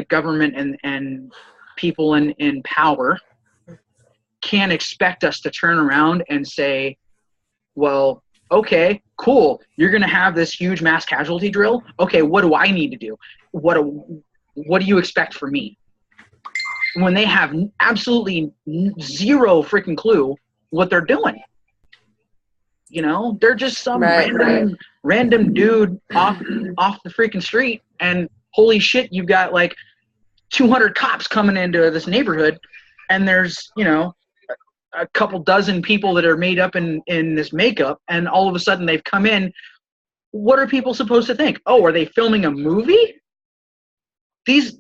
government and people in power can't expect us to turn around and say, well, okay, cool, you're going to have this huge mass casualty drill. Okay, what do I need to do? What do you expect from me? When they have absolutely zero freaking clue what they're doing. They're just some random dude off the freaking street, and holy shit, you've got like 200 cops coming into this neighborhood, and there's, a couple dozen people that are made up in this makeup, and all of a sudden they've come in. What are people supposed to think? Oh, are they filming a movie? These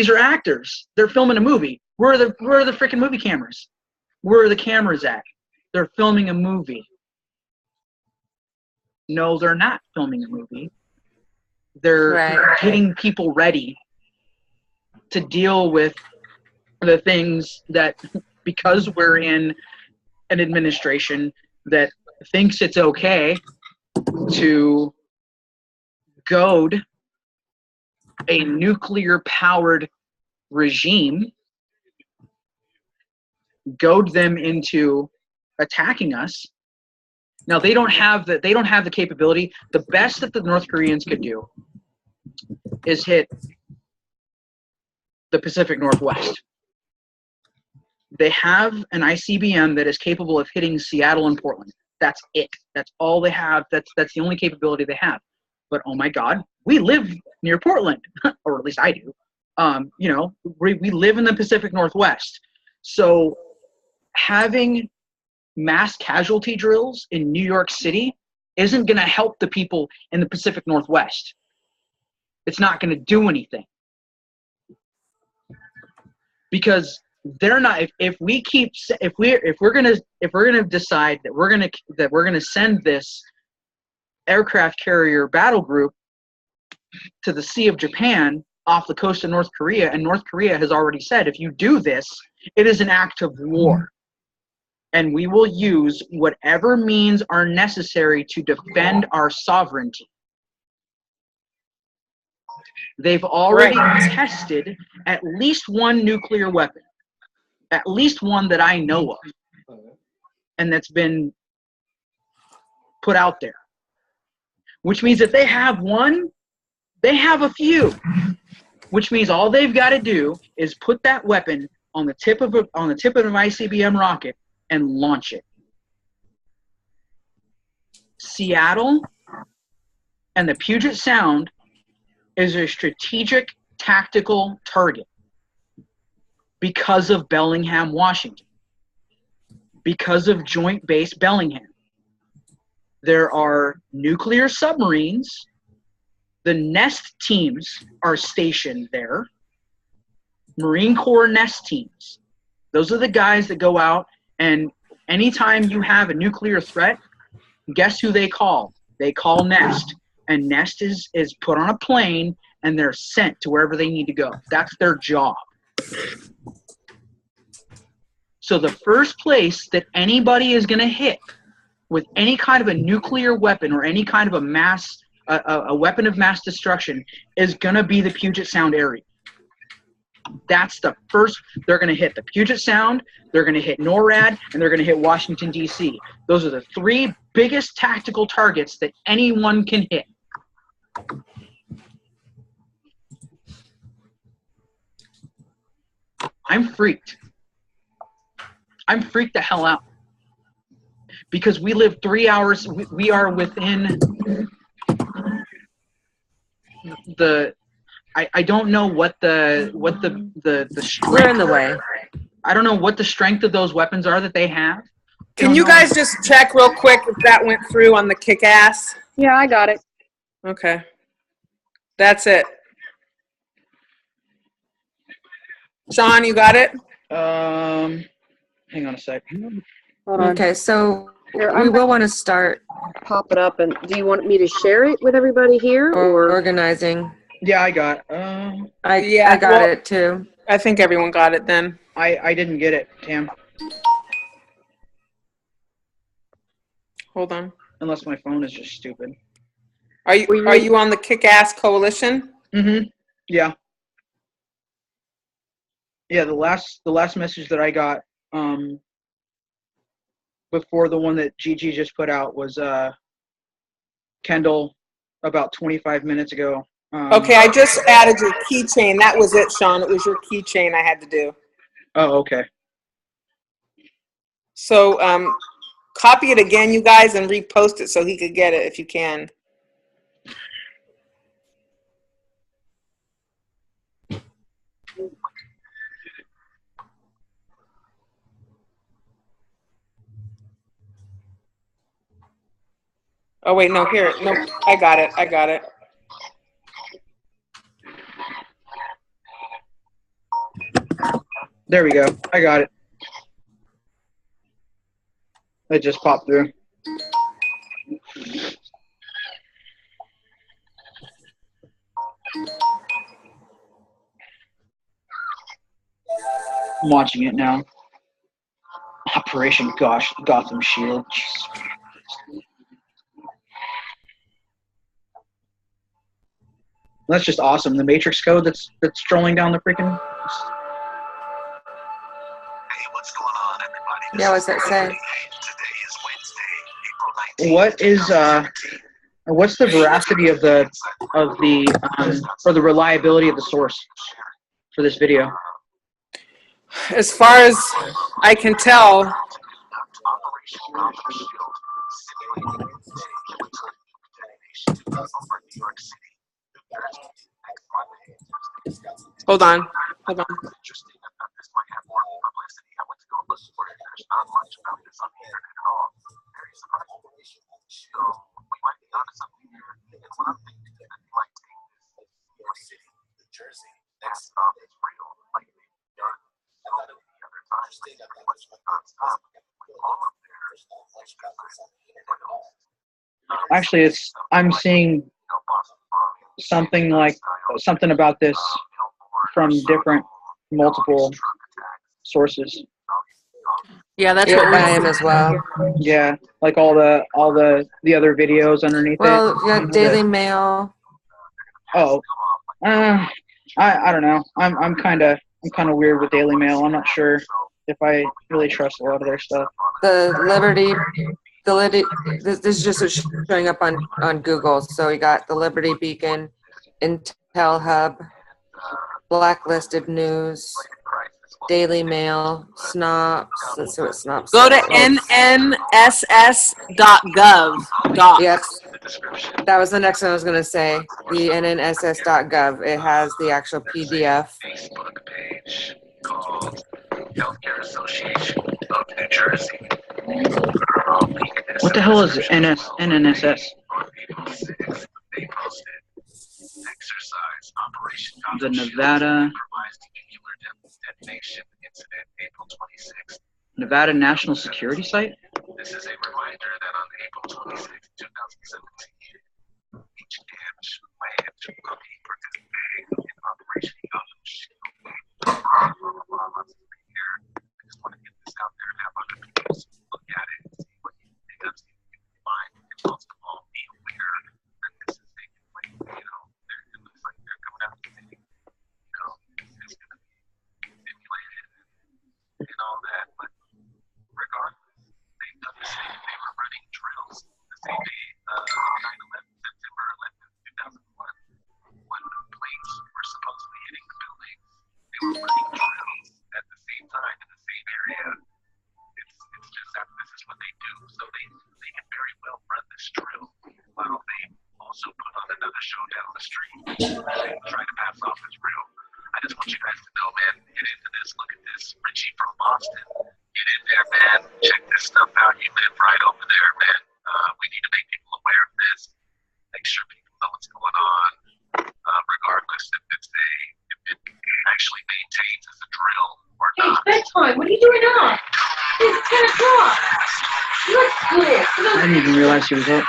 are actors. They're filming a movie. Where are the freaking movie cameras? Where are the cameras at? They're filming a movie. No, they're not filming a movie. They're getting people ready to deal with the things that, because we're in an administration that thinks it's okay to goad a nuclear-powered regime, goad them into attacking us. Now, they don't have the capability. The best that the North Koreans could do is hit the Pacific Northwest. They have an ICBM that is capable of hitting Seattle and Portland. That's it. That's all they have. That's the only capability they have. But oh my God, we live near Portland, or at least I do. We live in the Pacific Northwest. So having mass casualty drills in New York City isn't going to help the people in the Pacific Northwest. It's not going to do anything, because they're not. If we're going to decide that we're going to send this aircraft carrier battle group to the Sea of Japan off the coast of North Korea, and North Korea has already said, if you do this, it is an act of war. And we will use whatever means are necessary to defend our sovereignty. They've already tested at least one nuclear weapon, at least one that I know of, and that's been put out there. Which means if they have one, they have a few. Which means all they've got to do is put that weapon on the tip of an ICBM rocket and launch it. Seattle and the Puget Sound is a strategic tactical target because of Bellingham, Washington, because of Joint Base Bellingham. There are nuclear submarines. The nest teams are stationed there. Marine Corps nest teams. Those are the guys that go out, and anytime you have a nuclear threat, guess who they call? They call Nest. And Nest is put on a plane, and they're sent to wherever they need to go. That's their job. So the first place that anybody is going to hit with any kind of a nuclear weapon or any kind of a weapon of mass destruction is going to be the Puget Sound area. That's the first. They're going to hit the Puget Sound, they're going to hit NORAD, and they're going to hit Washington, D.C. Those are the three biggest tactical targets that anyone can hit. I'm freaked. I'm freaked the hell out. Because we live 3 hours, we are within the, I don't know what the strength. We're in the way. I don't know what the strength of those weapons are that they have. Can you guys just check real quick if that went through on the kick-ass? Yeah, I got it. Okay. That's it. Sean, you got it? Hang on a sec. Hold on. Okay, so Here, we will want to start Pop it up, and do you want me to share it with everybody here, or? organizing. Yeah, I got I got it too. I think everyone got it then. I didn't get it, Tam. Hold on. Unless my phone is just stupid. Are you on the Kick-Ass Coalition? Mm-hmm. Yeah. Yeah, the last message that I got before the one that Gigi just put out was Kendall about 25 minutes ago. Okay, I just added your keychain. That was it, Sean. It was your keychain I had to do. Oh, okay. So copy it again, you guys, and repost it so he could get it if you can. Oh, wait, no, here. No, I got it. I got it. There we go. I got it. It just popped through. I'm watching it now. Operation Gotham Shield. That's just awesome. The Matrix code that's strolling down the freaking. Yeah, what's that say? What's the veracity of the or the reliability of the source for this video? As far as I can tell, hold on. Actually, I'm seeing something about this from multiple sources. Yeah, that's Yeah, what I am as well. Yeah, like all the other videos underneath Well, it. yeah, Daily Mail. Oh, I don't know. I'm kind of weird with Daily Mail. I'm not sure if I really trust a lot of their stuff. This is just showing up on Google. So you got the Liberty Beacon, Intel Hub, Blacklisted News, Daily Mail, Snops. Let's see what Snops Go to says. nnss.gov. Yep. That was the next one I was going to say. The nnss.gov. It has the actual PDF. Facebook page called Healthcare Association of New Jersey. What the hell is NNSS? They posted exercise operation. The Nevada Detonation incident, April 26th. Nevada National Security Site? This is a reminder that on April 26, 2017, each damaged plant will be participating in Operation Yellow Shield. I just want to get this out there and have other people look at it and see what you think of it. Mind and most of all, be aware that this is taking place. You know, it looks like they're coming out to say, you know, it's going to be manipulated and all that, but regardless, they've done the same. They were running drills the same day, 9/11, September 11th, 2001, when the planes were supposedly hitting the building. They were running drills at the same time in the same area. It's just that this is what they do. So they can very well run this drill while they also put on another show down the street and try to pass off as real. I just want you guys to know, man, get into this. Look at this. Richie from Boston. Get in there, man. Check this stuff out. You live right over there, man. We need to make people aware of this. Make sure people know what's going on, regardless if it actually maintains as a drill or not. Hey, bedtime. What are you doing up? It's 10 o'clock. You look good. I didn't even realize he was up.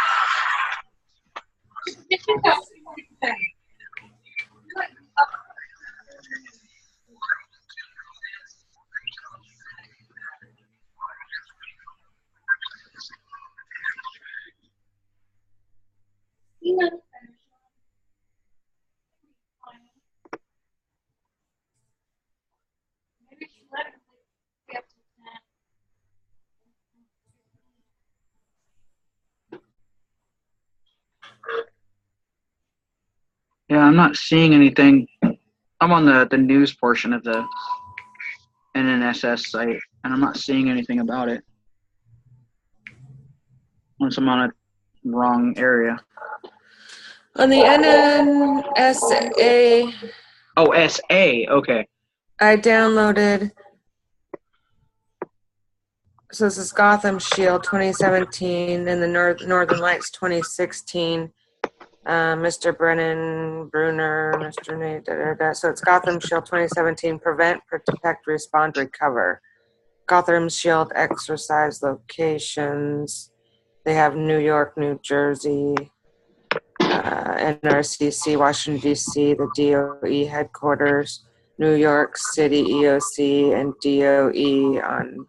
Yeah, I'm not seeing anything. I'm on the news portion of the NNSS site, and I'm not seeing anything about it. Unless I'm on a wrong area. On the NNSA, Oh, SA. Okay. I downloaded. So this is Gotham Shield 2017 and the Northern Lights 2016. Mr. Bruner, Mr. Nate, So it's Gotham Shield 2017, Prevent, Protect, Respond, Recover. Gotham Shield exercise locations. They have New York, New Jersey, NRCC, Washington, D.C., the DOE headquarters, New York City, EOC, and DOE on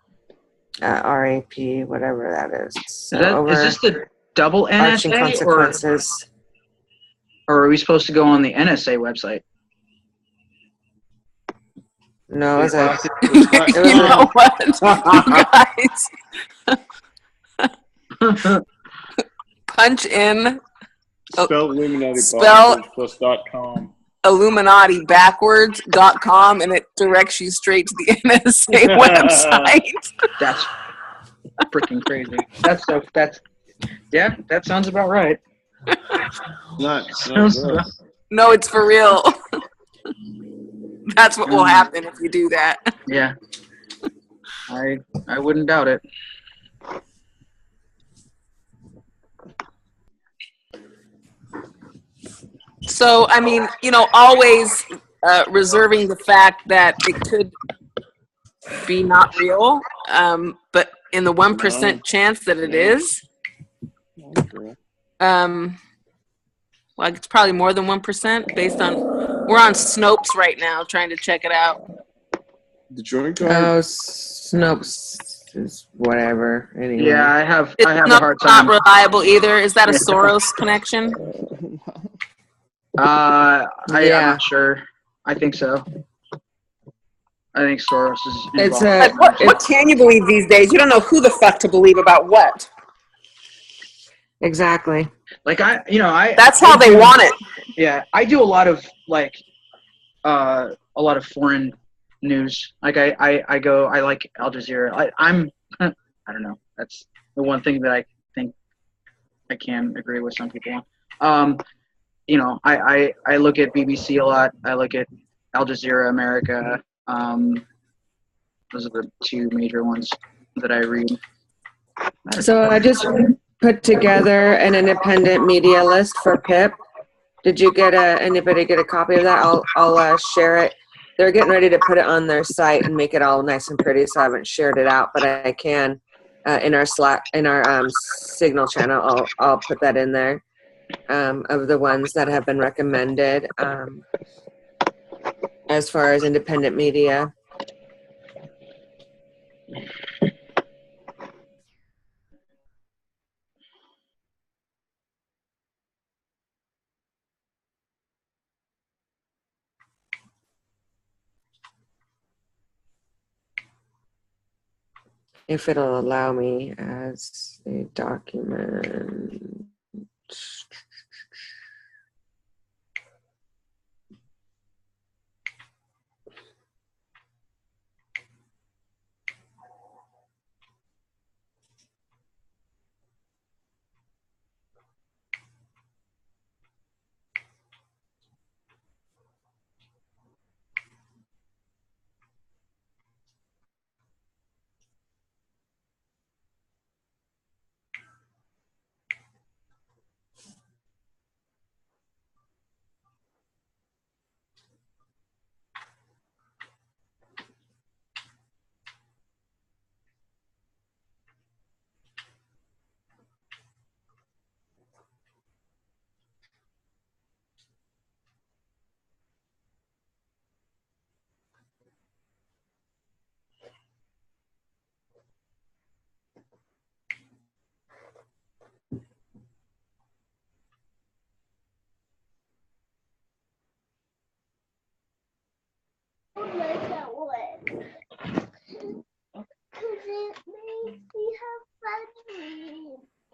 RAP, whatever that is. So Is this the double arching NSA, consequences. or are we supposed to go on the NSA website? No, it was a, You know what, you guys? Punch in Spell Illuminati Spell- backwards plus .com. Illuminati backwards.com and it directs you straight to the NSA website. That's freaking crazy. Yeah, that sounds about right. Not Sounds good. about- No, it's for real. That's what will happen if you do that. Yeah. I wouldn't doubt it. So, I mean, always reserving the fact that it could be not real, but in the 1% chance that it is, well, it's probably more than 1% based on, we're on Snopes right now trying to check it out. The joint card. oh, Snopes is whatever. Anyway. Yeah, I have It's a not, hard not time. reliable either. Is that a Yeah. Soros connection? I'm Yeah. not sure. I think so. I think Soros is It's involved. Like, what can you believe these days? You don't know who the fuck to believe about what. exactly. Like That's how they want it. Yeah, I do a lot of a lot of foreign news. Like I like Al Jazeera. I'm I don't know. That's the one thing that I think I can agree with some people on. I look at BBC a lot. I look at Al Jazeera America. Those are the two major ones that I read. So I just put together an independent media list for PIP. Did you anybody get a copy of that? I'll share it. They're getting ready to put it on their site and make it all nice and pretty, so I haven't shared it out, but I can in our Slack, in our Signal channel. I'll put that in there of the ones that have been recommended as far as independent media. If it'll allow me as a document.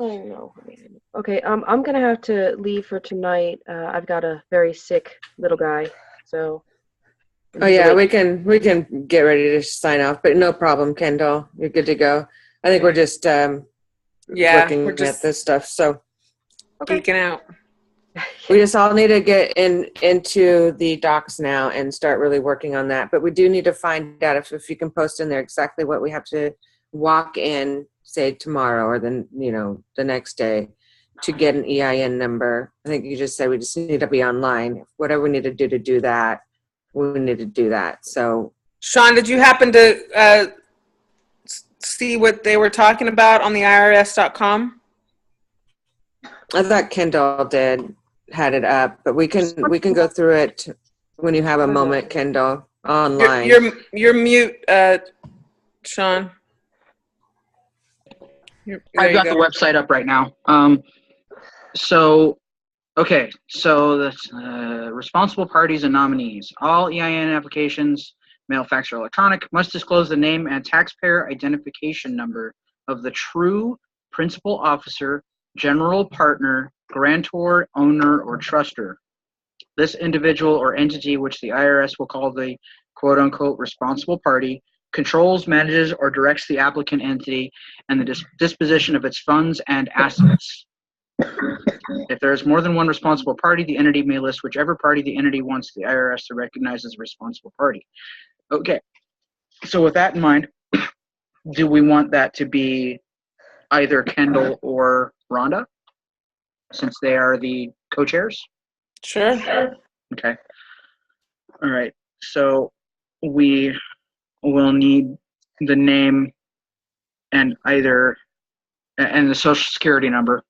I know. Okay, I'm gonna have to leave for tonight. I've got a very sick little guy, so. Oh yeah, we can get ready to sign off, but no problem, Kendall. You're good to go. I think we're just looking we're just at this stuff. So geeking out. we just all need to get into the docs now and start really working on that. But we do need to find out if you can post in there exactly what we have to walk in, say tomorrow or then the next day, to get an EIN number. I think you just said we just need to be online. Whatever we need to do that, we need to do that. So Sean, did you happen to see what they were talking about on the IRS.com? I thought Kendall had it up, but we can go through it when you have a moment, Kendall, online. You're mute, Sean. I've got the website up right now. So the responsible parties and nominees. All EIN applications, mail, fax, or electronic, must disclose the name and taxpayer identification number of the true principal officer, general partner, grantor, owner, or truster. This individual or entity, which the IRS will call the quote-unquote responsible party, controls, manages, or directs the applicant entity and the disposition of its funds and assets. If there is more than one responsible party, the entity may list whichever party the entity wants the IRS to recognize as a responsible party. Okay, so with that in mind, do we want that to be either Kendall or Rhonda, since they are the co-chairs? Sure. Okay. All right, so we will need the name and the social security number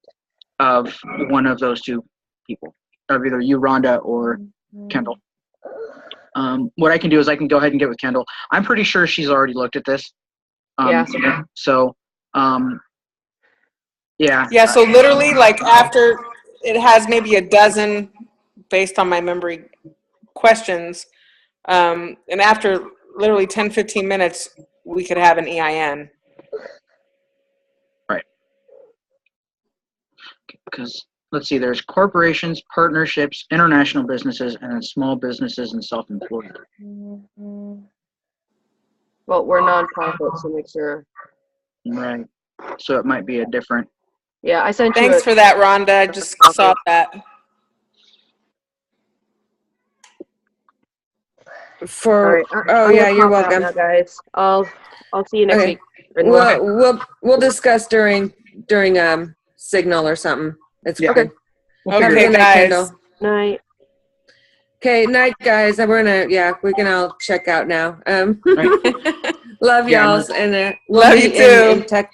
of one of those two people, of either you, Rhonda, or Kendall. What I can do is I can go ahead and get with Kendall. I'm pretty sure she's already looked at this. Yeah. So, yeah. Yeah, so literally, like, after it has maybe a dozen based on my memory questions. And after literally 10, 15 minutes, we could have an EIN. Right. Because let's see, there's corporations, partnerships, international businesses, and then small businesses and self-employed. Well, we're nonprofit, so make sure. Right. So it might be a different. Yeah, I sent Thanks you. for that, Rhonda. I just saw that. For oh I'm yeah, gonna you're pop out welcome. now, guys. I'll see you next Okay. week. And we'll- We'll discuss during signal or something. It's Yeah. fine. We'll Have a figure good it night, out. Kendall. Night. Okay, night, guys. We're gonna we can all check out now. Love Yeah, y'alls, and we'll Love meet you in too.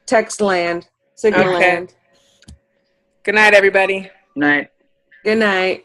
text land, signal Okay. land. Good night, everybody. Night. Good night.